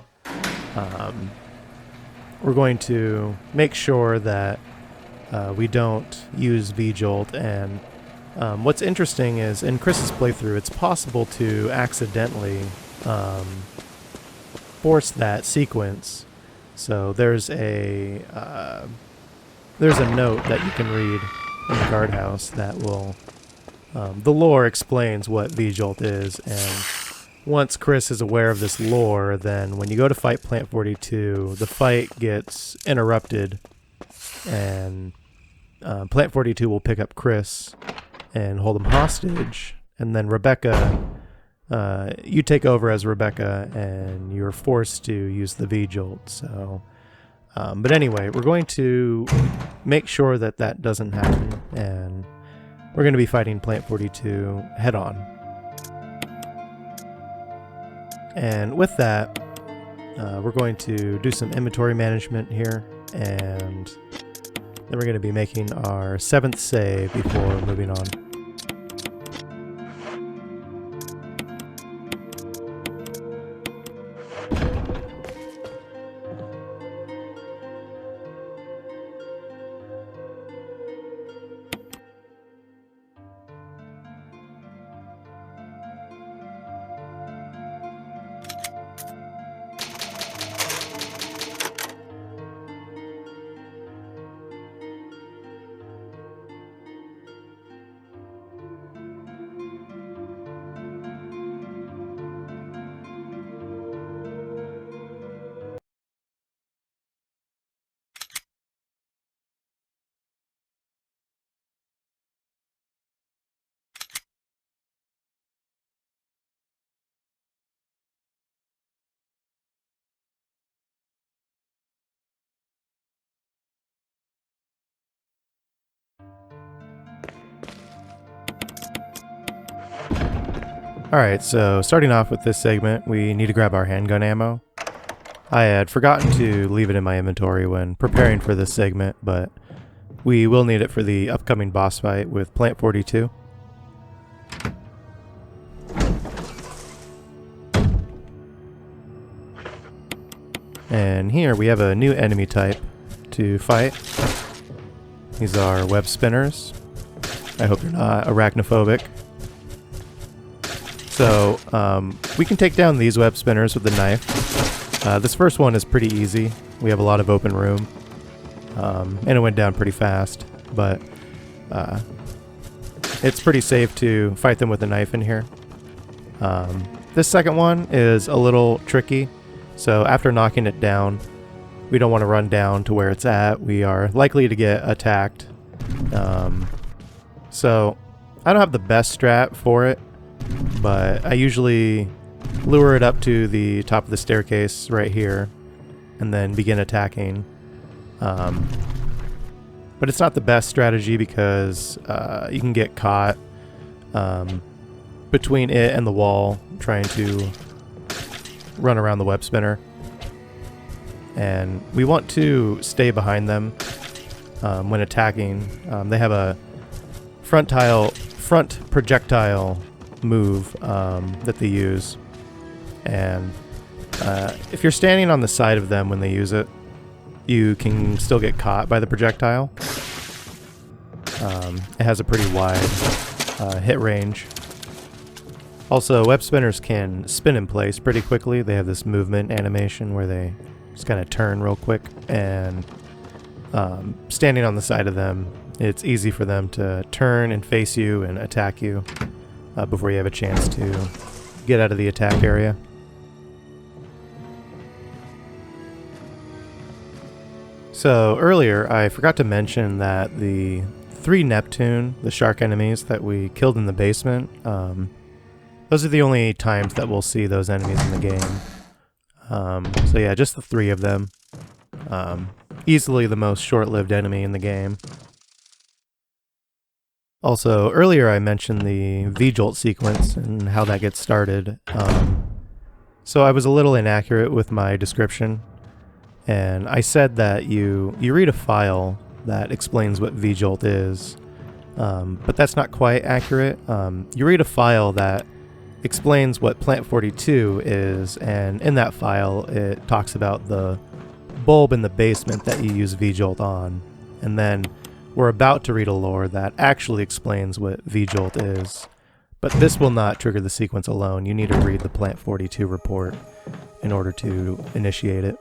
we're going to make sure that we don't use V-Jolt. And what's interesting is in Chris's playthrough, it's possible to accidentally force that sequence. So there's a note that you can read in the guardhouse that will the lore explains what V-Jolt is, and once Chris is aware of this lore, then when you go to fight Plant 42, the fight gets interrupted, and Plant 42 will pick up Chris and hold him hostage, and then Rebecca, you take over as Rebecca, and you're forced to use the V-Jolt. So, but anyway, we're going to make sure that that doesn't happen, and we're going to be fighting Plant 42 head-on. And with that, we're going to do some inventory management here, and then we're going to be making our 7th save before moving on. Alright, so starting off with this segment, we need to grab our handgun ammo. I had forgotten to leave it in my inventory when preparing for this segment, but we will need it for the upcoming boss fight with Plant 42. And here we have a new enemy type to fight. These are web spinners. I hope they're not arachnophobic. So, we can take down these web spinners with the knife. This first one is pretty easy. We have a lot of open room. And it went down pretty fast. But, it's pretty safe to fight them with a knife in here. This second one is a little tricky. So after knocking it down, we don't want to run down to where it's at. We are likely to get attacked. So I don't have the best strat for it, but I usually lure it up to the top of the staircase right here and then begin attacking. But it's not the best strategy because you can get caught between it and the wall trying to run around the web spinner. And we want to stay behind them when attacking. They have a front projectile move that they use, and if you're standing on the side of them when they use it, you can still get caught by the projectile. It has a pretty wide hit range. Also, web spinners can spin in place pretty quickly. They have this movement animation where they just kind of turn real quick, and standing on the side of them, it's easy for them to turn and face you and attack you before you have a chance to get out of the attack area. So earlier I forgot to mention that the 3 Neptune, the shark enemies that we killed in the basement, those are the only times that we'll see those enemies in the game. So yeah, just the 3 of them. Easily the most short-lived enemy in the game. Also, earlier I mentioned the V-Jolt sequence and how that gets started. So I was a little inaccurate with my description, and I said that you read a file that explains what V-Jolt is, but that's not quite accurate. You read a file that explains what Plant 42 is, and in that file it talks about the bulb in the basement that you use V-Jolt on, and then we're about to read a lore that actually explains what V-Jolt is. But this will not trigger the sequence alone. You need to read the Plant 42 report in order to initiate it.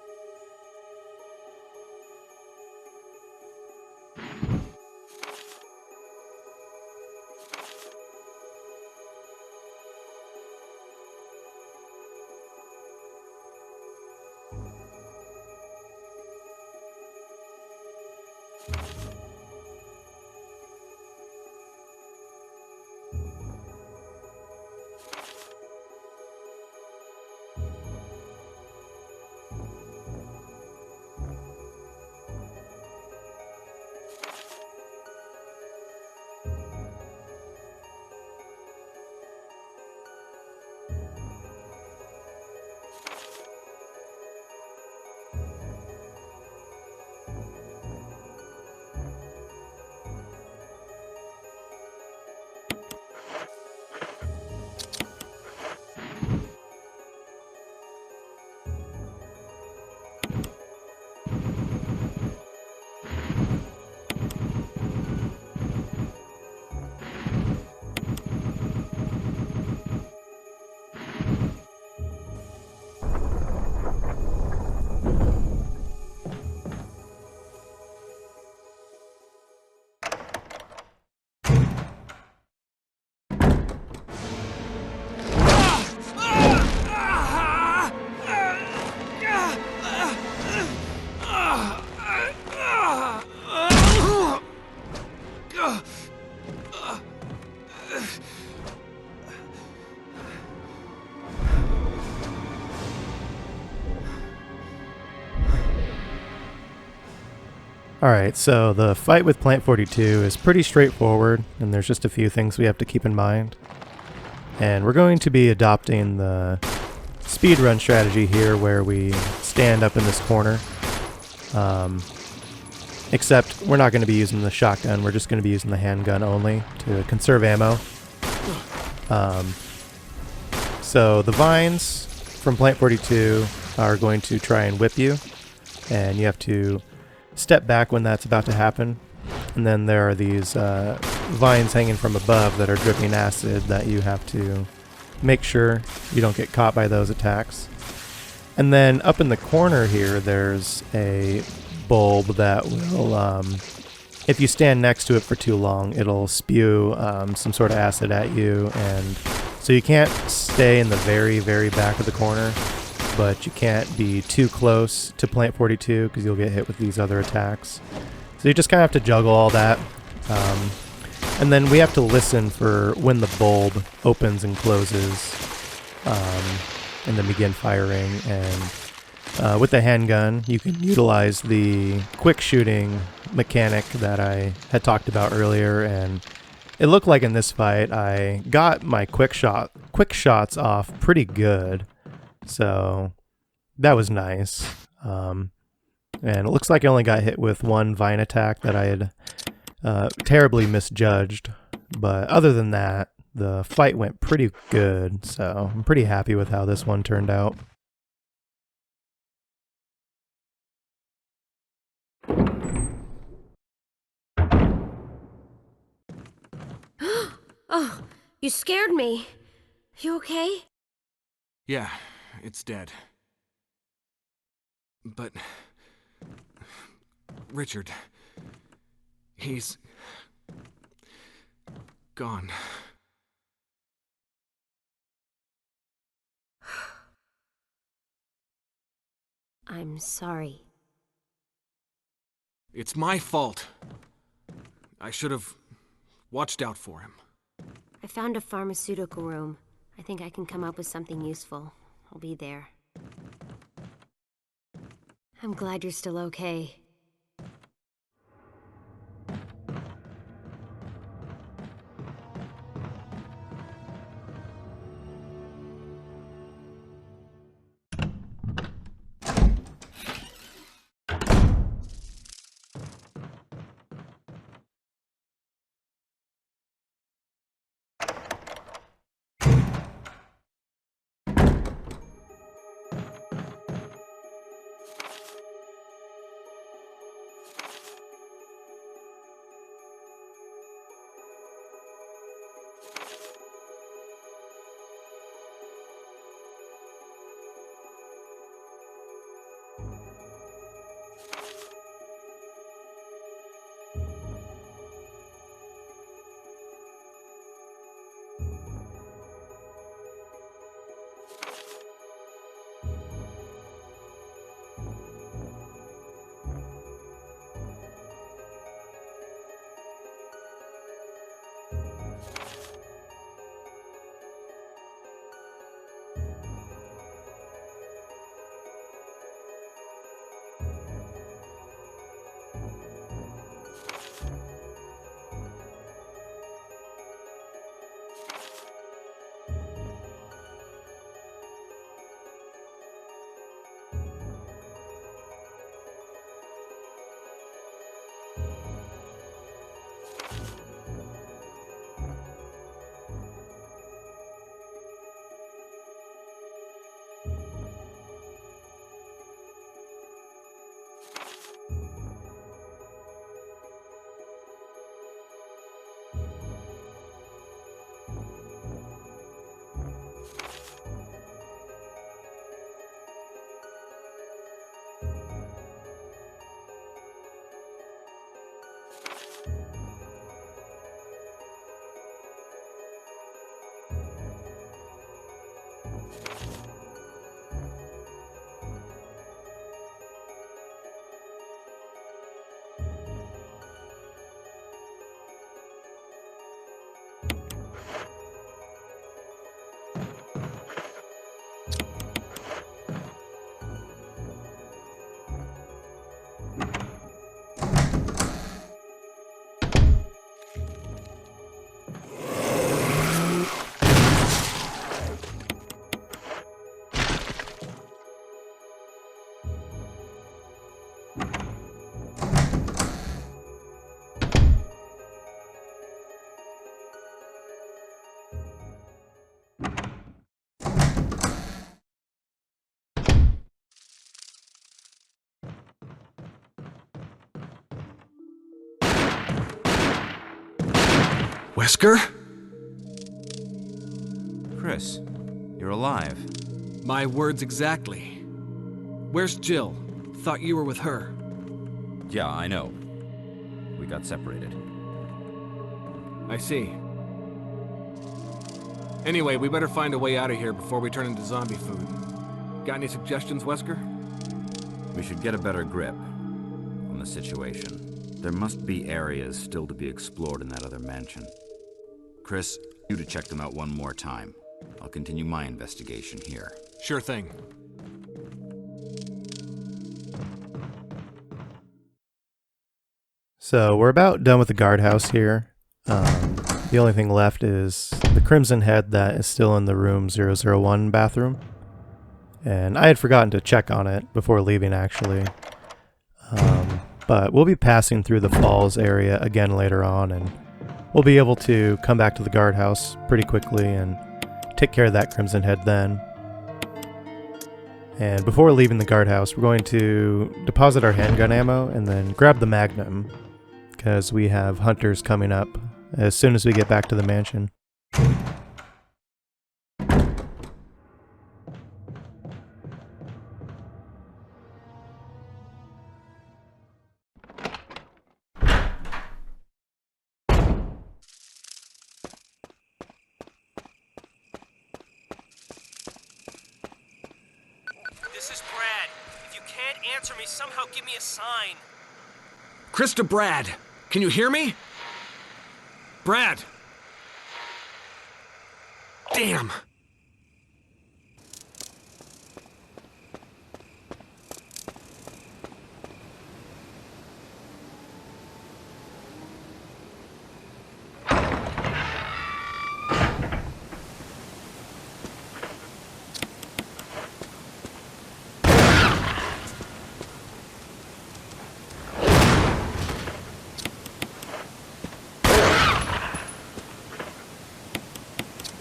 Alright, so the fight with Plant 42 is pretty straightforward, and there's just a few things we have to keep in mind. And we're going to be adopting the speedrun strategy here where we stand up in this corner. Except we're not going to be using the shotgun, we're just going to be using the handgun only to conserve ammo. So the vines from Plant 42 are going to try and whip you, and you have to step back when that's about to happen. And then there are these vines hanging from above that are dripping acid that you have to make sure you don't get caught by those attacks. And then up in the corner here, there's a bulb that will, if you stand next to it for too long, it'll spew some sort of acid at you. And so you can't stay in the very, very back of the corner, but you can't be too close to Plant 42 because you'll get hit with these other attacks. So you just kind of have to juggle all that. And then we have to listen for when the bulb opens and closes, and then begin firing. And with the handgun, you can utilize the quick shooting mechanic that I had talked about earlier. And it looked like in this fight, I got my quick shots off pretty good. So that was nice. And it looks like I only got hit with one vine attack that I had terribly misjudged. But other than that, the fight went pretty good. So I'm pretty happy with how this one turned out. Oh, you scared me. You okay? Yeah, it's dead. But... Richard... he's... gone. I'm sorry. It's my fault. I should have watched out for him. I found a pharmaceutical room. I think I can come up with something useful. I'll be there. I'm glad you're still okay. Wesker? Chris, you're alive. My words exactly. Where's Jill? Thought you were with her. Yeah, I know. We got separated. I see. Anyway, we better find a way out of here before we turn into zombie food. Got any suggestions, Wesker? We should get a better grip on the situation. There must be areas still to be explored in that other mansion. Chris, you to check them out one more time. I'll continue my investigation here. Sure thing. So we're about done with the guardhouse here. The only thing left is the Crimson Head that is still in the room 001 bathroom. And I had forgotten to check on it before leaving, actually. But we'll be passing through the falls area again later on, and we'll be able to come back to the guardhouse pretty quickly and take care of that Crimson Head then. And before leaving the guardhouse, we're going to deposit our handgun ammo and then grab the Magnum, because we have hunters coming up as soon as we get back to the mansion. This is Brad. If you can't answer me, somehow give me a sign. Chris to Brad. Can you hear me? Brad! Damn!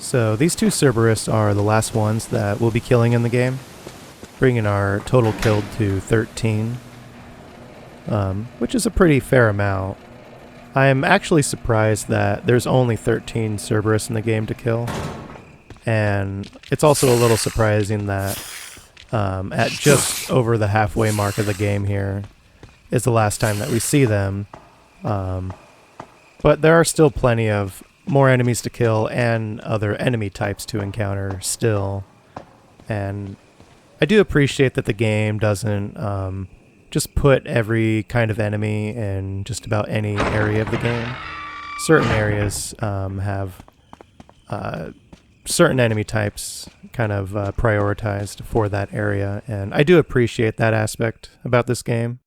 So these two Cerberus are the last ones that we'll be killing in the game, bringing our total killed to 13, which is a pretty fair amount. I'm actually surprised that there's only 13 Cerberus in the game to kill, and it's also a little surprising that at just over the halfway mark of the game here is the last time that we see them, but there are still plenty of more enemies to kill and other enemy types to encounter still. And I do appreciate that the game doesn't just put every kind of enemy in just about any area of the game. Certain areas have certain enemy types kind of prioritized for that area, and I do appreciate that aspect about this game.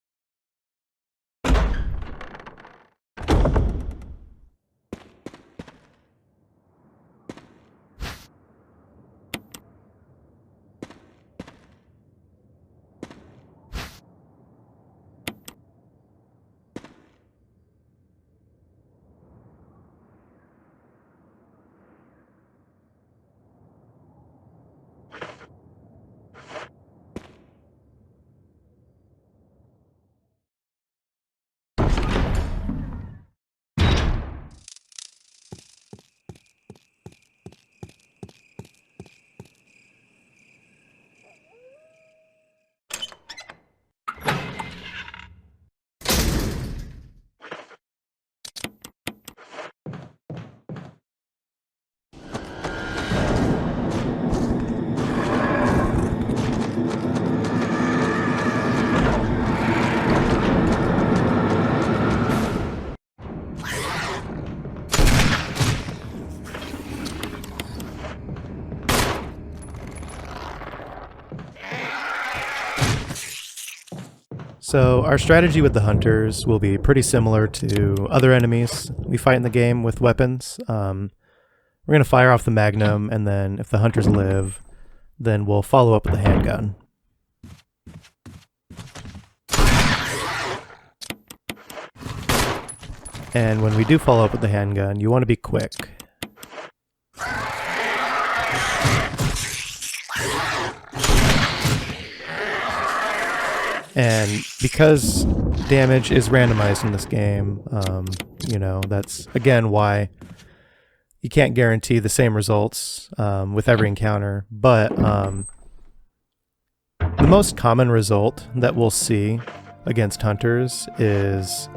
So our strategy with the hunters will be pretty similar to other enemies we fight in the game with weapons. We're going to fire off the Magnum, and then if the hunters live, then we'll follow up with the handgun. And when we do follow up with the handgun, you want to be quick. And because damage is randomized in this game, you know, that's again why you can't guarantee the same results with every encounter, but the most common result that we'll see against hunters is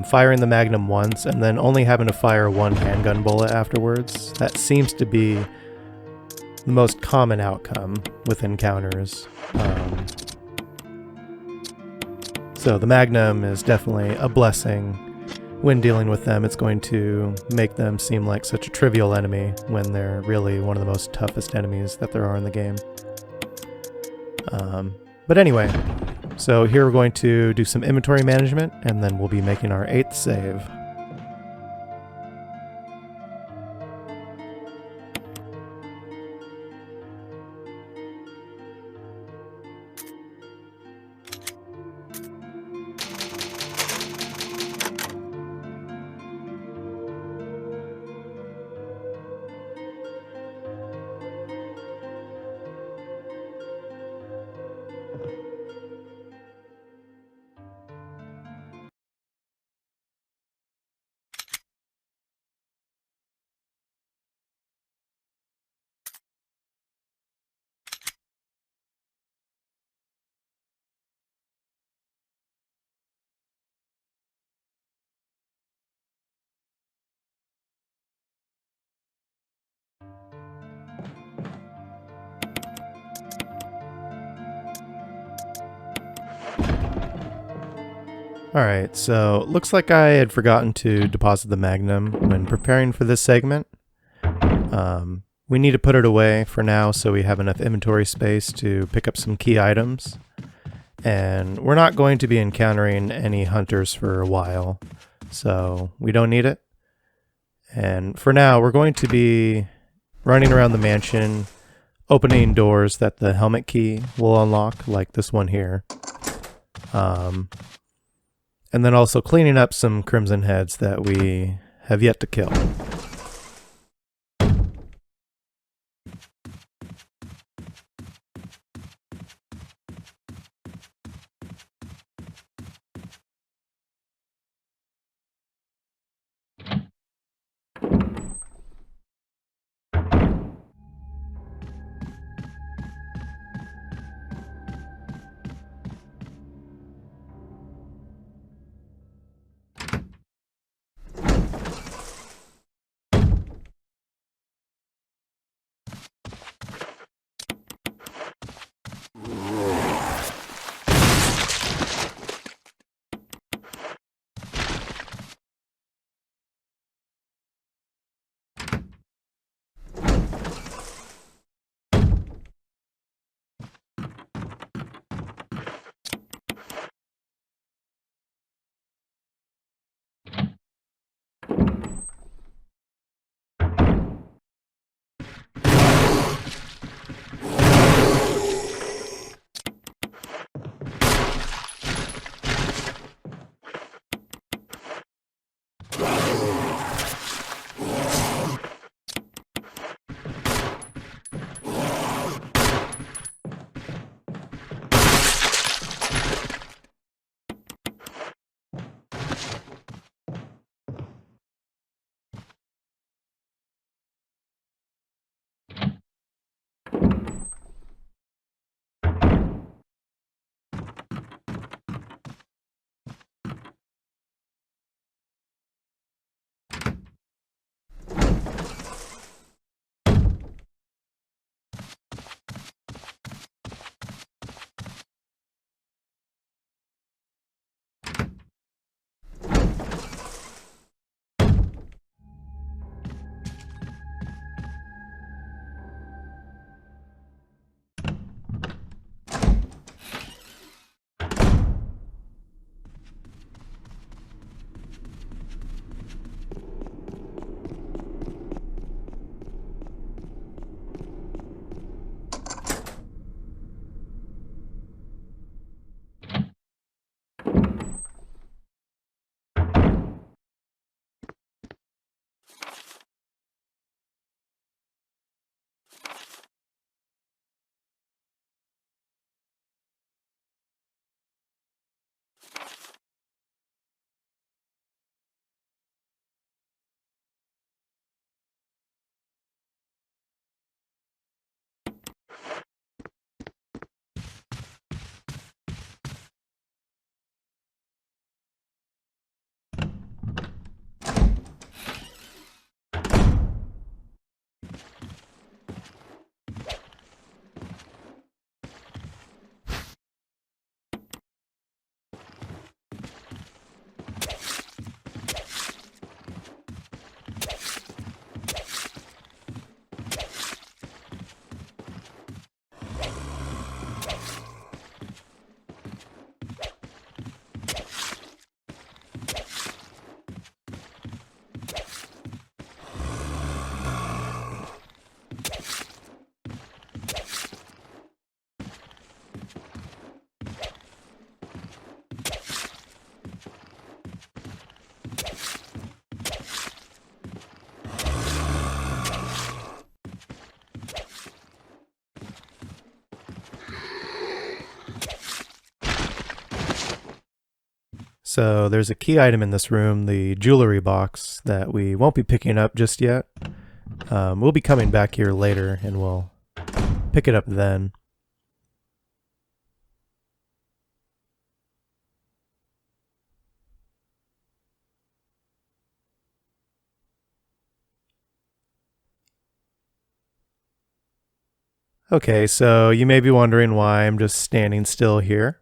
firing the Magnum once and then only having to fire one handgun bullet afterwards. That seems to be the most common outcome with encounters. So the Magnum is definitely a blessing when dealing with them. It's going to make them seem like such a trivial enemy when they're really one of the most toughest enemies that there are in the game. But anyway, so here we're going to do some inventory management, and then we'll be making our 8th save. Alright, so looks like I had forgotten to deposit the Magnum when preparing for this segment. We need to put it away for now so we have enough inventory space to pick up some key items. And we're not going to be encountering any hunters for a while, so we don't need it. And for now, we're going to be running around the mansion, opening doors that the helmet key will unlock, like this one here. And then also cleaning up some Crimson Heads that we have yet to kill. So there's a key item in this room, the jewelry box, that we won't be picking up just yet. We'll be coming back here later and we'll pick it up then. Okay, so you may be wondering why I'm just standing still here.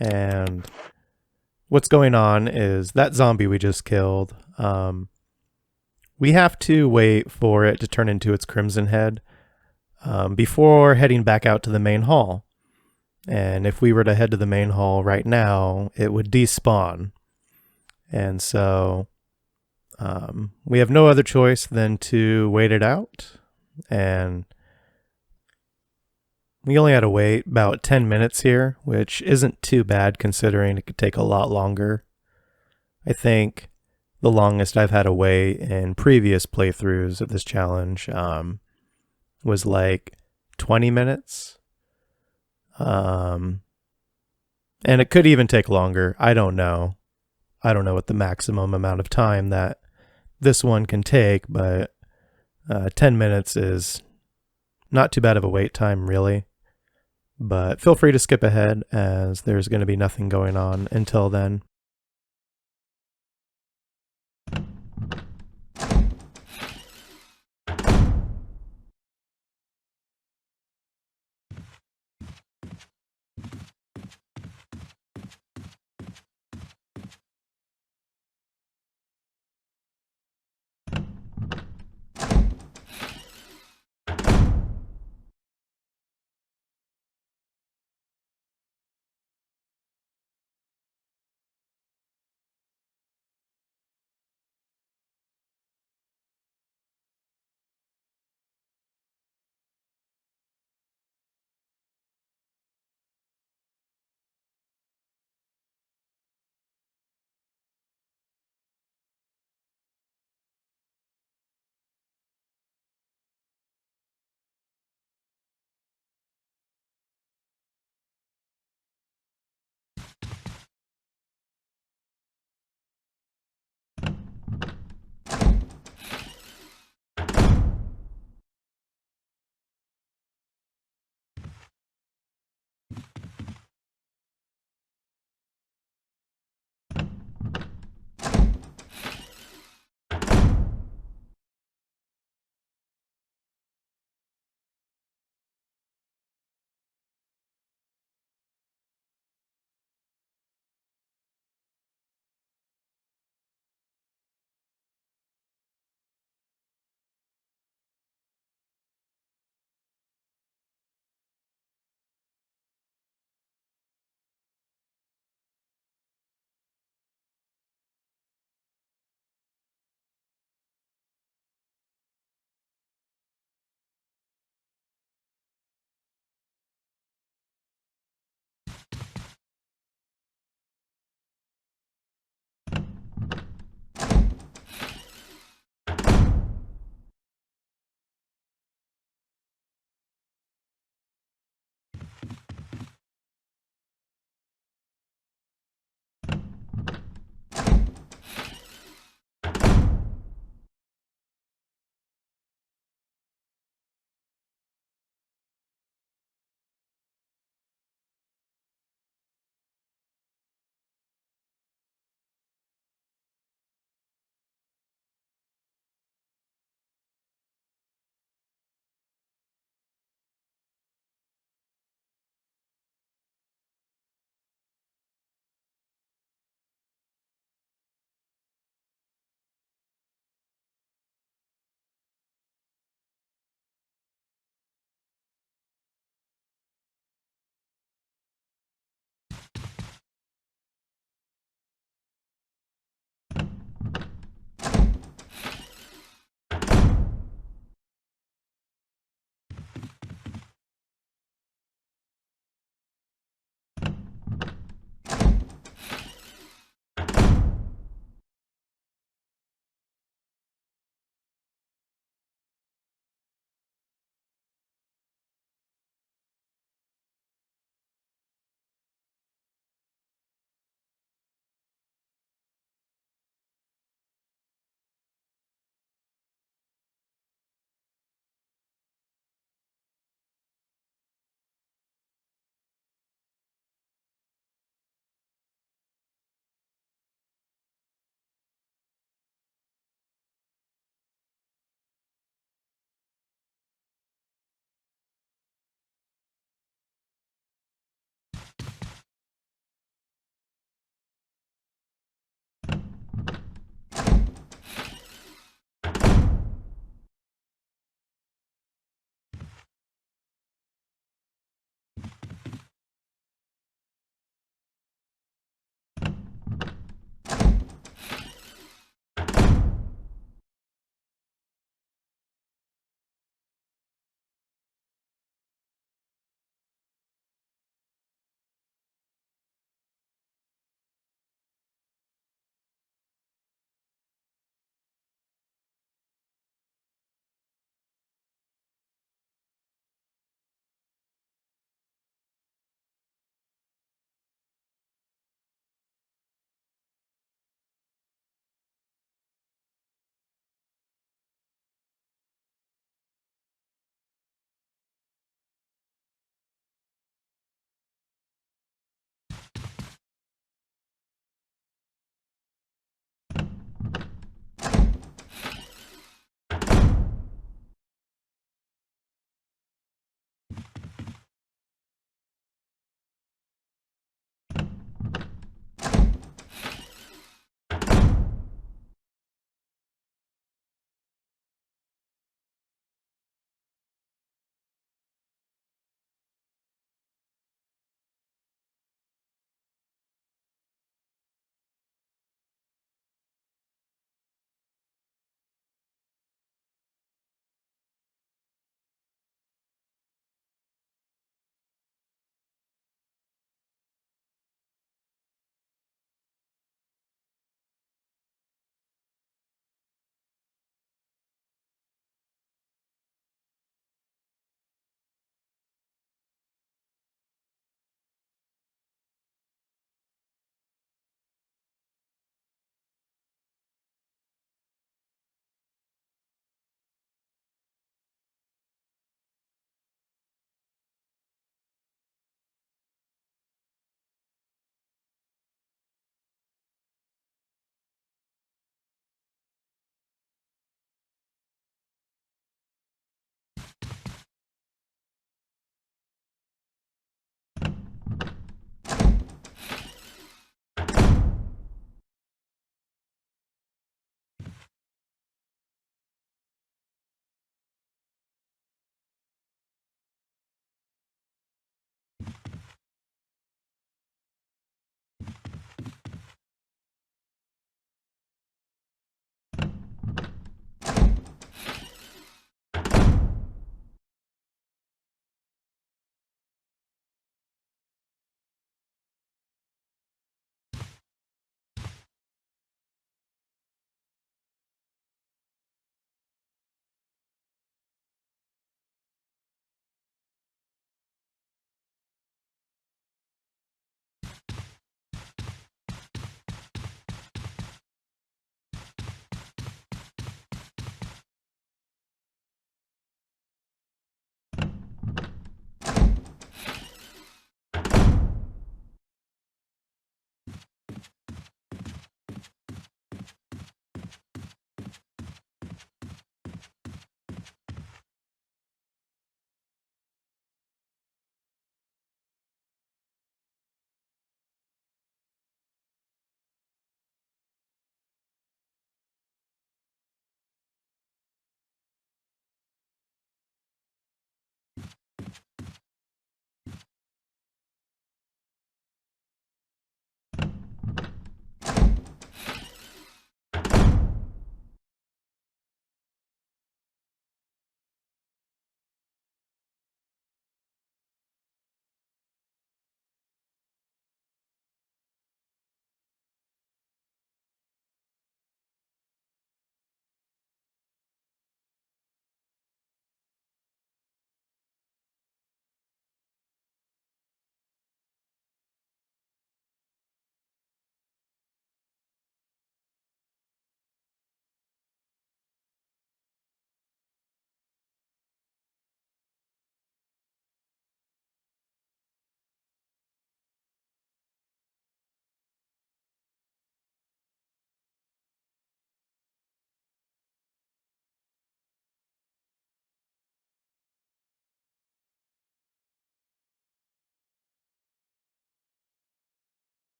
And what's going on is that zombie we just killed, we have to wait for it to turn into its crimson head before heading back out to the main hall. And if we were to head to the main hall right now, it would despawn. And so we have no other choice than to wait it out. And we only had to wait about 10 minutes here, which isn't too bad considering it could take a lot longer. I think the longest I've had to wait in previous playthroughs of this challenge was like 20 minutes. And it could even take longer. I don't know. I don't know what the maximum amount of time that this one can take, but 10 minutes is not too bad of a wait time, really. But feel free to skip ahead as there's going to be nothing going on until then.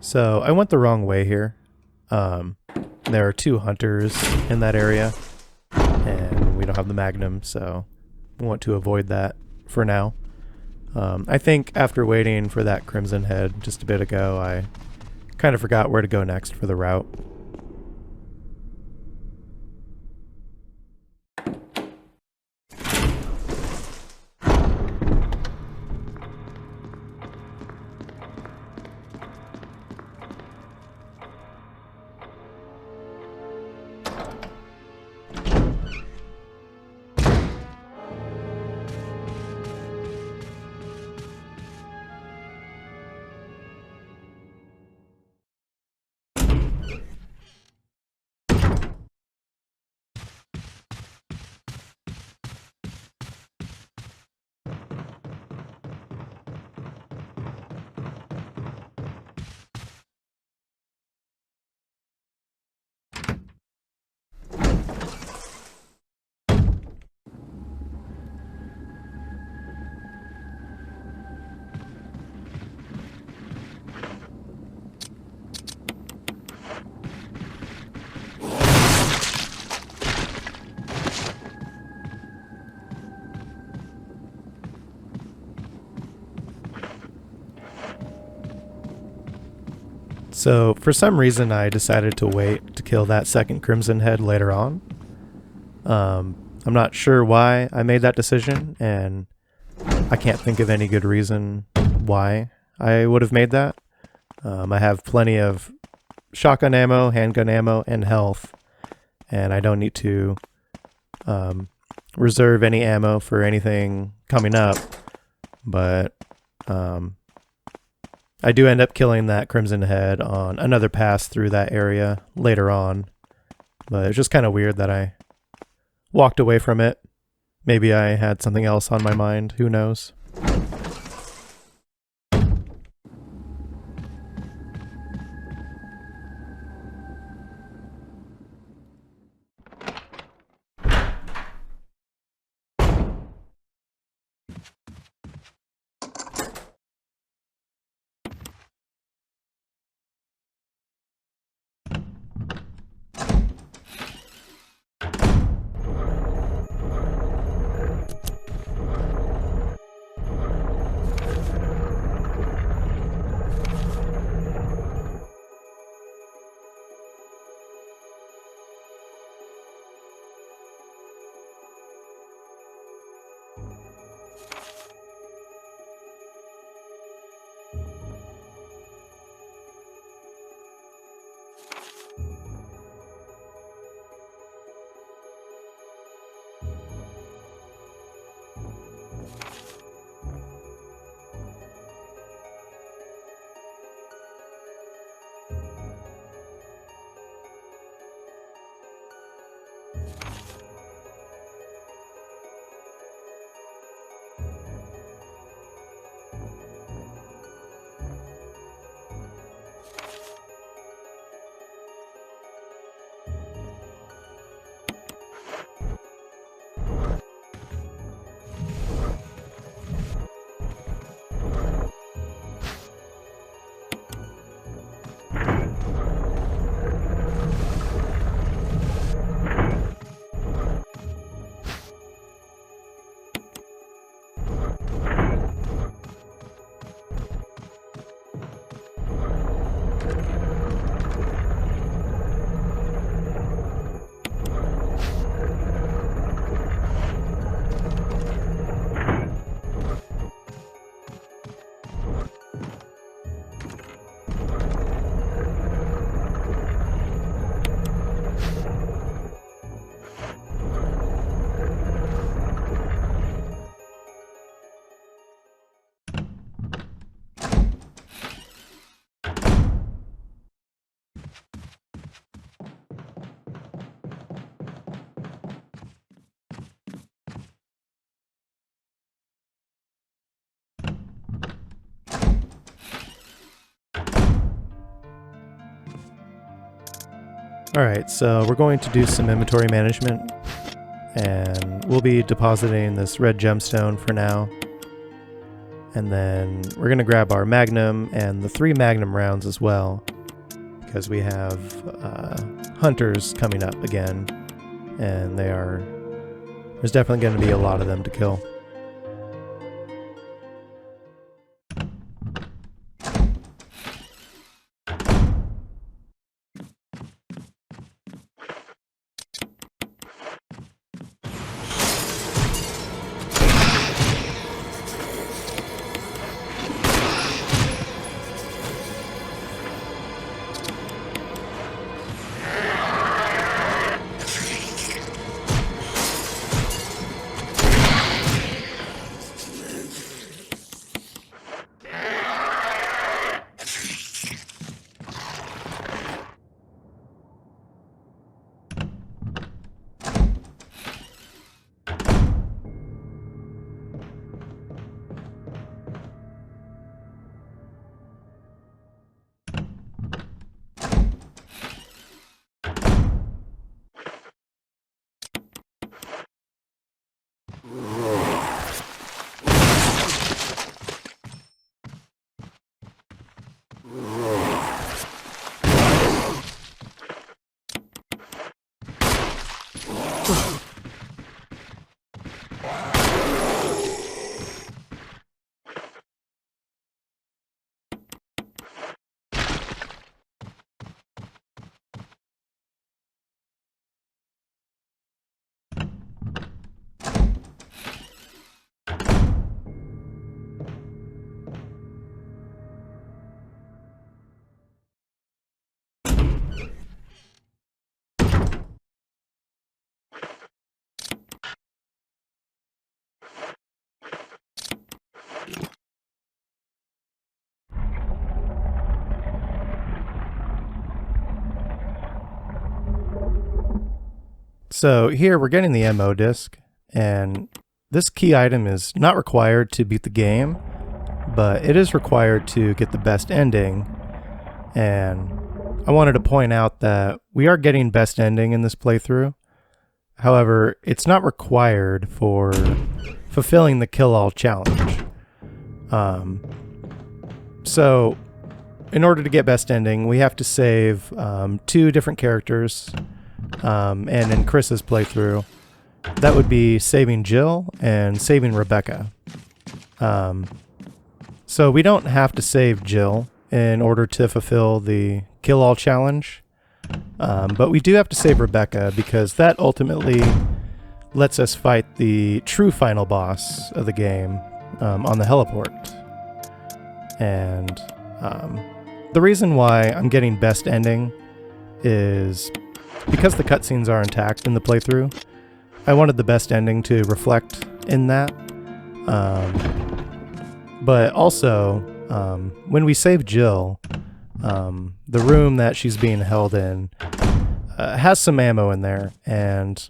So I went the wrong way here. There are 2 hunters in that area, and we don't have the Magnum, so we want to avoid that for now. I think after waiting for that Crimson Head just a bit ago, I kind of forgot where to go next for the route. So for some reason I decided to wait to kill that second Crimson Head later on. I'm not sure why I made that decision, and I can't think of any good reason why I would have made that. I have plenty of shotgun ammo, handgun ammo, and health, and I don't need to reserve any ammo for anything coming up, but I do end up killing that Crimson Head on another pass through that area later on, but it's just kind of weird that I walked away from it. Maybe I had something else on my mind, who knows? Alright, so we're going to do some inventory management, and we'll be depositing this red gemstone for now. And then we're going to grab our Magnum and the 3 Magnum rounds as well, because we have hunters coming up again, and there's definitely going to be a lot of them to kill. So here we're getting the ammo disc, and this key item is not required to beat the game, but it is required to get the best ending. And I wanted to point out that we are getting best ending in this playthrough. However, it's not required for fulfilling the kill all challenge. So in order to get best ending, we have to save 2 different characters. And in Chris's playthrough, that would be saving Jill and saving Rebecca. So we don't have to save Jill in order to fulfill the kill all challenge, but we do have to save Rebecca because that ultimately lets us fight the true final boss of the game on the heliport. And the reason why I'm getting best ending is because the cutscenes are intact in the playthrough. I wanted the best ending to reflect in that. But also, when we save Jill, the room that she's being held in has some ammo in there, and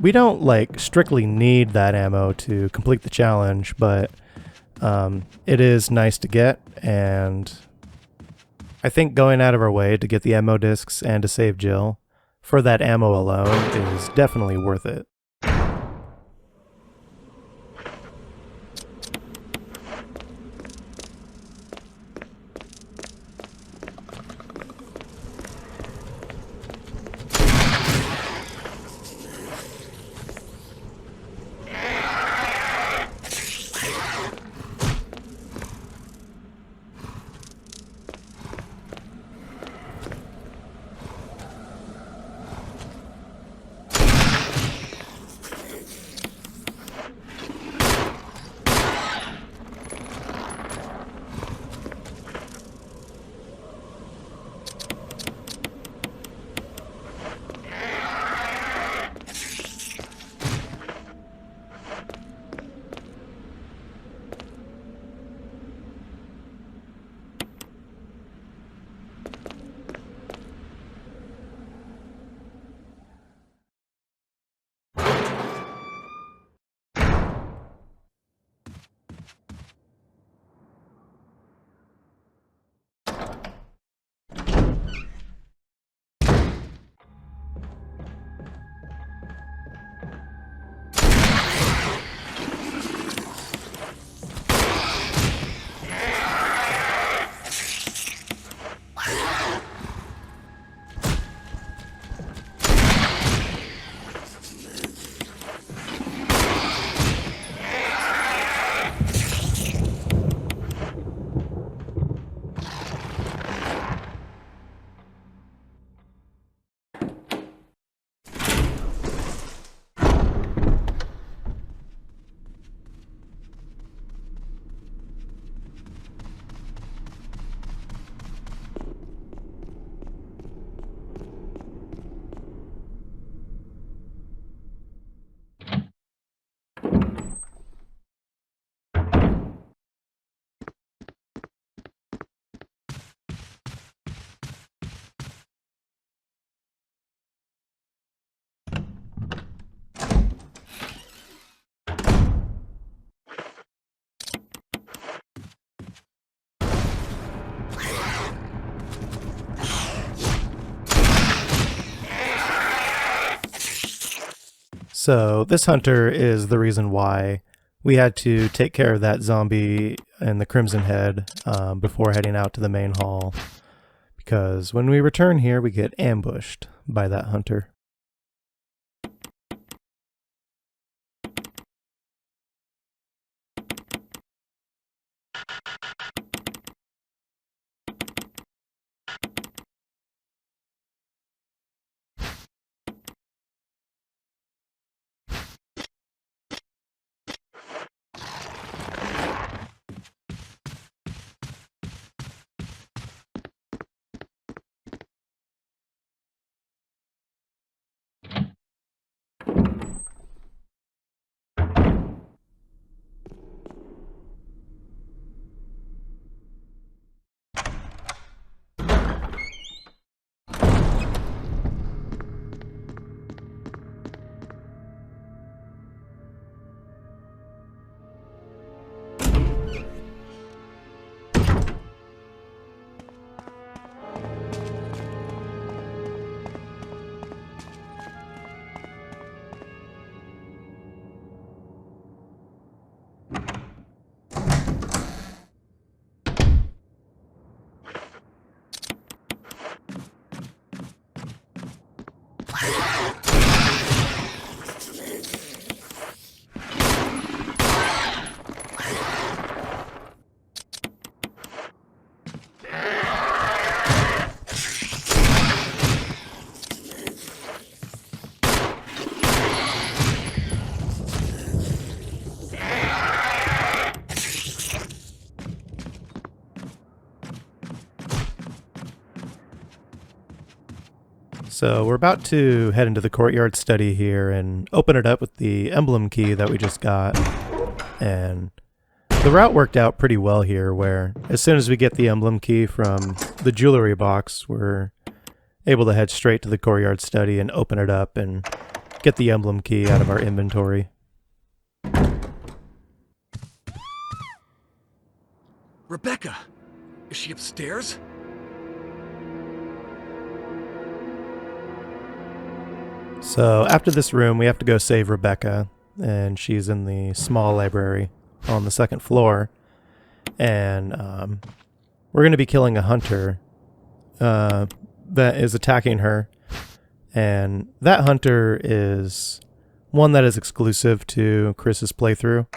we don't strictly need that ammo to complete the challenge, but it is nice to get, and I think going out of our way to get the ammo discs and to save Jill for that ammo alone is definitely worth it. So this hunter is the reason why we had to take care of that zombie and the Crimson Head before heading out to the main hall. Because when we return here, we get ambushed by that hunter. So we're about to head into the Courtyard study here and open it up with the emblem key that we just got. And the route worked out pretty well here, where as soon as we get the emblem key from the jewelry box, we're able to head straight to the Courtyard study and open it up and get the emblem key out of our inventory. Rebecca! Is she upstairs? So after this room, we have to go save Rebecca, and she's in the small library on the second floor. And we're going to be killing a hunter that is attacking her. And that hunter is one that is exclusive to Chris's playthrough,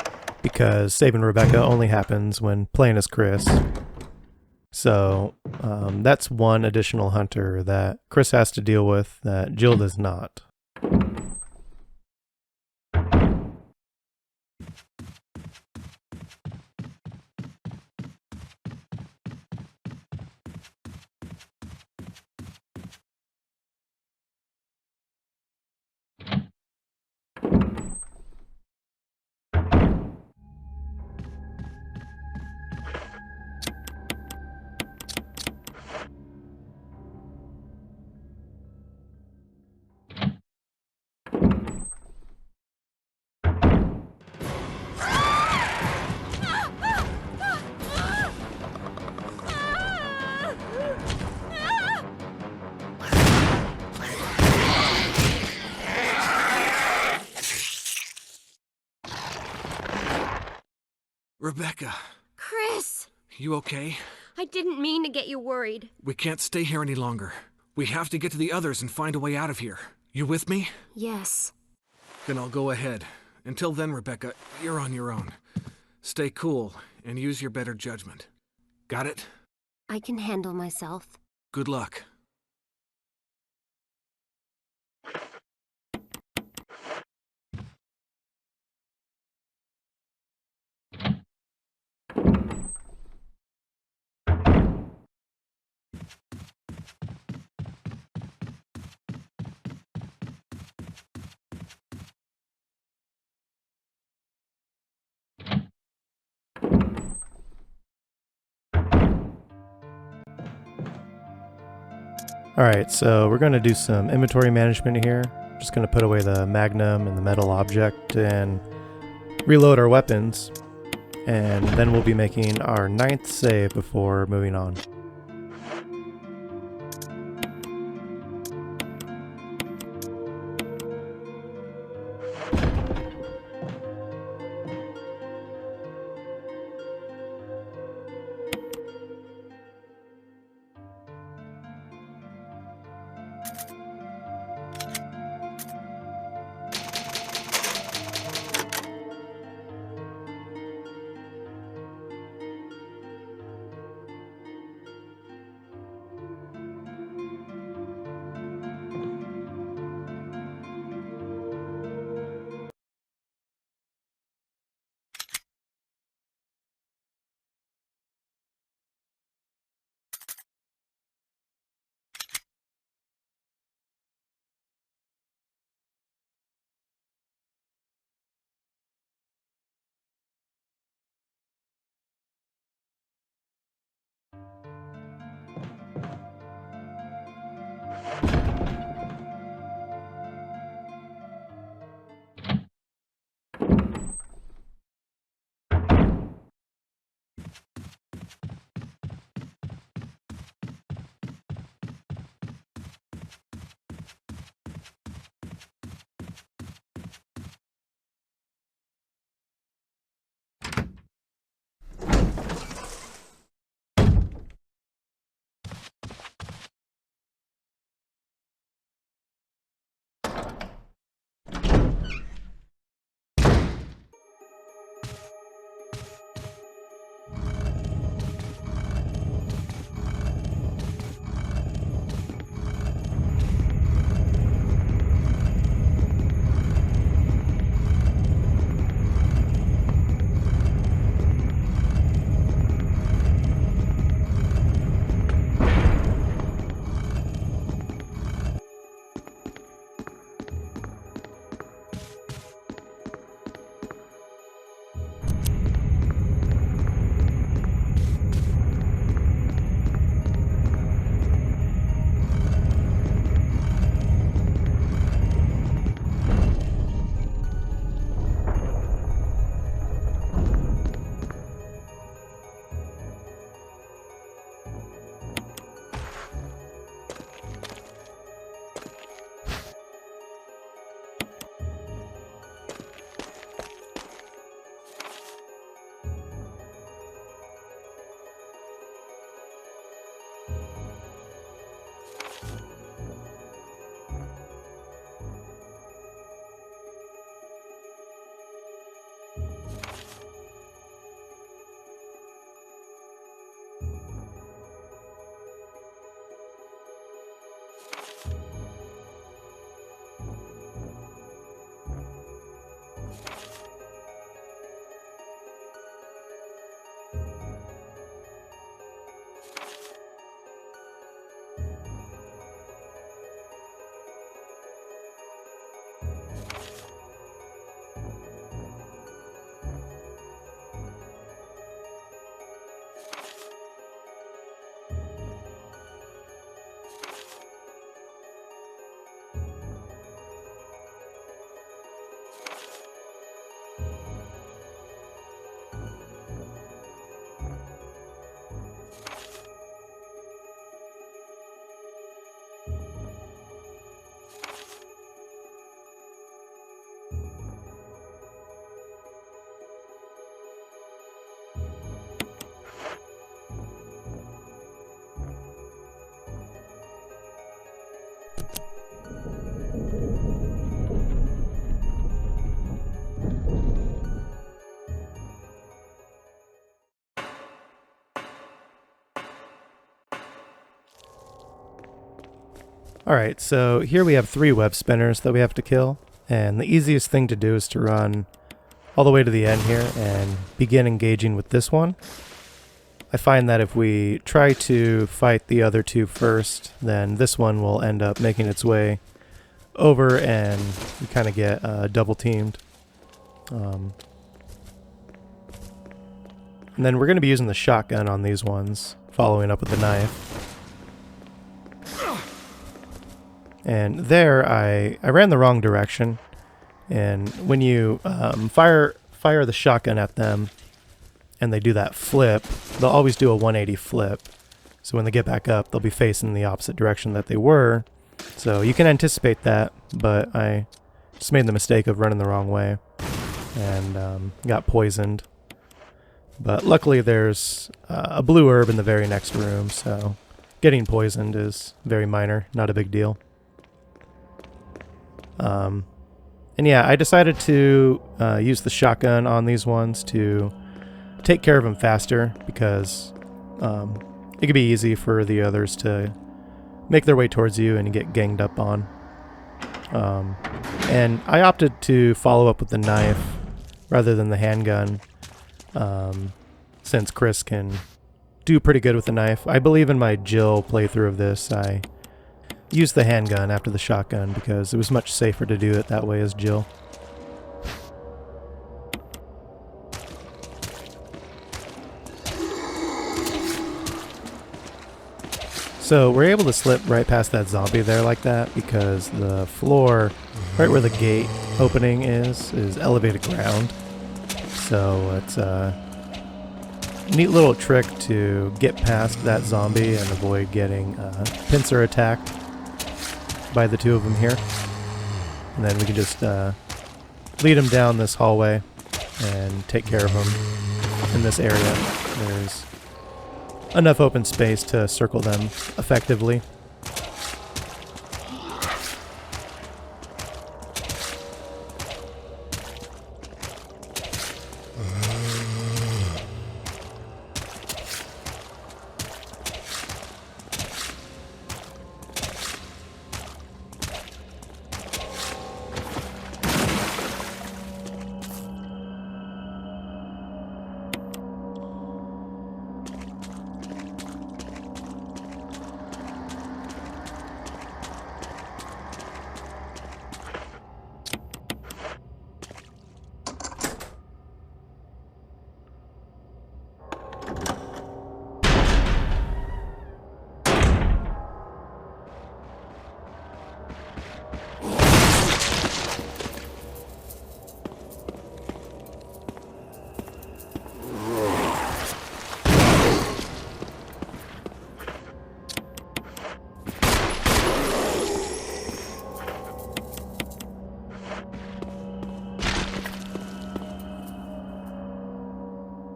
because saving Rebecca only happens when playing as Chris. So that's one additional hunter that Chris has to deal with that Jill does not. Rebecca, Chris! you okay? I didn't mean to get you worried. We can't stay here any longer. We have to get to the others and find a way out of here. You with me? Yes. Then I'll go ahead. Until then, Rebecca, you're on your own. Stay cool and use your better judgment. Got it? I can handle myself. Good luck. Alright, so we're going to do some inventory management here. Just going to put away the magnum and the metal object and reload our weapons. And then we'll be making our 9th save before moving on. Alright, so here we have 3 web spinners that we have to kill, and the easiest thing to do is to run all the way to the end here and begin engaging with this one. I find that if we try to fight the other 2 first, then this one will end up making its way over and we kind of get double teamed. And then we're going to be using the shotgun on these ones, following up with the knife. And there, I ran the wrong direction, and when you fire the shotgun at them, and they do that flip, they'll always do a 180 flip. So when they get back up, they'll be facing the opposite direction that they were. So you can anticipate that, but I just made the mistake of running the wrong way, and got poisoned. But luckily there's a blue herb in the very next room, so getting poisoned is very minor, not a big deal. And yeah, I decided to use the shotgun on these ones to take care of them faster, because it could be easy for the others to make their way towards you and get ganged up on. And I opted to follow up with the knife rather than the handgun, since Chris can do pretty good with the knife. I believe in my Jill playthrough of this, I used the handgun after the shotgun because it was much safer to do it that way as Jill. So we're able to slip right past that zombie there like that because the floor right where the gate opening is elevated ground. So it's a neat little trick to get past that zombie and avoid getting pincer attacked by the 2 of them here. And then we can just lead them down this hallway and take care of them in this area. There's enough open space to circle them effectively.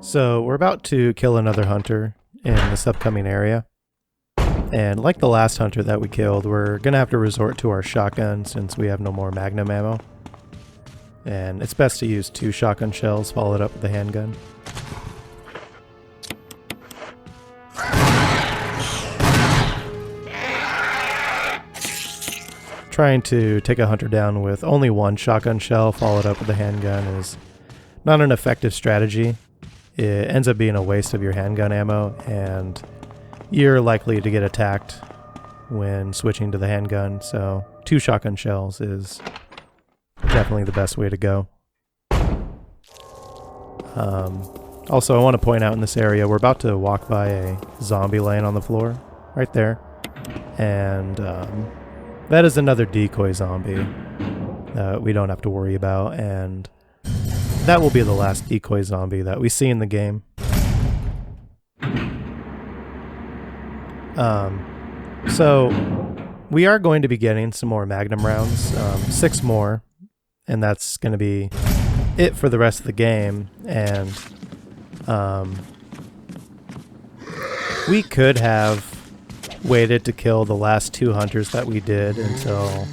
So we're about to kill another hunter in this upcoming area. And like the last hunter that we killed, we're going to have to resort to our shotgun since we have no more magnum ammo. And it's best to use 2 shotgun shells followed up with a handgun. Trying to take a hunter down with only 1 shotgun shell followed up with a handgun is not an effective strategy. It ends up being a waste of your handgun ammo, and you're likely to get attacked when switching to the handgun, so 2 shotgun shells is definitely the best way to go. Also, I want to point out in this area, we're about to walk by a zombie laying on the floor, right there, and that is another decoy zombie that we don't have to worry about, and that will be the last decoy zombie that we see in the game. So we are going to be getting some more magnum rounds, 6 more, and that's going to be it for the rest of the game. And we could have waited to kill the last 2 hunters that we did until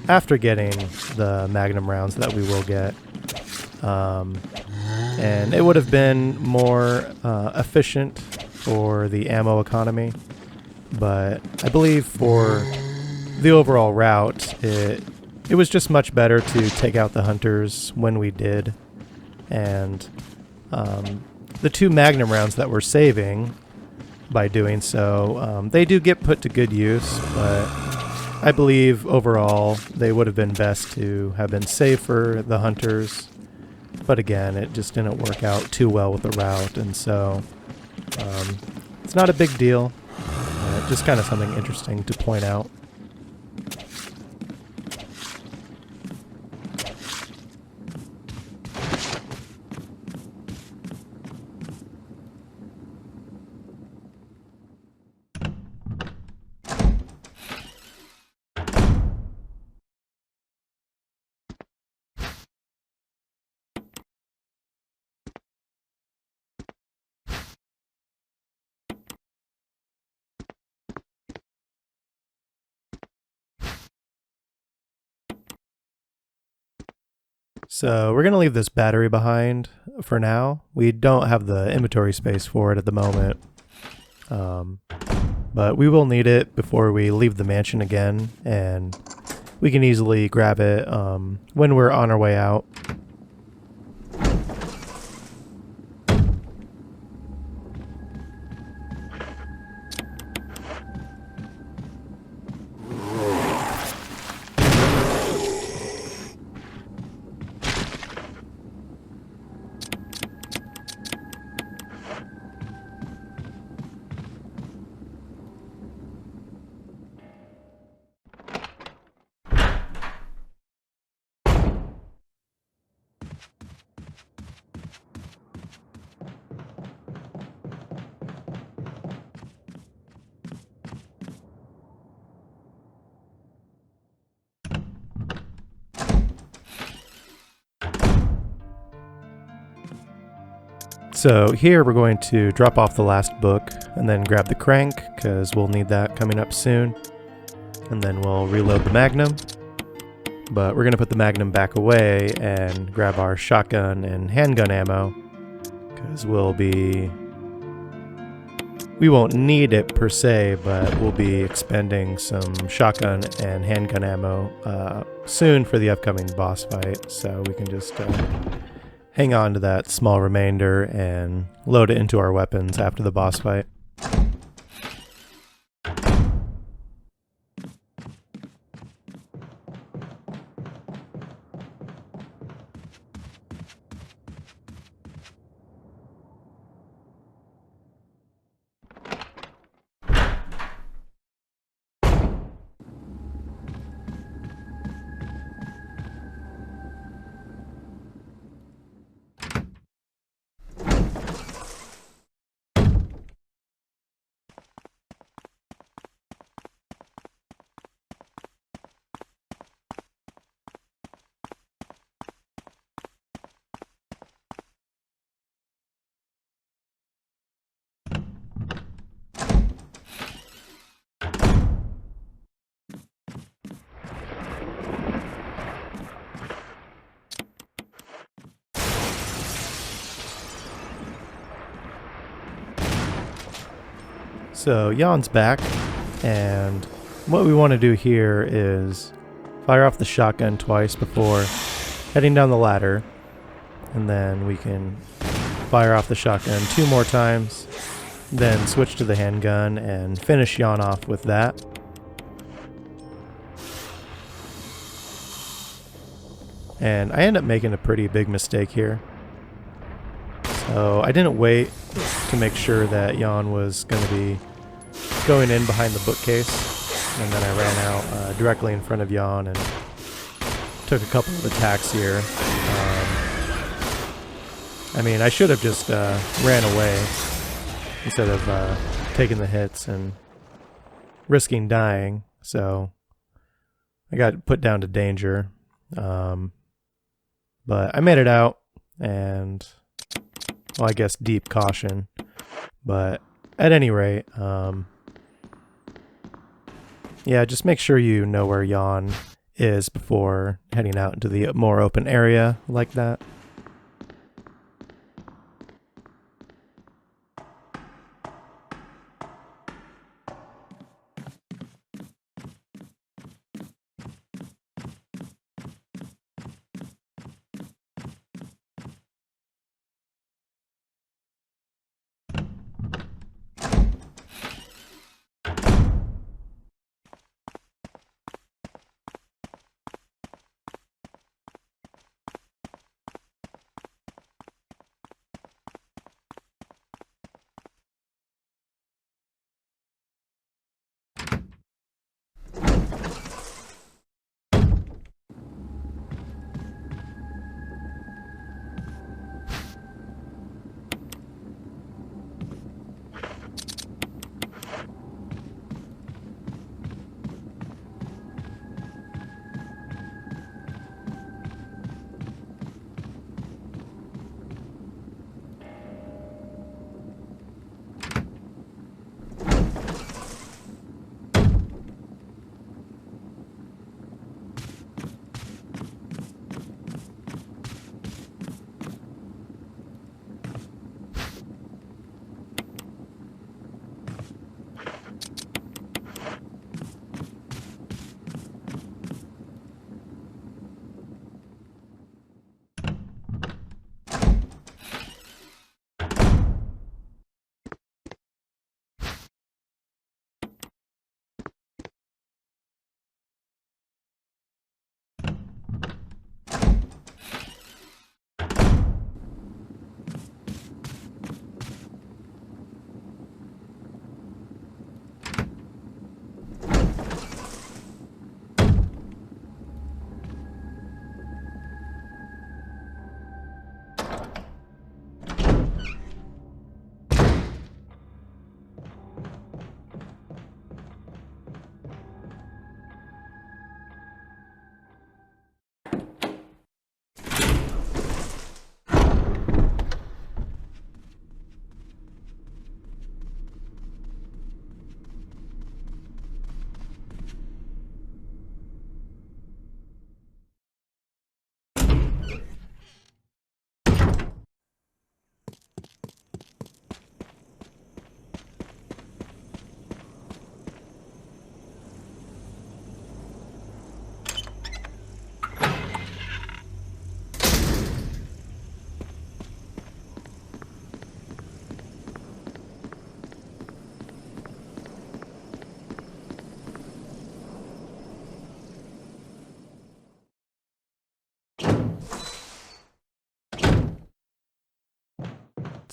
after getting the magnum rounds that we will get. And it would have been more efficient for the ammo economy, but I believe for the overall route, it was just much better to take out the hunters when we did. And the 2 Magnum rounds that we're saving by doing so, they do get put to good use, but I believe overall they would have been best to have been saved for the hunters. But again, it just didn't work out too well with the route, and so it's not a big deal. Just kind of something interesting to point out. So we're going to leave this battery behind for now. We don't have the inventory space for it at the moment. But we will need it before we leave the mansion again, and we can easily grab it when we're on our way out. So here we're going to drop off the last book and then grab the crank, because we'll need that coming up soon. And then we'll reload the Magnum. But we're going to put the Magnum back away and grab our shotgun and handgun ammo, because we won't need it per se, but we'll be expending some shotgun and handgun ammo soon for the upcoming boss fight, so we can just hang on to that small remainder and load it into our weapons after the boss fight. So Jan's back, and what we want to do here is fire off the shotgun twice before heading down the ladder, and then we can fire off the shotgun 2 more times, then switch to the handgun and finish Jan off with that. And I end up making a pretty big mistake here. So I didn't wait to make sure that Jan was going to be going in behind the bookcase, and then I ran out directly in front of Jan and took a couple of attacks here. I mean, I should have just ran away instead of taking the hits and risking dying, so I got put down to danger. But I made it out, and well, I guess deep caution. But at any rate, yeah, just make sure you know where Jan is before heading out into the more open area like that.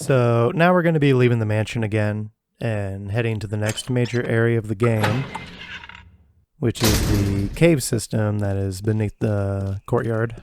So now we're going to be leaving the mansion again and heading to the next major area of the game, which is the cave system that is beneath the courtyard.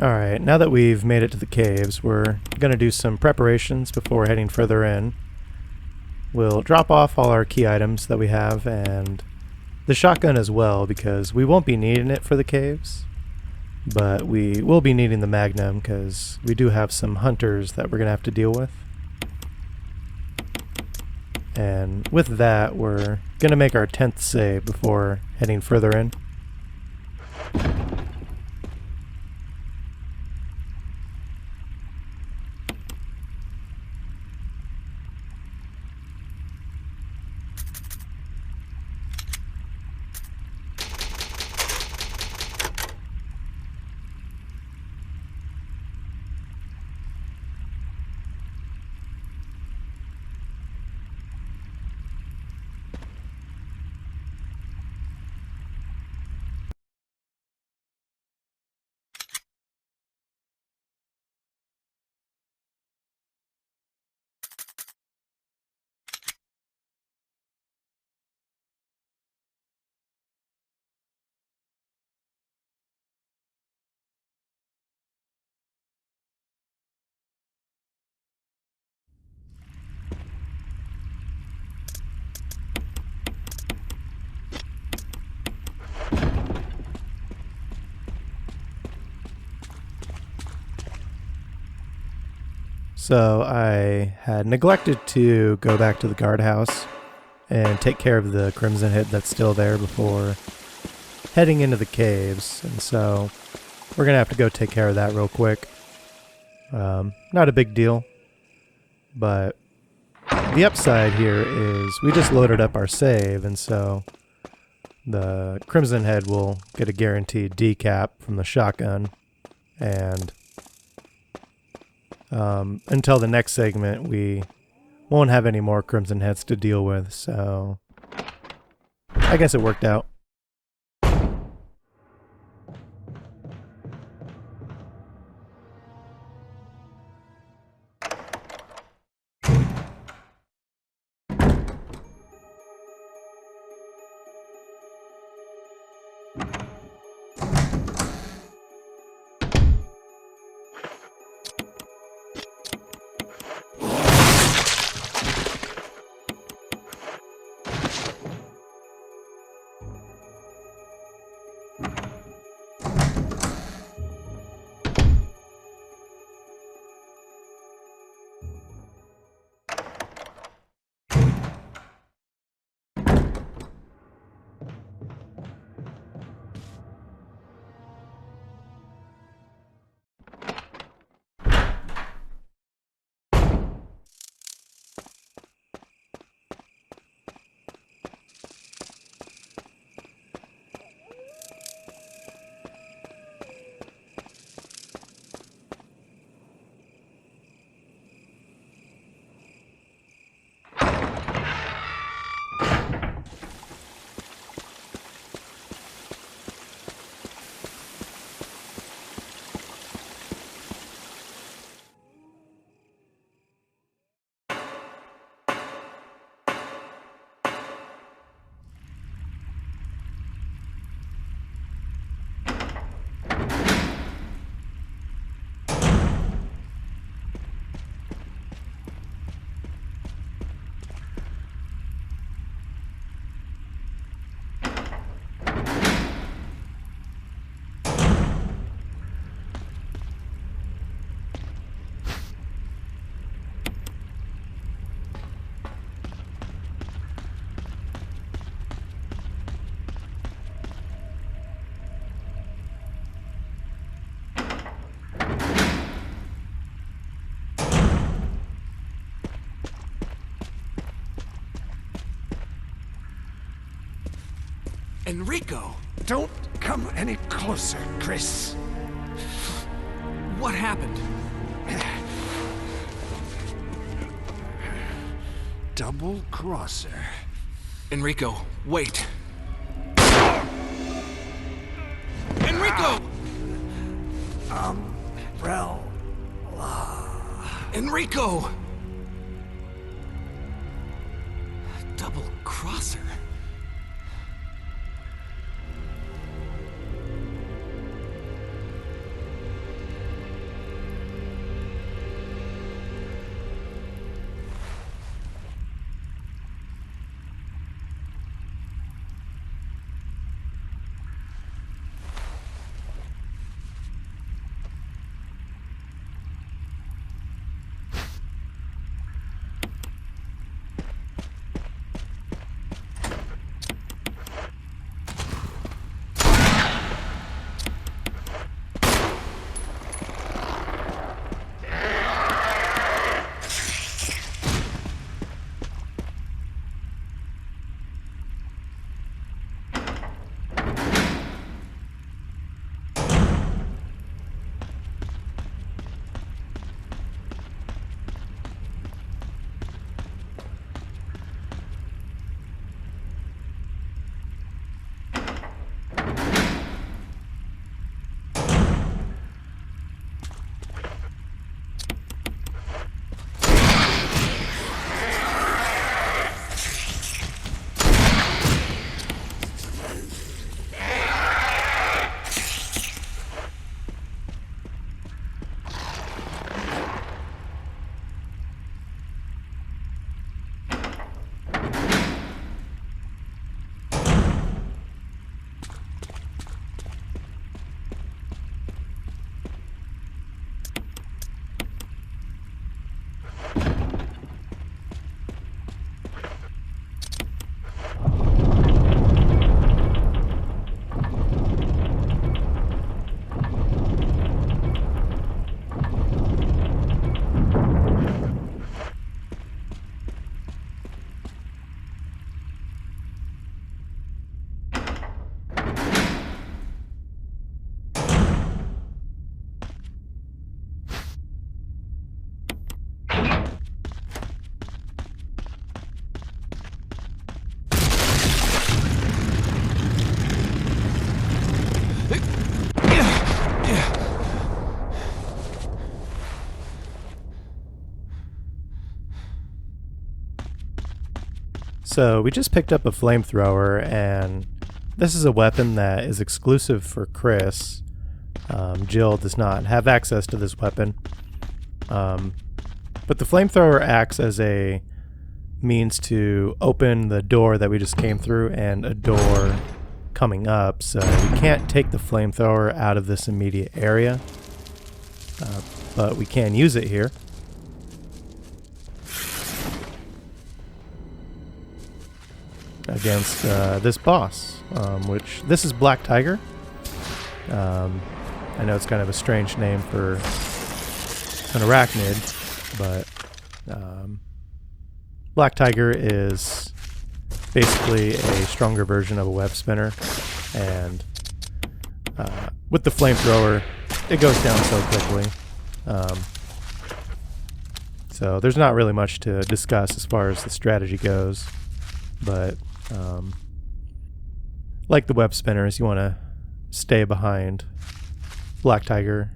Alright, now that we've made it to the caves, we're going to do some preparations before heading further in. We'll drop off all our key items that we have, and the shotgun as well, because we won't be needing it for the caves. But we will be needing the Magnum, because we do have some hunters that we're going to have to deal with. And with that, we're going to make our 10th save before heading further in. So I had neglected to go back to the guardhouse and take care of the Crimson Hit that's still there before heading into the caves, and so we're gonna have to go take care of that real quick. Not a big deal. But the upside here is we just loaded up our save, and so the Crimson Head will get a guaranteed decap from the shotgun, and until the next segment we won't have any more Crimson Heads to deal with, so I guess it worked out. Enrico! Don't come any closer, Chris. What happened? Double crosser. Enrico, wait. Enrico! Umbrella. Enrico! Double crosser. So we just picked up a flamethrower, and this is a weapon that is exclusive for Chris. Jill does not have access to this weapon. But the flamethrower acts as a means to open the door that we just came through and a door coming up, so we can't take the flamethrower out of this immediate area, but we can use it here. Against this boss, which this is Black Tiger. I know it's kind of a strange name for an arachnid, but Black Tiger is basically a stronger version of a web spinner, and with the flamethrower, it goes down so quickly. So there's not really much to discuss as far as the strategy goes, but like the web spinners, you want to stay behind Black Tiger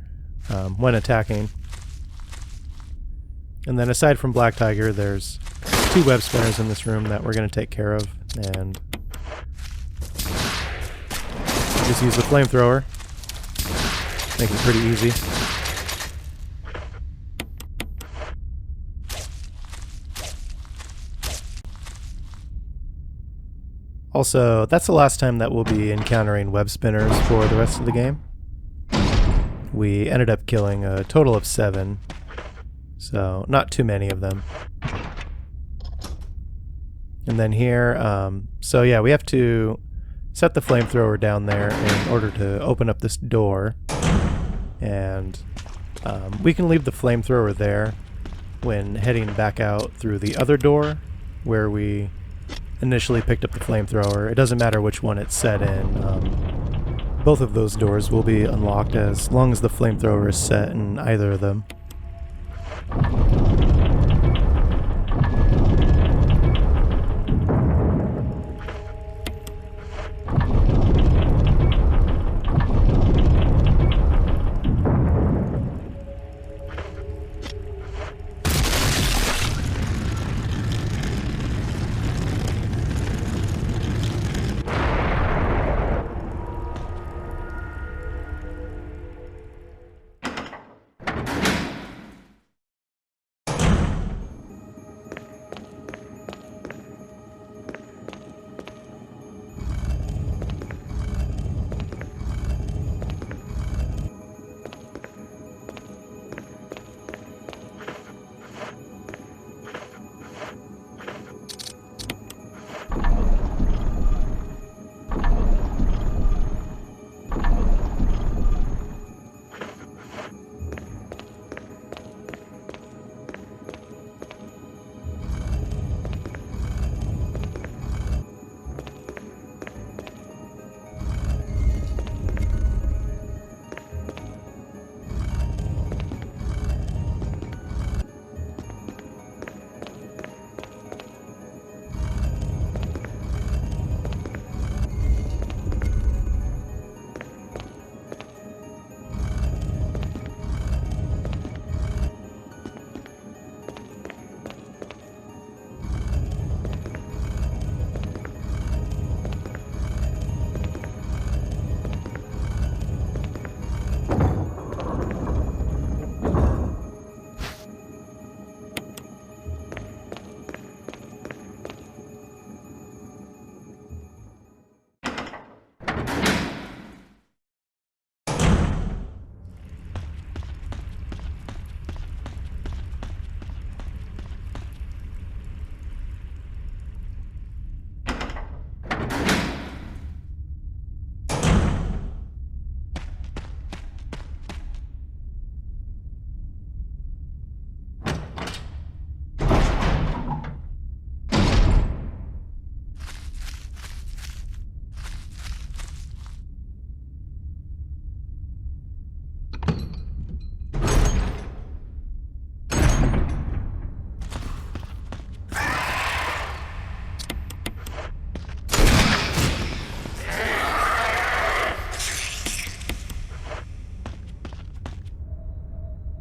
when attacking. And then aside from Black Tiger, there's 2 web spinners in this room that we're going to take care of, and just use the flamethrower. Make it pretty easy. Also, that's the last time that we'll be encountering web spinners for the rest of the game. We ended up killing a total of 7, so not too many of them. And then here, so yeah, we have to set the flamethrower down there in order to open up this door. And we can leave the flamethrower there when heading back out through the other door where we initially picked up the flamethrower. It doesn't matter which one it's set in. Both of those doors will be unlocked as long as the flamethrower is set in either of them.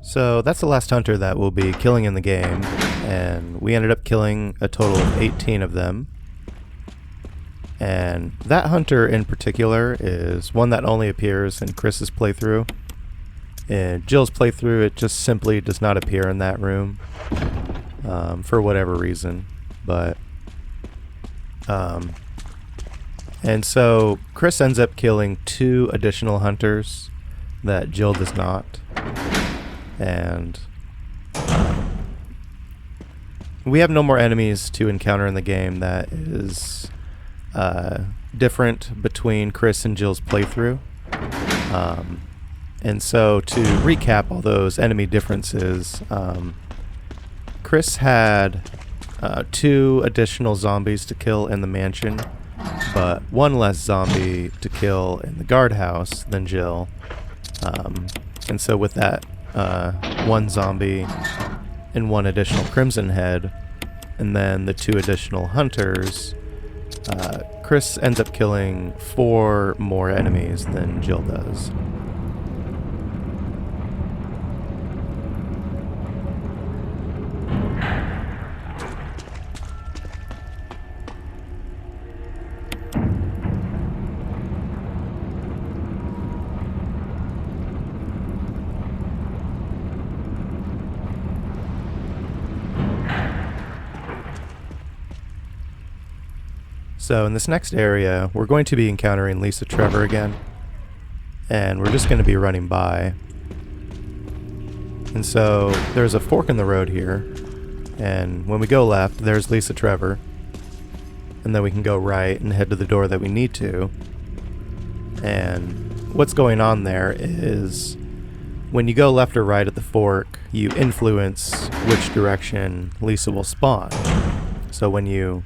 So that's the last hunter that we'll be killing in the game, and we ended up killing a total of 18 of them. And that hunter in particular is one that only appears in Chris's playthrough. In Jill's playthrough, it just simply does not appear in that room for whatever reason. But and so Chris ends up killing 2 additional hunters that Jill does not. And we have no more enemies to encounter in the game that is different between Chris and Jill's playthrough. And so to recap all those enemy differences, Chris had 2 additional zombies to kill in the mansion, but 1 less zombie to kill in the guardhouse than Jill. And so with that 1 zombie and 1 additional Crimson Head, and then the 2 additional hunters, Chris ends up killing 4 more enemies than Jill does. So in this next area, we're going to be encountering Lisa Trevor again, and we're just going to be running by. And so there's a fork in the road here, and when we go left, there's Lisa Trevor, and then we can go right and head to the door that we need to. And what's going on there is when you go left or right at the fork, you influence which direction Lisa will spawn. So when you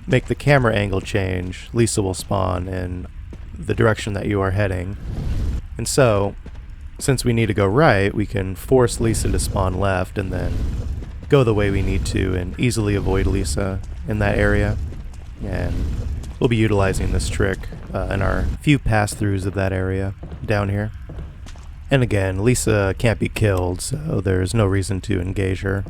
make the camera angle change, Lisa will spawn in the direction that you are heading. And so, since we need to go right, we can force Lisa to spawn left and then go the way we need to and easily avoid Lisa in that area. And we'll be utilizing this trick in our few pass-throughs of that area down here. And again, Lisa can't be killed, so there's no reason to engage her.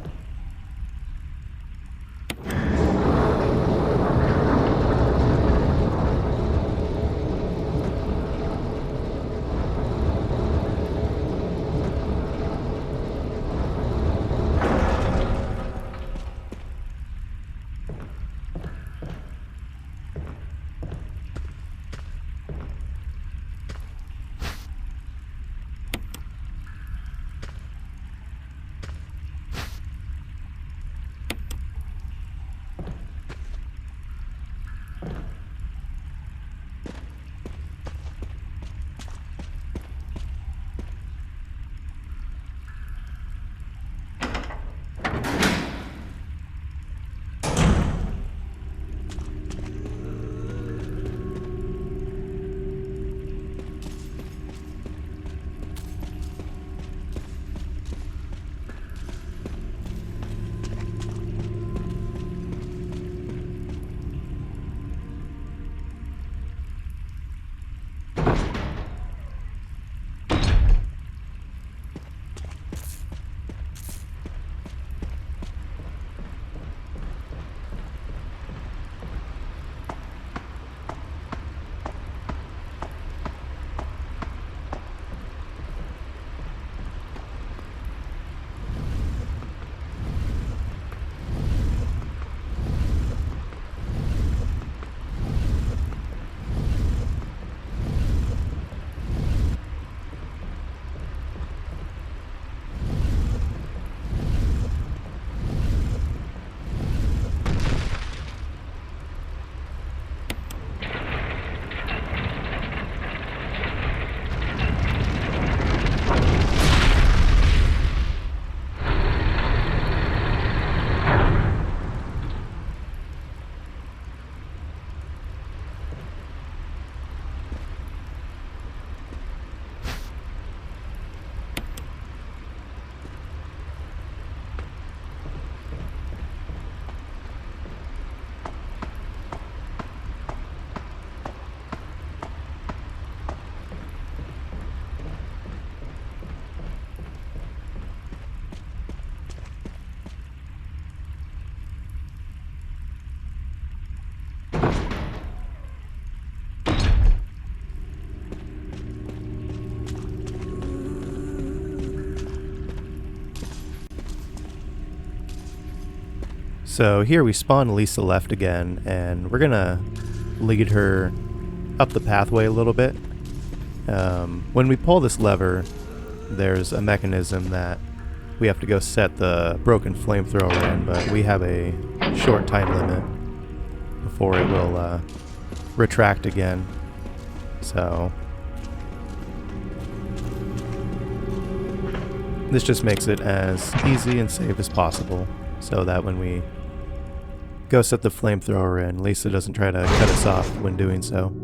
So here we spawn Lisa left again, and we're gonna lead her up the pathway a little bit. When we pull this lever, there's a mechanism that we have to go set the broken flamethrower in, but we have a short time limit before it will retract again. So this just makes it as easy and safe as possible, so that when we go set the flamethrower in, Lisa doesn't try to cut us off when doing so.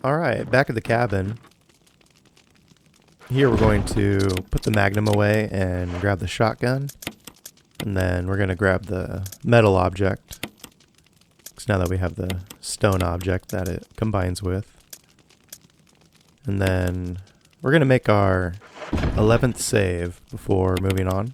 Alright, back at the cabin. Here we're going to put the magnum away and grab the shotgun. And then we're going to grab the metal object. Because now that we have the stone object that it combines with. And then we're going to make our 11th save before moving on.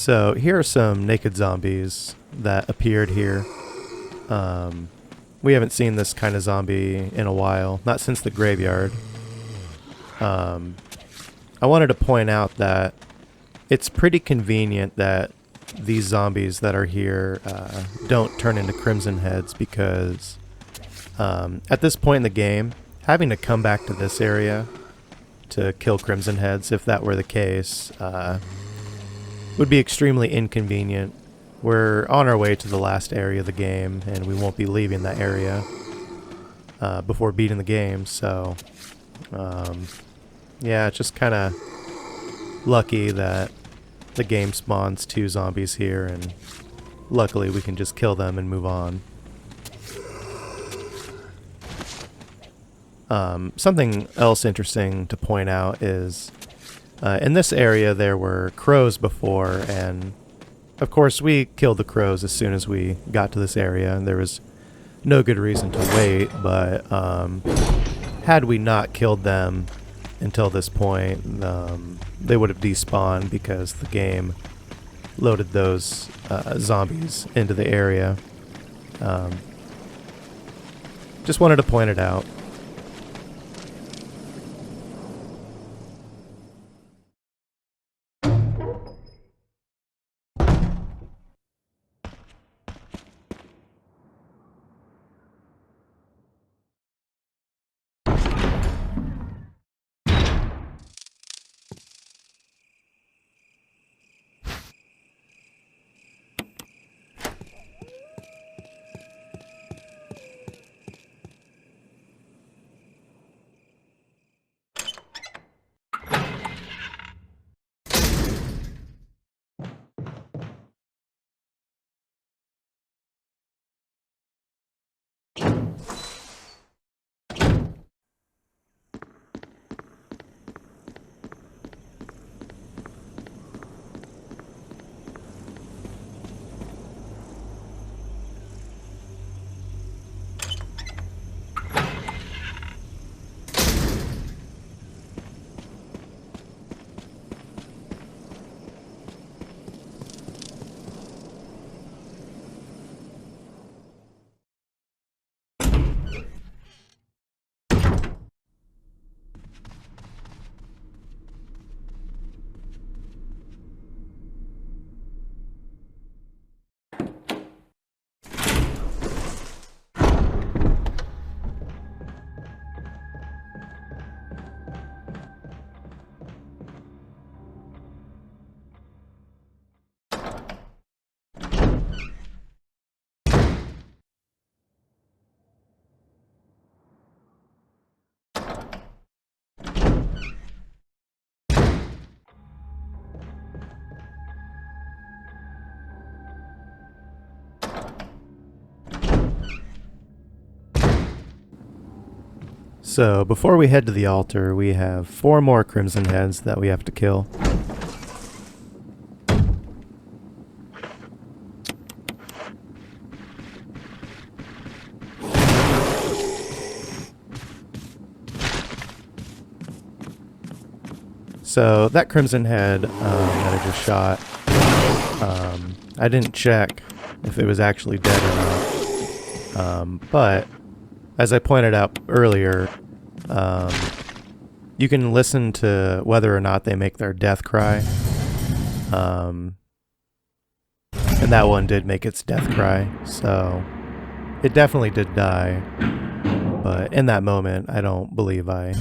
So here are some naked zombies that appeared here. We haven't seen this kind of zombie in a while, not since the graveyard. I wanted to point out that it's pretty convenient that these zombies that are here don't turn into Crimson Heads, because at this point in the game, having to come back to this area to kill Crimson Heads, if that were the case, would be extremely inconvenient. We're on our way to the last area of the game, and we won't be leaving that area before beating the game, so yeah, it's just kind of lucky that the game spawns 2 zombies here, and luckily we can just kill them and move on. Something else interesting to point out is in this area there were crows before, and of course we killed the crows as soon as we got to this area, and there was no good reason to wait, but had we not killed them until this point, they would have despawned because the game loaded those zombies into the area. Just wanted to point it out. So, before we head to the altar, we have 4 more Crimson Heads that we have to kill. So, that Crimson Head that I just shot, I didn't check if it was actually dead or not, but as I pointed out earlier, you can listen to whether or not they make their death cry. And that one did make its death cry, so it definitely did die. But in that moment, I don't believe I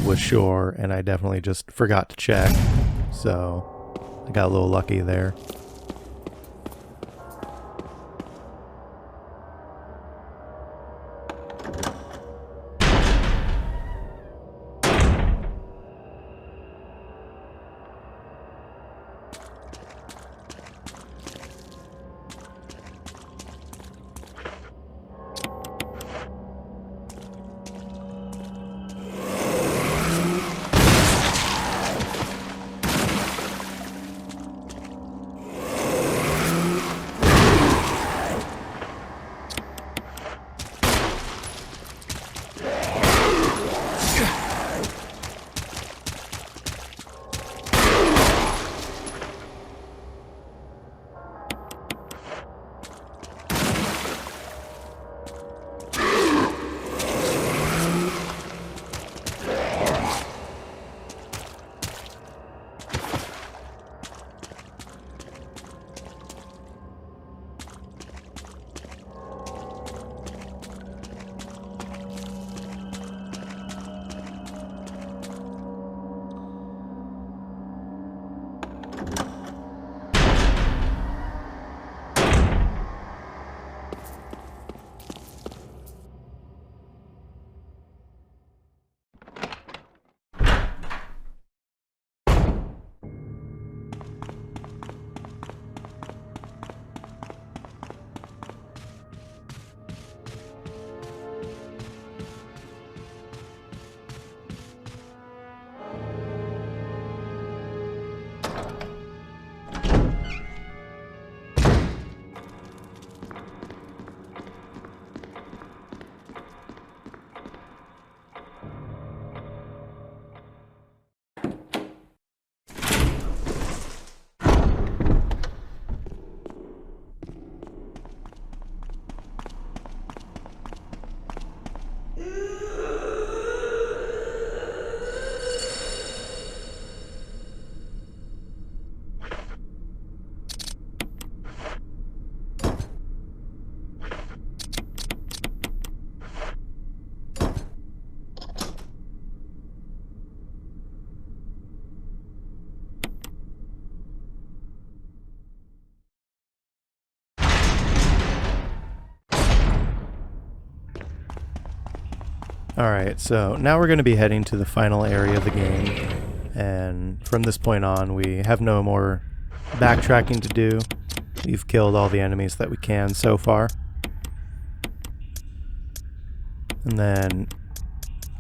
was sure, and I definitely just forgot to check. So I got a little lucky there. Alright, so now we're going to be heading to the final area of the game, and from this point on we have no more backtracking to do. We've killed all the enemies that we can so far. And then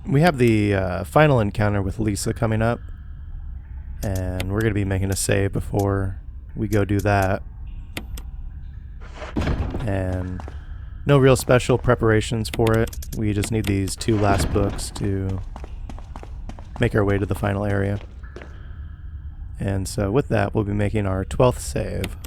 we have the final encounter with Lisa coming up, and we're going to be making a save before we go do that. And no real special preparations for it. We just need these 2 last books to make our way to the final area. And so with that, we'll be making our 12th save.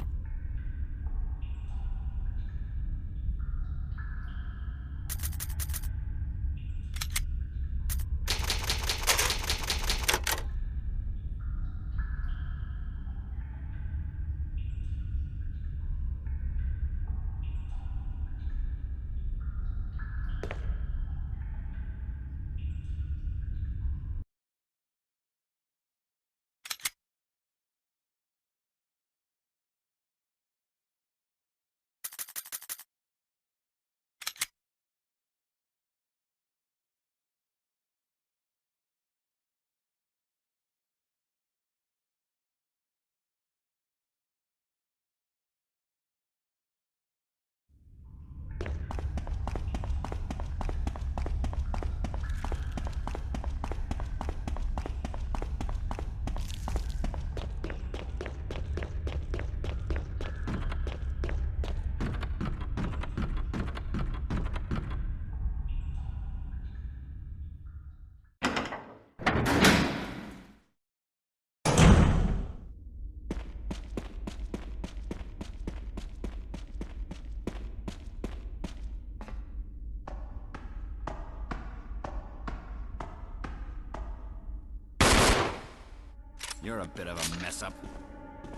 You're a bit of a mess-up.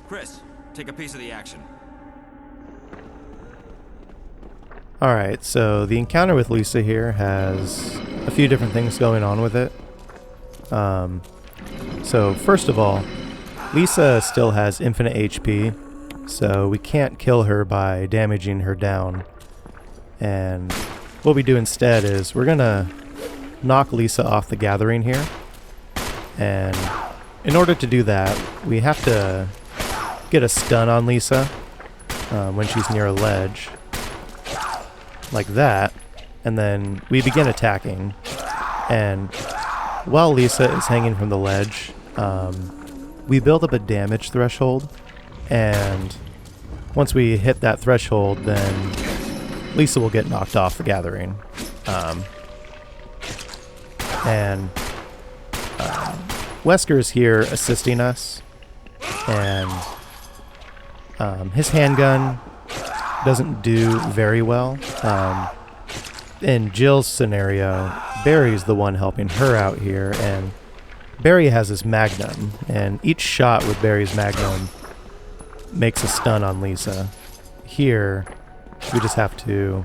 Chris, take a piece of the action. Alright, so the encounter with Lisa here has a few different things going on with it. So first of all, Lisa still has infinite HP, so we can't kill her by damaging her down. And what we do instead is we're gonna knock Lisa off the gathering here, and in order to do that, we have to get a stun on Lisa when she's near a ledge, like that, and then we begin attacking. And while Lisa is hanging from the ledge, we build up a damage threshold, and once we hit that threshold, then Lisa will get knocked off the gathering. Wesker is here assisting us, and his handgun doesn't do very well. In Jill's scenario, Barry's the one helping her out here, and Barry has his Magnum, and each shot with Barry's Magnum makes a stun on Lisa. Here, we just have to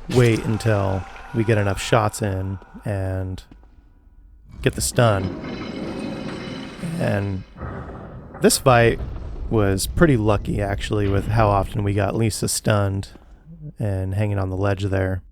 wait until we get enough shots in and get the stun. And this fight was pretty lucky, actually, with how often we got Lisa stunned and hanging on the ledge there.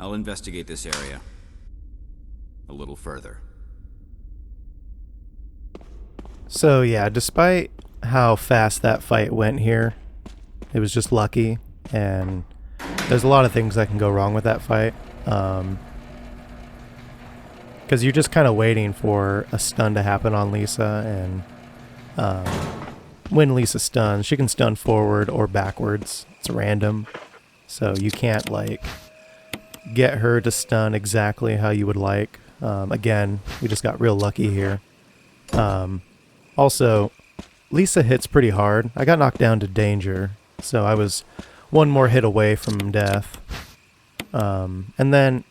I'll investigate this area a little further. So yeah, despite how fast that fight went here, it was just lucky, and there's a lot of things that can go wrong with that fight. Because you're just kind of waiting for a stun to happen on Lisa, and when Lisa stuns, she can stun forward or backwards. It's random, so you can't like get her to stun exactly how you would like. Again, we just got real lucky here. Also, Lisa hits pretty hard. I got knocked down to danger, so I was one more hit away from death. And then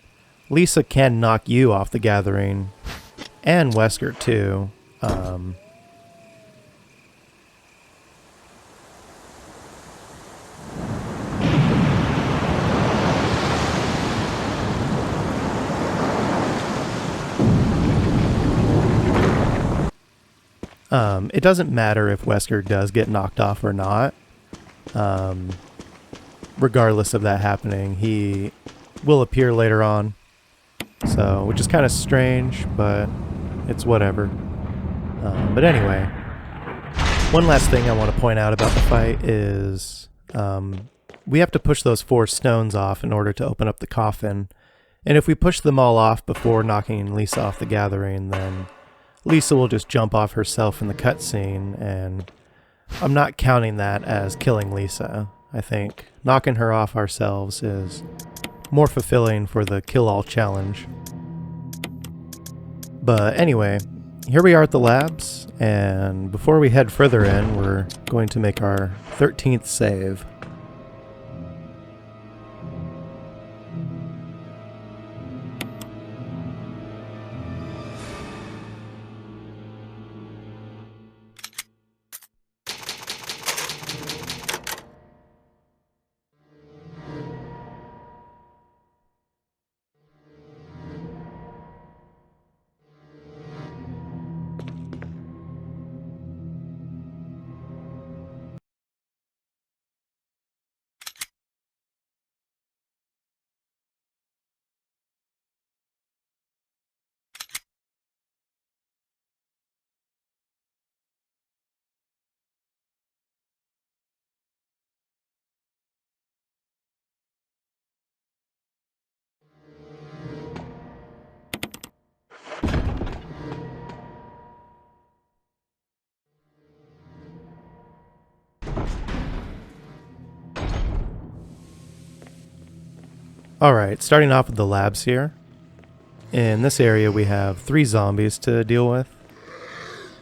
Lisa can knock you off the gathering, and Wesker too. It doesn't matter if Wesker does get knocked off or not. Regardless of that happening, he will appear later on. So, which is kind of strange, but it's whatever. But anyway, one last thing I want to point out about the fight is we have to push those 4 stones off in order to open up the coffin. And if we push them all off before knocking Lisa off the gathering, then Lisa will just jump off herself in the cutscene, and I'm not counting that as killing Lisa. I think knocking her off ourselves is more fulfilling for the kill-all challenge. But anyway, here we are at the labs, and before we head further in, we're going to make our 13th save. Alright, starting off with the labs here. In this area we have 3 zombies to deal with.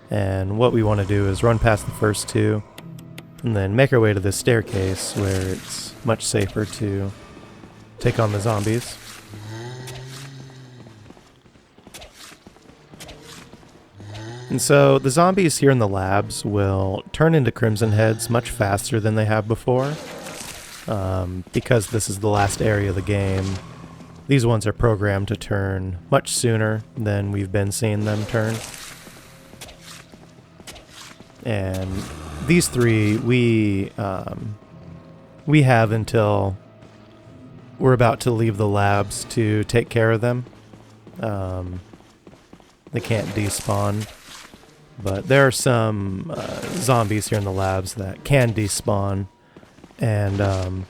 And what we want to do is run past the first 2, and then make our way to this staircase where it's much safer to take on the zombies. And so the zombies here in the labs will turn into Crimson Heads much faster than they have before. Because this is the last area of the game, these ones are programmed to turn much sooner than we've been seeing them turn. And these 3, we have until we're about to leave the labs to take care of them. They can't despawn, but there are some zombies here in the labs that can despawn. And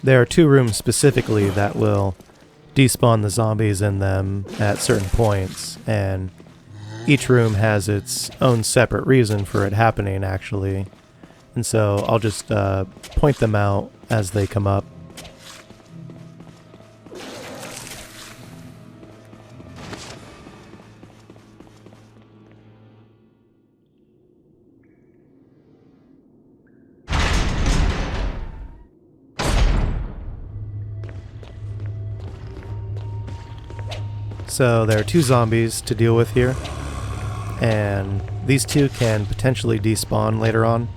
there are 2 rooms specifically that will despawn the zombies in them at certain points, and each room has its own separate reason for it happening, actually. And so I'll just point them out as they come up. So there are 2 zombies to deal with here, and these 2 can potentially despawn later on.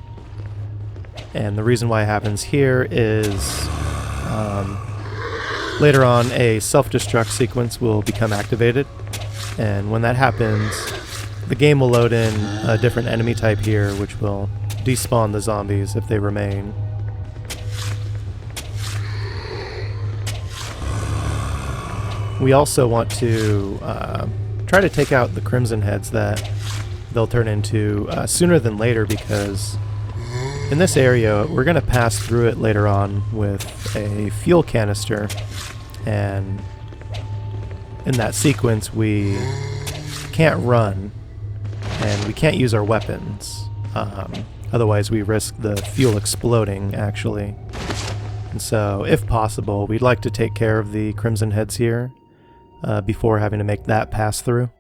And the reason why it happens here is later on a self-destruct sequence will become activated, and when that happens, the game will load in a different enemy type here, which will despawn the zombies if they remain. we also want to try to take out the Crimson Heads that they'll turn into sooner than later, because in this area we're going to pass through it later on with a fuel canister, and in that sequence we can't run and we can't use our weapons. Otherwise we risk the fuel exploding, actually. And so, if possible, we'd like to take care of the Crimson Heads here before having to make that pass through.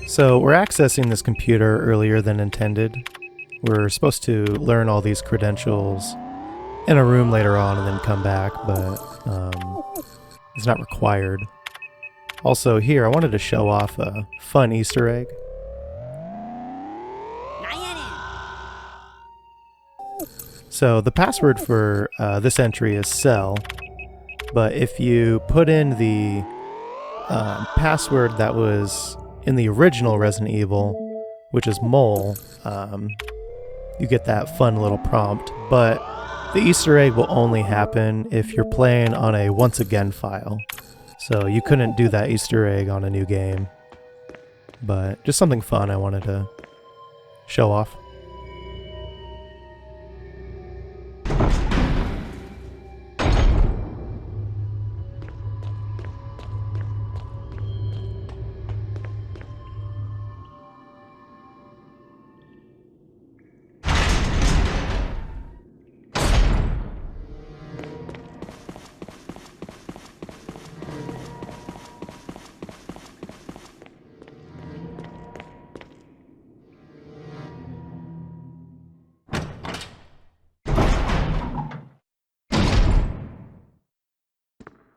So we're accessing this computer earlier than intended. We're supposed to learn all these credentials in a room later on and then come back, but it's not required. Also here, I wanted to show off a fun Easter egg. So the password for this entry is cell, but if you put in the password that was in the original Resident Evil, which is mole, you get that fun little prompt, but the Easter egg will only happen if you're playing on a once again file. So you couldn't do that Easter egg on a new game. But just something fun I wanted to show off.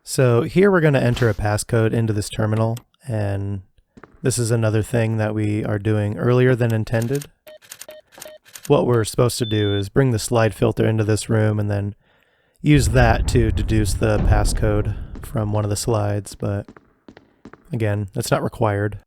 So here we're going to enter a passcode into this terminal, and this is another thing that we are doing earlier than intended. What we're supposed to do is bring the slide filter into this room and then use that to deduce the passcode from one of the slides, but again, that's not required.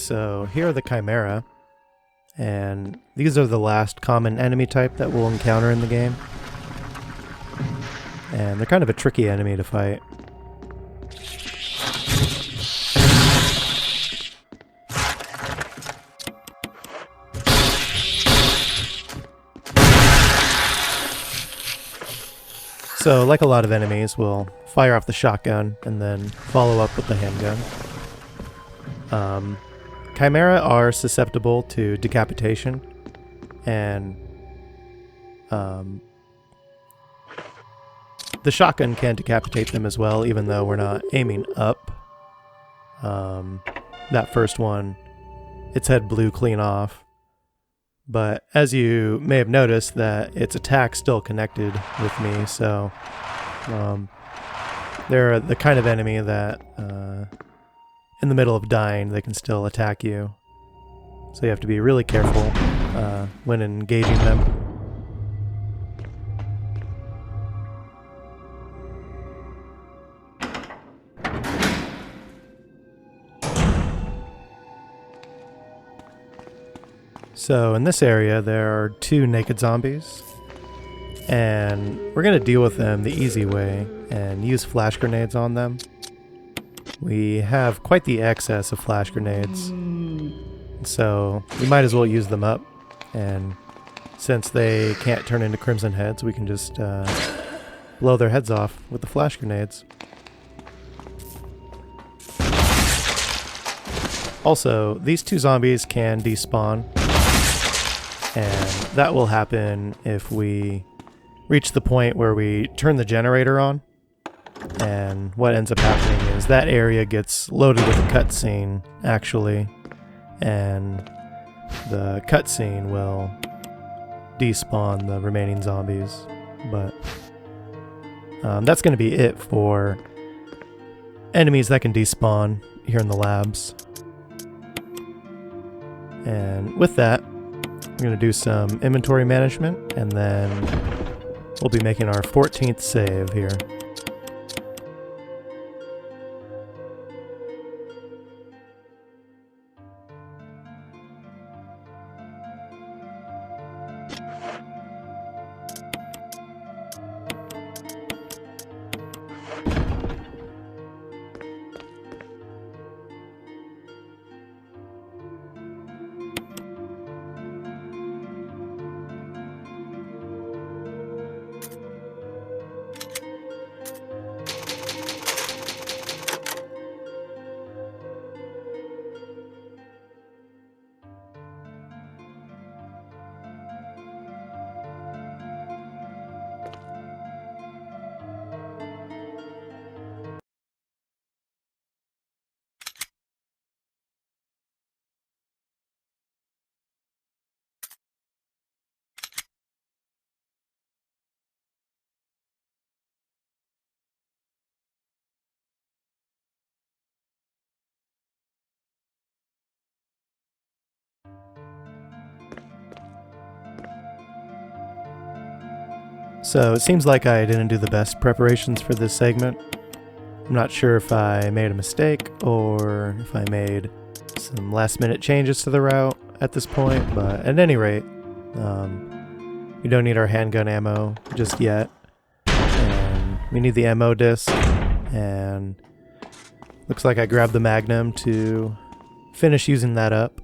So here are the Chimera, and these are the last common enemy type that we'll encounter in the game. And they're kind of a tricky enemy to fight. So, like a lot of enemies, we'll fire off the shotgun and then follow up with the handgun. Chimera are susceptible to decapitation, and the shotgun can decapitate them as well, even though we're not aiming up. That first one, its head blew clean off. But as you may have noticed, that its attack still connected with me, so they're the kind of enemy that in the middle of dying, they can still attack you. So you have to be really careful when engaging them. So in this area, there are 2 naked zombies, and we're going to deal with them the easy way and use flash grenades on them. We have quite the excess of flash grenades, so we might as well use them up, and since they can't turn into crimson heads, we can just blow their heads off with the flash grenades. Also, these 2 zombies can despawn, and that will happen if we reach the point where we turn the generator on. And what ends up happening is that area gets loaded with a cutscene, actually, and the cutscene will despawn the remaining zombies. But that's going to be it for enemies that can despawn here in the labs. And with that, we're going to do some inventory management, and then we'll be making our 14th save here. So it seems like I didn't do the best preparations for this segment. I'm not sure if I made a mistake or if I made some last minute changes to the route at this point, but at any rate, we don't need our handgun ammo just yet. And we need the ammo disc, and looks like I grabbed the Magnum to finish using that up.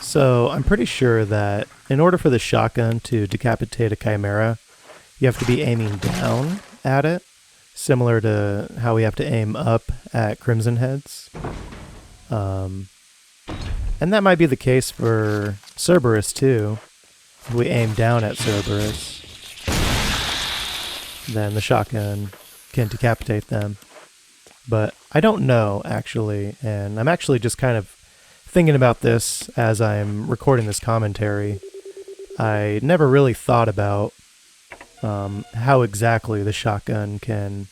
So I'm pretty sure that in order for the shotgun to decapitate a chimera, you have to be aiming down at it, similar to how we have to aim up at Crimson Heads. And that might be the case for Cerberus too. If we aim down at Cerberus, then the shotgun can decapitate them. But I don't know, actually, and I'm actually just kind of thinking about this as I'm recording this commentary. I never really thought about how exactly the shotgun can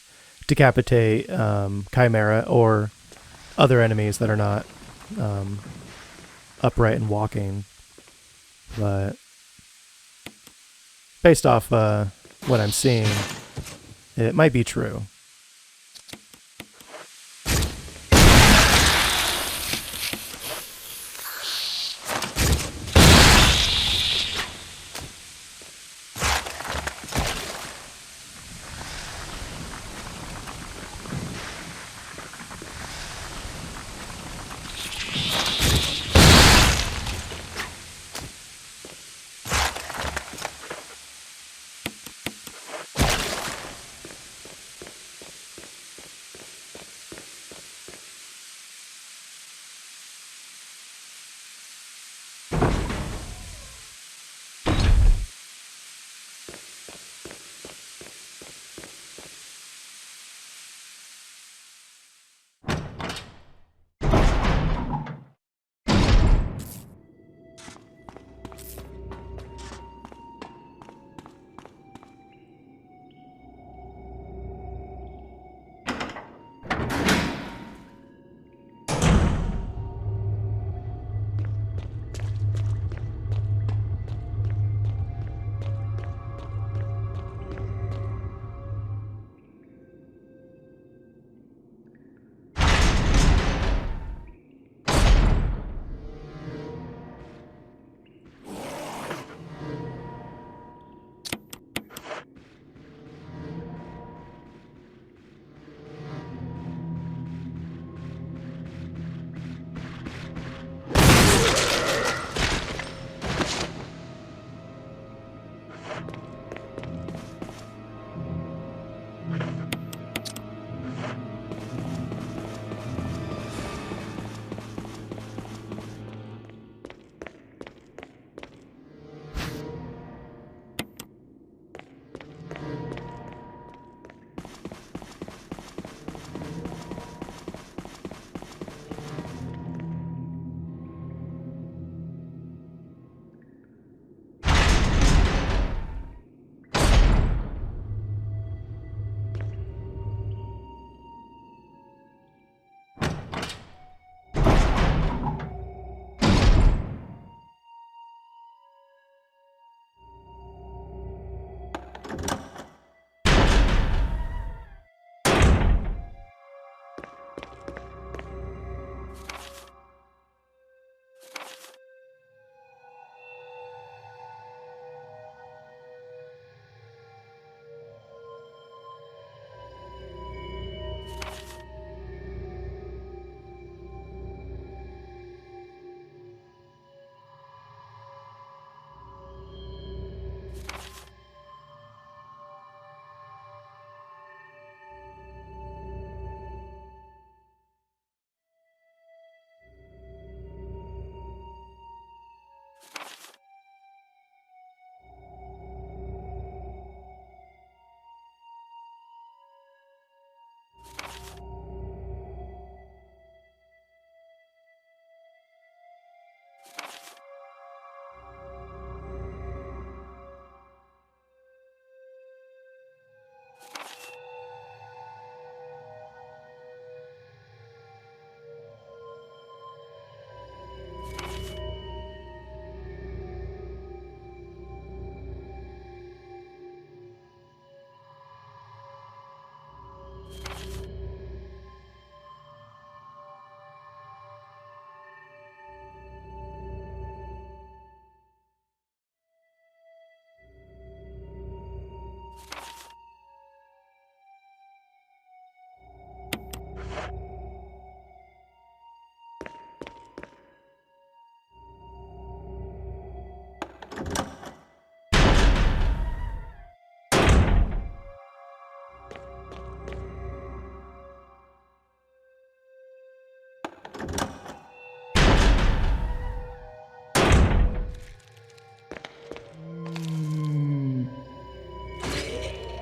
decapitate Chimera or other enemies that are not upright and walking. But based off what I'm seeing, it might be true.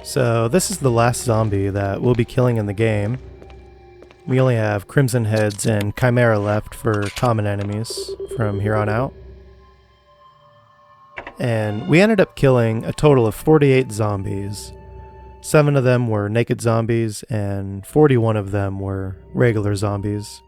So this is the last zombie that we'll be killing in the game. We only have Crimson Heads and Chimera left for common enemies from here on out. And we ended up killing a total of 48 zombies. 7 of them were naked zombies and 41 of them were regular zombies.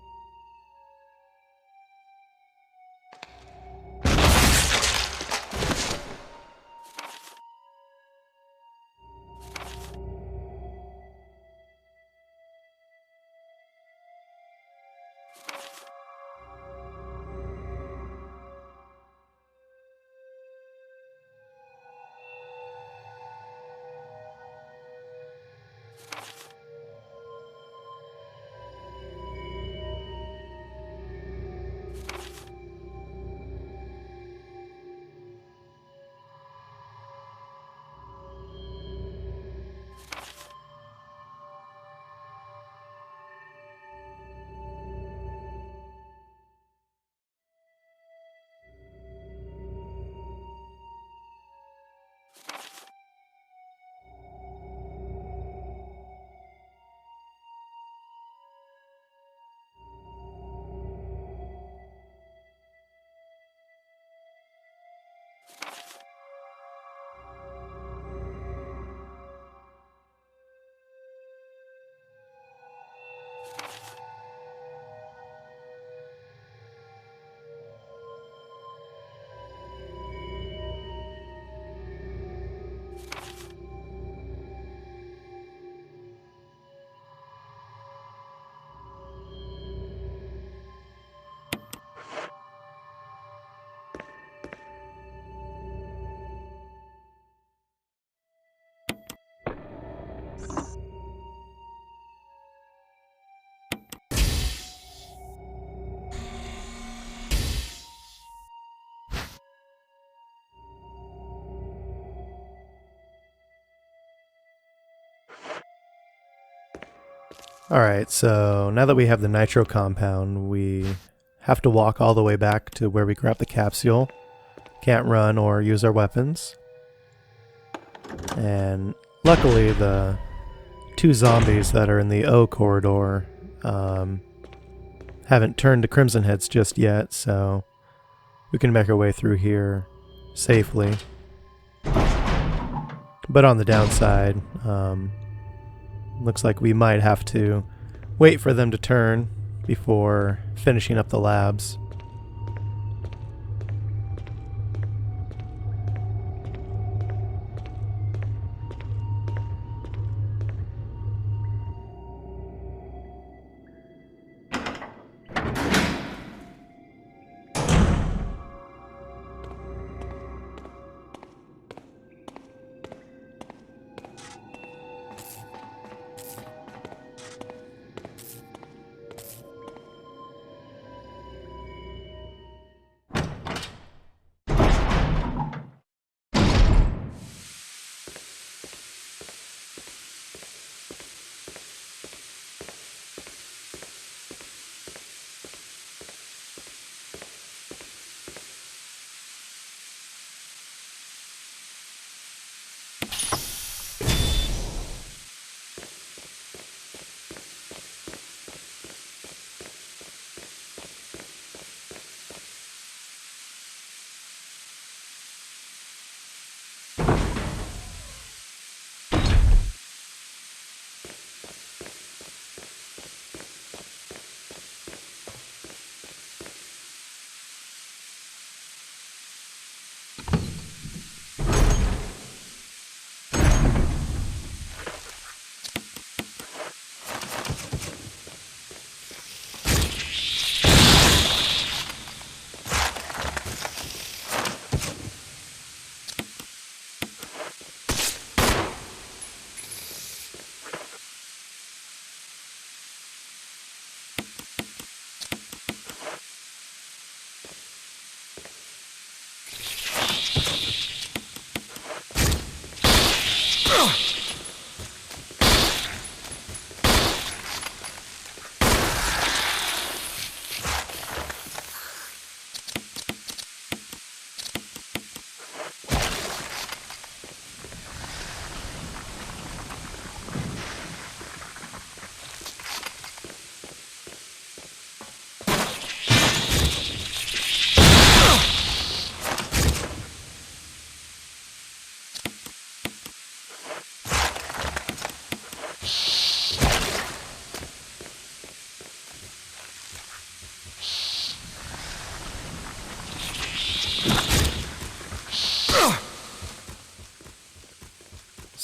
Alright, so now that we have the nitro compound, we have to walk all the way back to where we grabbed the capsule. Can't run or use our weapons. And luckily the 2 zombies that are in the O corridor haven't turned to Crimson Heads just yet, so we can make our way through here safely. But on the downside, looks like we might have to wait for them to turn before finishing up the labs.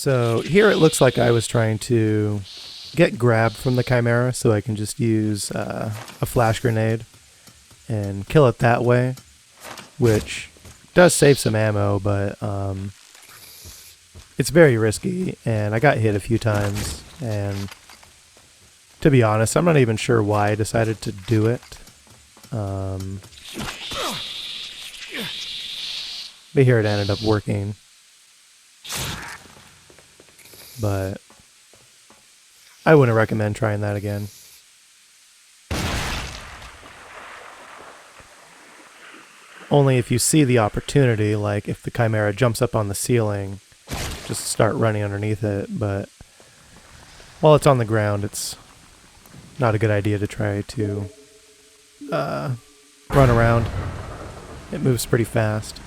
So here it looks like I was trying to get grabbed from the Chimera so I can just use a flash grenade and kill it that way, which does save some ammo, but it's very risky, and I got hit a few times, and to be honest, I'm not even sure why I decided to do it. But here it ended up working. But I wouldn't recommend trying that again. Only if you see the opportunity, like if the Chimera jumps up on the ceiling, just start running underneath it. But while it's on the ground, it's not a good idea to try to run around. It moves pretty fast.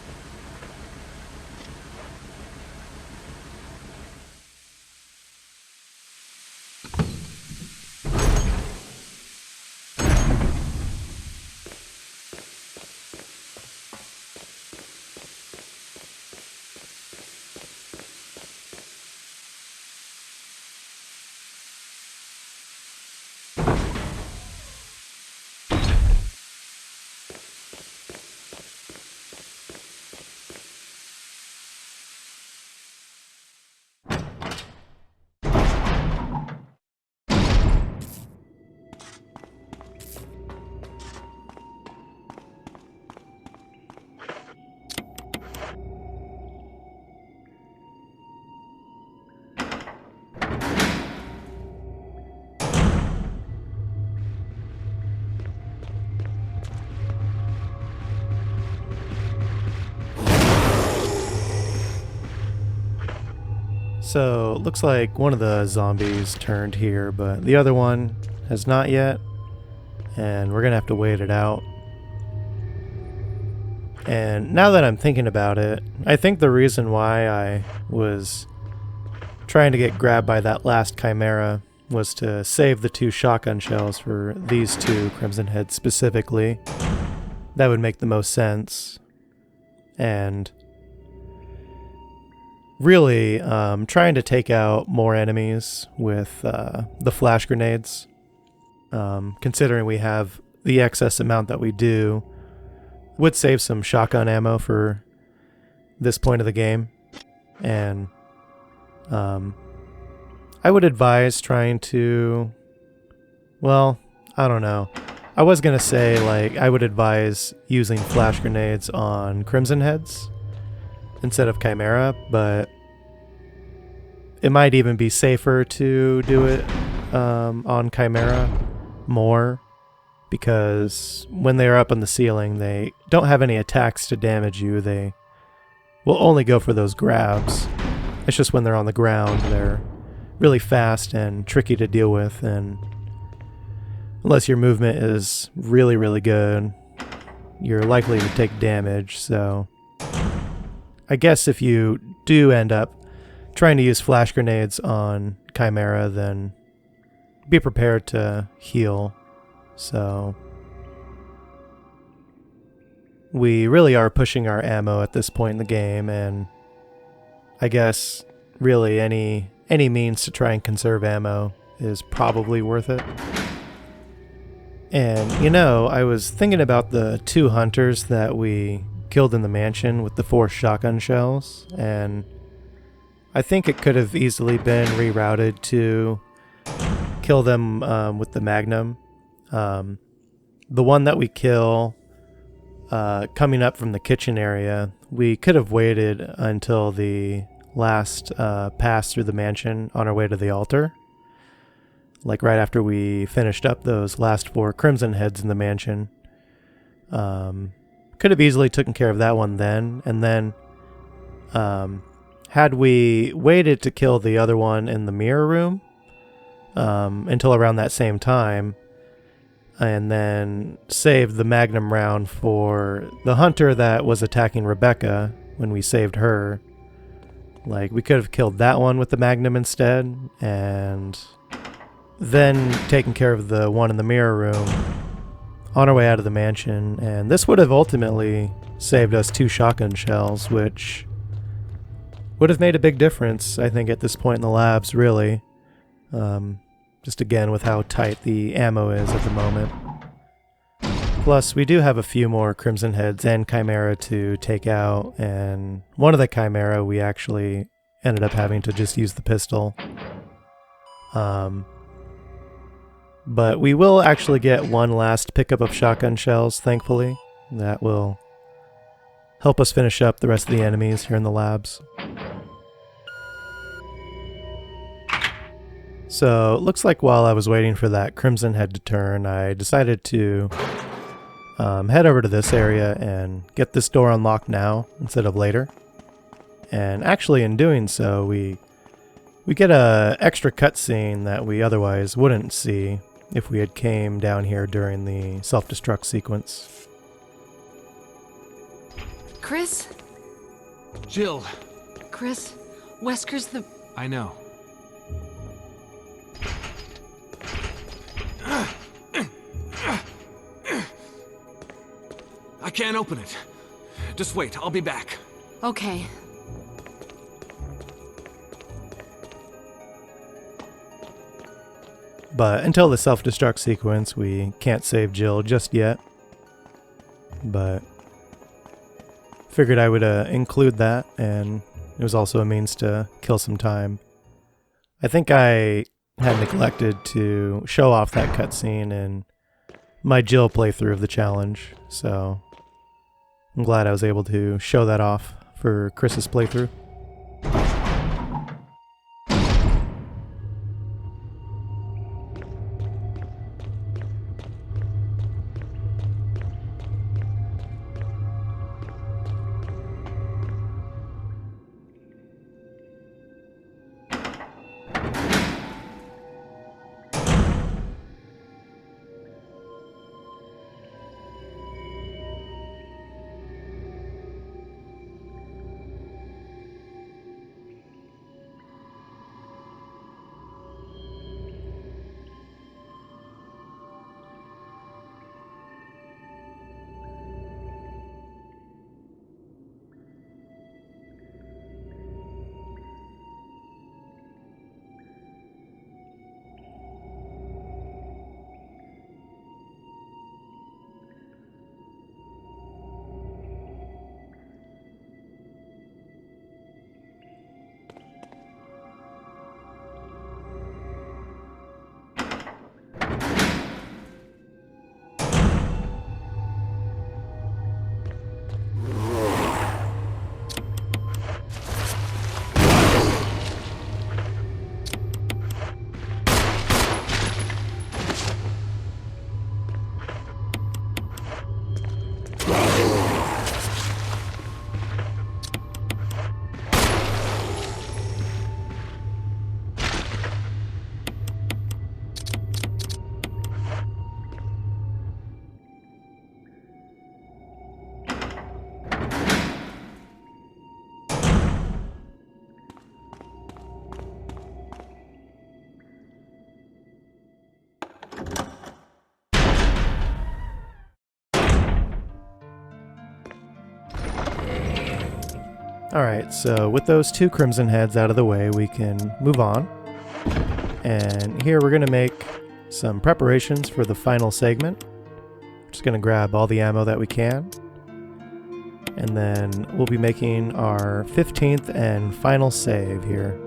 So, looks like one of the zombies turned here, but the other one has not yet, and we're gonna have to wait it out. And now that I'm thinking about it, I think the reason why I was trying to get grabbed by that last Chimera was to save the 2 shotgun shells for these 2 Crimson Heads specifically. That would make the most sense. And really, trying to take out more enemies with the flash grenades, considering we have the excess amount that we do, would save some shotgun ammo for this point of the game. And I would advise trying to, well, I don't know. I was gonna say, like, I would advise using flash grenades on Crimson Heads instead of Chimera, but it might even be safer to do it on Chimera more, because when they are up on the ceiling, they don't have any attacks to damage you. They will only go for those grabs. It's just when they're on the ground, they're really fast and tricky to deal with, and unless your movement is really, really good, you're likely to take damage. So I guess if you do end up trying to use flash grenades on Chimera, then be prepared to heal. So we really are pushing our ammo at this point in the game, and I guess really any means to try and conserve ammo is probably worth it. And you know, I was thinking about the 2 hunters that we killed in the mansion with the 4 shotgun shells, and I think it could have easily been rerouted to kill them with the Magnum. The one that we kill coming up from the kitchen area, we could have waited until the last pass through the mansion on our way to the altar. Like right after we finished up those last 4 Crimson Heads in the mansion. Could have easily taken care of that one then, and then had we waited to kill the other one in the mirror room until around that same time, and then saved the Magnum round for the hunter that was attacking Rebecca when we saved her, like we could have killed that one with the Magnum instead, and then taken care of the one in the mirror room on our way out of the mansion, and this would have ultimately saved us 2 shotgun shells, which would have made a big difference, I think, at this point in the labs, really. Just again with how tight the ammo is at the moment. Plus, we do have a few more Crimson Heads and Chimera to take out, and one of the Chimera we actually ended up having to just use the pistol. But we will actually get one last pickup of shotgun shells, thankfully. That will help us finish up the rest of the enemies here in the labs. So, it looks like while I was waiting for that Crimson Head to turn, I decided to head over to this area and get this door unlocked now instead of later. And actually in doing so, we get a extra cutscene that we otherwise wouldn't see if we had came down here during the self-destruct sequence. Chris? Jill, Chris? Wesker's the... I know. I can't open it. Just wait, I'll be back. Okay. But until the self-destruct sequence, we can't save Jill just yet. But figured I would include that, and it was also a means to kill some time. I think I had neglected to show off that cutscene in my Jill playthrough of the challenge, so I'm glad I was able to show that off for Chris's playthrough. Alright, so with those two Crimson Heads out of the way, we can move on. And here we're going to make some preparations for the final segment. We're just going to grab all the ammo that we can. And then we'll be making our 15th and final save here.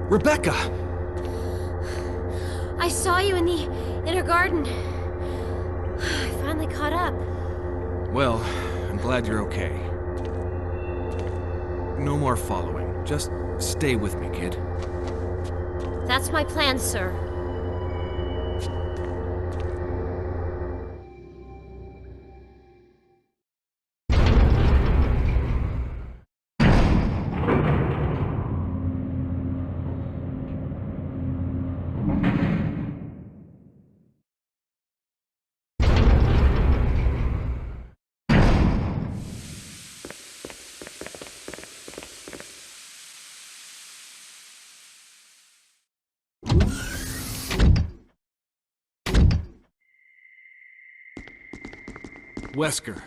Rebecca! I saw you in the inner garden. I finally caught up. Well, I'm glad you're okay. No more following. Just stay with me, kid. That's my plan, sir. Wesker.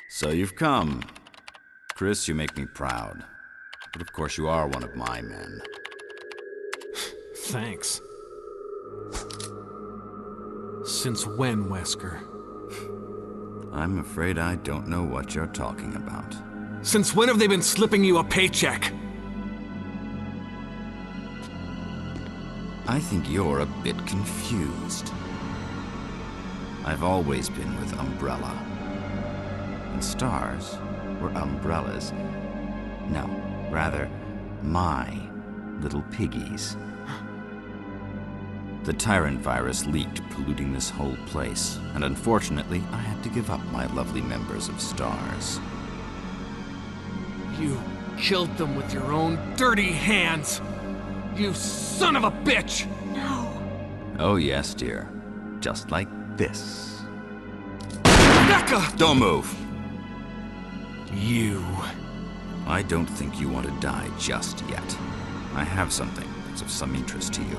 So you've come. Chris, you make me proud. But of course you are one of my men. Thanks. Since when, Wesker? I'm afraid I don't know what you're talking about. Since when have they been slipping you a paycheck? I think you're a bit confused. I've always been with Umbrella. And stars were umbrellas. No, rather, my little piggies. The Tyrant virus leaked, polluting this whole place, and unfortunately, I had to give up my lovely members of Stars. You killed them with your own dirty hands! You son of a bitch! No. Oh yes, dear. Just like this. Rebecca! Don't move! You. I don't think you want to die just yet. I have something that's of some interest to you.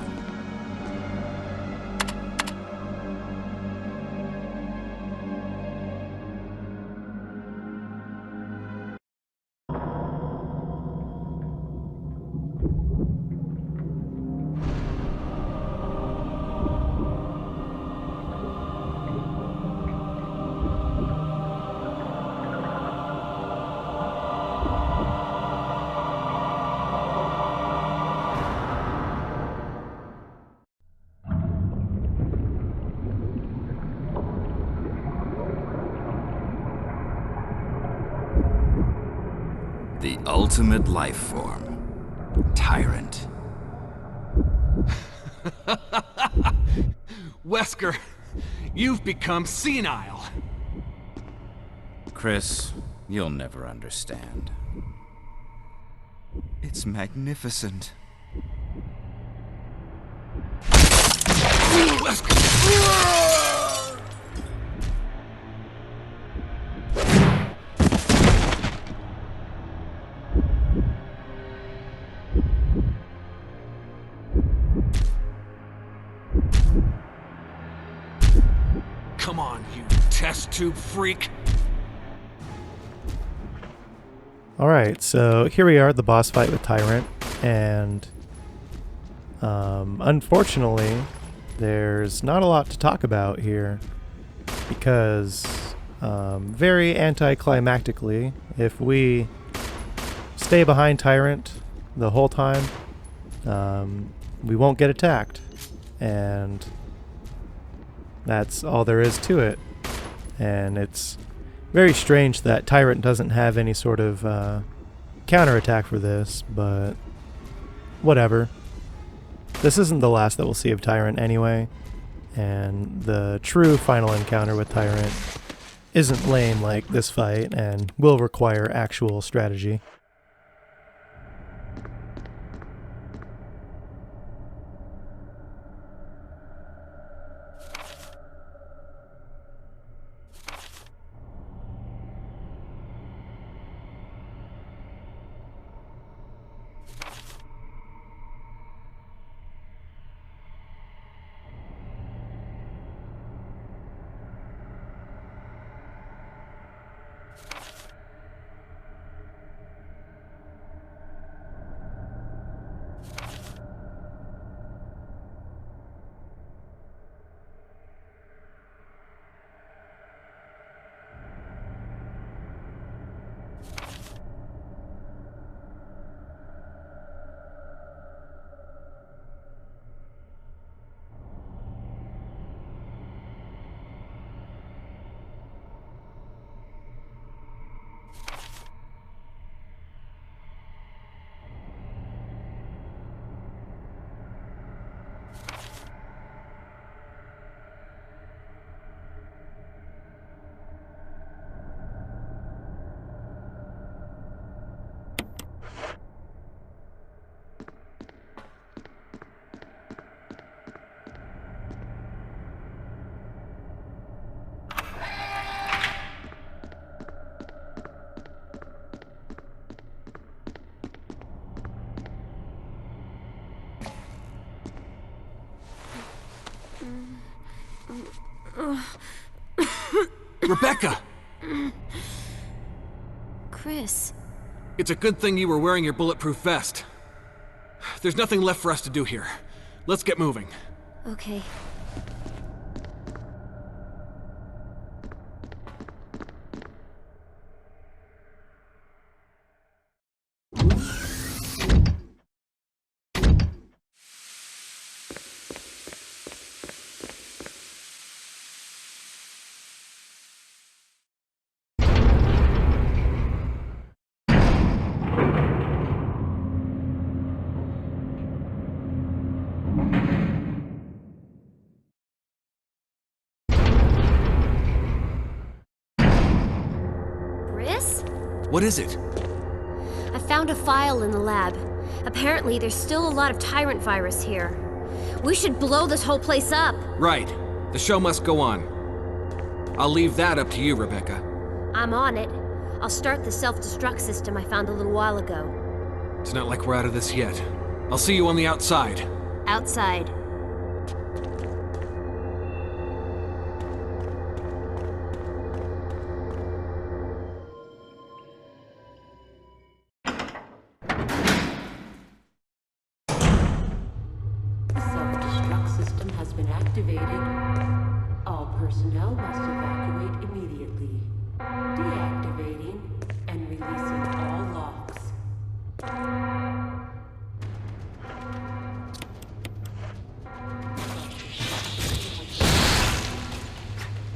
The ultimate life form. Tyrant. Wesker, you've become senile. Chris, you'll never understand. It's magnificent. Wesker! Come on, you test tube freak. Alright, so here we are at the boss fight with Tyrant, and unfortunately, there's not a lot to talk about here, because very anticlimactically, if we stay behind Tyrant the whole time, we won't get attacked, and that's all there is to it. And it's very strange that Tyrant doesn't have any sort of counterattack for this, but whatever. This isn't the last that we'll see of Tyrant anyway, and the true final encounter with Tyrant isn't lame like this fight and will require actual strategy. Rebecca! Chris. It's a good thing you were wearing your bulletproof vest. There's nothing left for us to do here. Let's get moving. Okay. What is it? I found a file in the lab. Apparently, there's still a lot of tyrant virus here. We should blow this whole place up. Right. The show must go on. I'll leave that up to you, Rebecca. I'm on it. I'll start the self-destruct system I found a little while ago. It's not like we're out of this yet. I'll see you on the outside. Outside. Self-destruct system has been activated. All personnel must evacuate immediately. Deactivating and releasing all locks.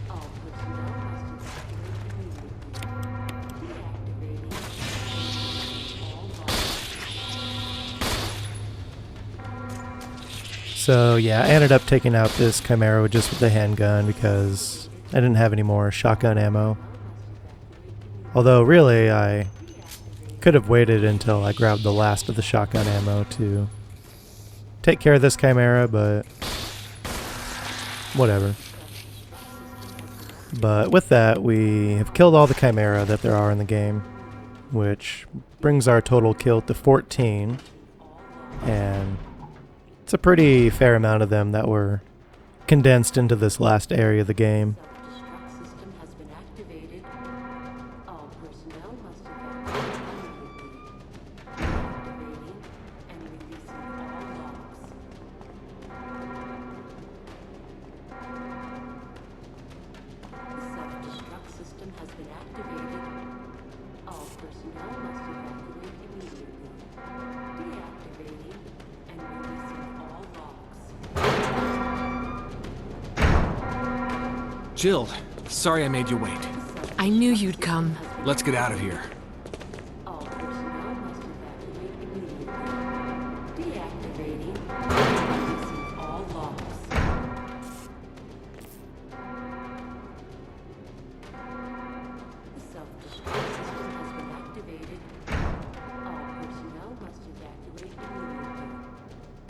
All personnel must evacuate immediately. Deactivating and releasing all locks. So yeah, I ended up taking out this Chimera just with the handgun because I didn't have any more shotgun ammo. Although really, I could have waited until I grabbed the last of the shotgun ammo to take care of this Chimera, but whatever. But with that, we have killed all the Chimera that there are in the game, which brings our total kill to 14, and it's a pretty fair amount of them that were condensed into this last area of the game. Self-destruct system has been activated. All personnel must evacuate immediately. Deactivating and releasing all locks. Self-destruct system has been activated. All personnel must evacuate immediately. Deactivating and releasing all locks. Jill, sorry I made you wait. I knew you'd come. Let's get out of here. All personnel must evacuate immediately. Deactivating and releasing all locks. The self-destruct system has been activated. All personnel must evacuate immediately.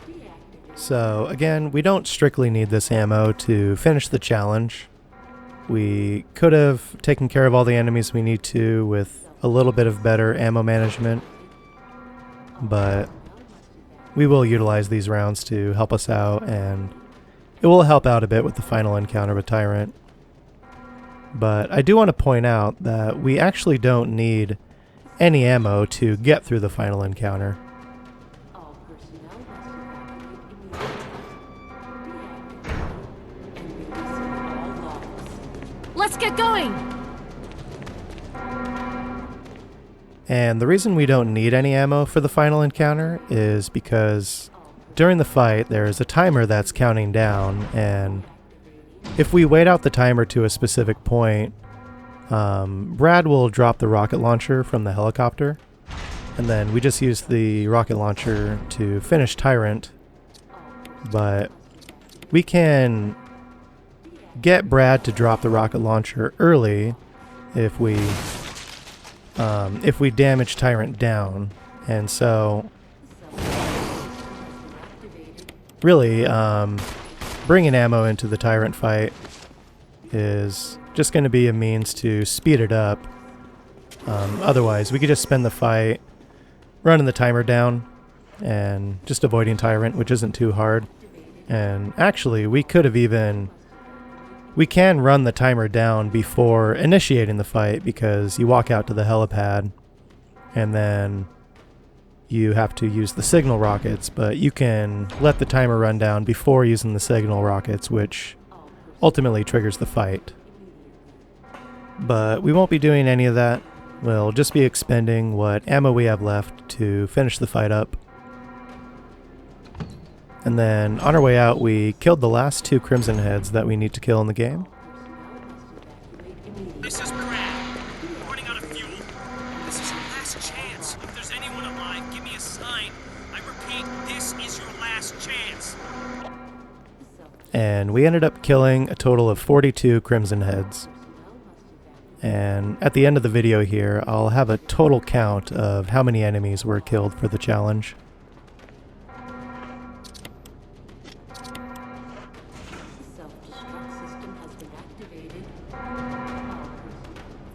Deactivate. So again, we don't strictly need this ammo to finish the challenge. We could have taken care of all the enemies we need to with a little bit of better ammo management, but we will utilize these rounds to help us out, and it will help out a bit with the final encounter with Tyrant. But I do want to point out that we actually don't need any ammo to get through the final encounter. All personnel must evacuate immediately. Deactivating and releasing all locks. Let's get going! And the reason we don't need any ammo for the final encounter is because during the fight there's a timer that's counting down, and if we wait out the timer to a specific point, Brad will drop the rocket launcher from the helicopter, and then we just use the rocket launcher to finish Tyrant. But we can get Brad to drop the rocket launcher early if we damage Tyrant down, and so really bringing ammo into the Tyrant fight is just going to be a means to speed it up. Otherwise, we could just spend the fight running the timer down and just avoiding Tyrant, which isn't too hard. And actually, we could have even We can run the timer down before initiating the fight because you walk out to the helipad and then you have to use the signal rockets, but you can let the timer run down before using the signal rockets, which ultimately triggers the fight. But we won't be doing any of that. We'll just be expending what ammo we have left to finish the fight up. And then on our way out, we killed the last 2 Crimson Heads that we need to kill in the game. This is Brad. We're running out of fuel. This is your last chance. If there's anyone alive, give me a sign. I repeat, this is your last chance. And we ended up killing a total of 42 Crimson Heads. And at the end of the video here, I'll have a total count of how many enemies were killed for the challenge. Self-destruct system has been activated.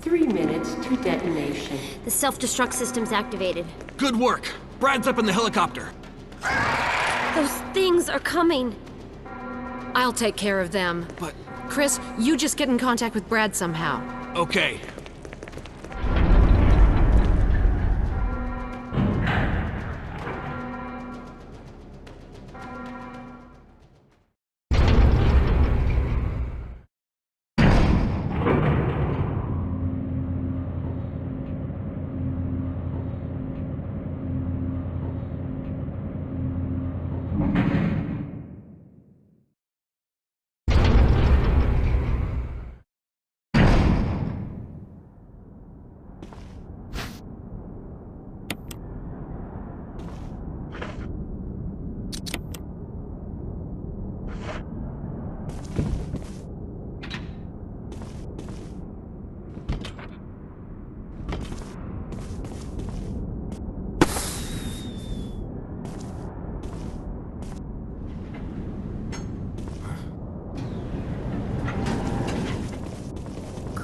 3 minutes to detonation. The self-destruct system's activated. Good work. Brad's up in the helicopter. Those things are coming. I'll take care of them. But, Chris, you just get in contact with Brad somehow. okay.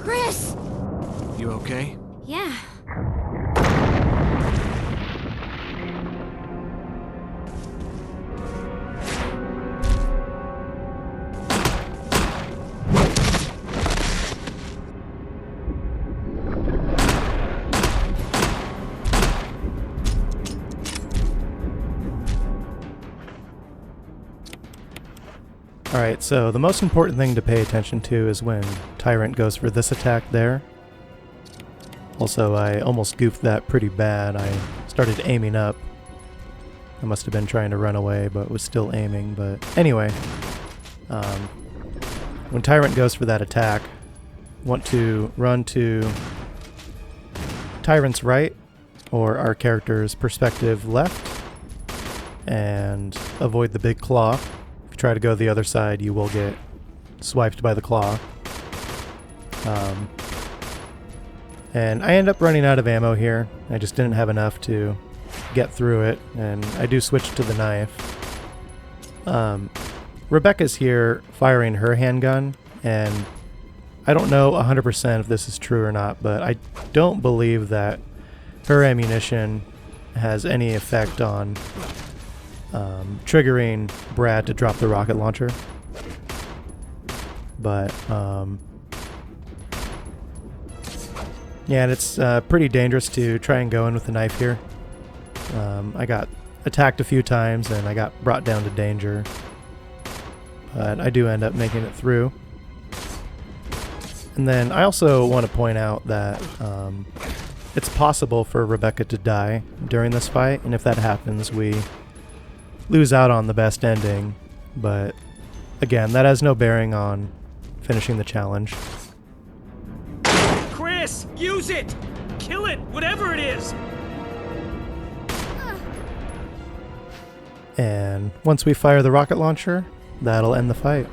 Chris! You okay? Yeah. Alright, so the most important thing to pay attention to is when Tyrant goes for this attack there. Also, I almost goofed that pretty bad. I started aiming up. I must have been trying to run away, but was still aiming. But anyway, when Tyrant goes for that attack, want to run to Tyrant's right, or our character's perspective left, and avoid the big claw. If you try to go the other side, you will get swiped by the claw. And I end up running out of ammo here. I just didn't have enough to get through it, and I do switch to the knife. Rebecca's here firing her handgun, and I don't know 100% if this is true or not, but I don't believe that her ammunition has any effect on triggering Brad to drop the rocket launcher. But yeah, and it's pretty dangerous to try and go in with the knife here. I got attacked a few times and I got brought down to danger, but I do end up making it through. And then I also want to point out that it's possible for Rebecca to die during this fight, and if that happens, we lose out on the best ending. But again, that has no bearing on finishing the challenge. Chris, use it! Kill it, whatever it is! And once we fire the rocket launcher, that'll end the fight.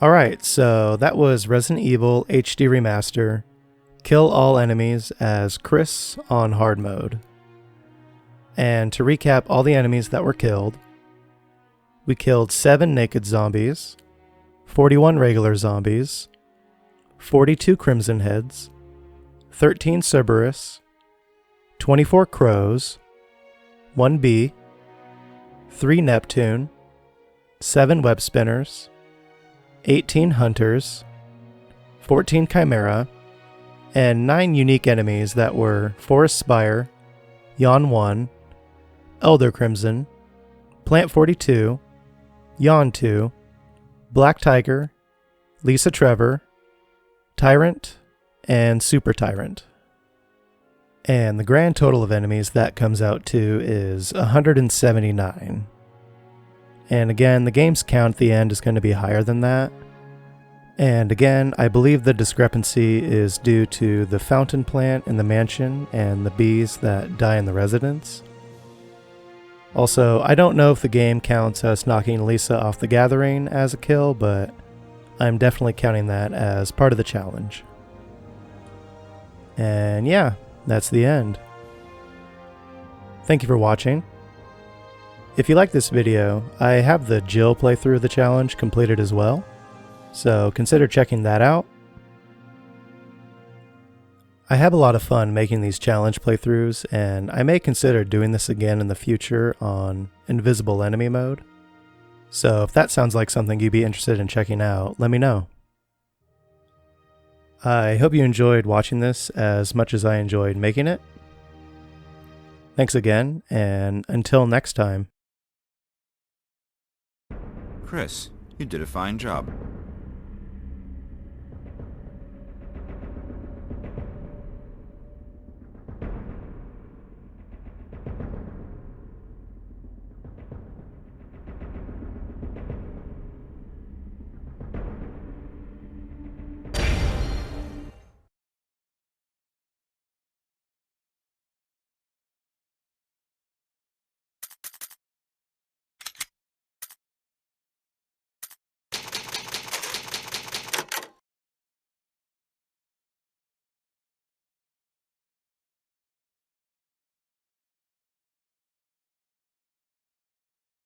Alright, so that was Resident Evil HD Remaster. Kill all enemies as Chris on hard mode. And to recap all the enemies that were killed, we killed 7 naked zombies, 41 regular zombies, 42 crimson heads, 13 Cerberus, 24 crows, 1 bee, 3 Neptune, 7 web spinners, 18 hunters, 14 chimera, and 9 unique enemies that were Forest Spire, Yawn 1, Elder Crimson, Plant 42, Yawn 2, Black Tiger, Lisa Trevor, Tyrant, and Super Tyrant. And the grand total of enemies that comes out to is 179. And again, the game's count at the end is going to be higher than that. And again, I believe the discrepancy is due to the fountain plant in the mansion and the bees that die in the residence. Also, I don't know if the game counts us knocking Lisa off the gathering as a kill, but I'm definitely counting that as part of the challenge. And yeah, that's the end. Thank you for watching. If you like this video, I have the Jill playthrough of the challenge completed as well, so consider checking that out. I have a lot of fun making these challenge playthroughs, and I may consider doing this again in the future on Invisible Enemy mode. So if that sounds like something you'd be interested in checking out, let me know. I hope you enjoyed watching this as much as I enjoyed making it. Thanks again, and until next time. Chris, you did a fine job.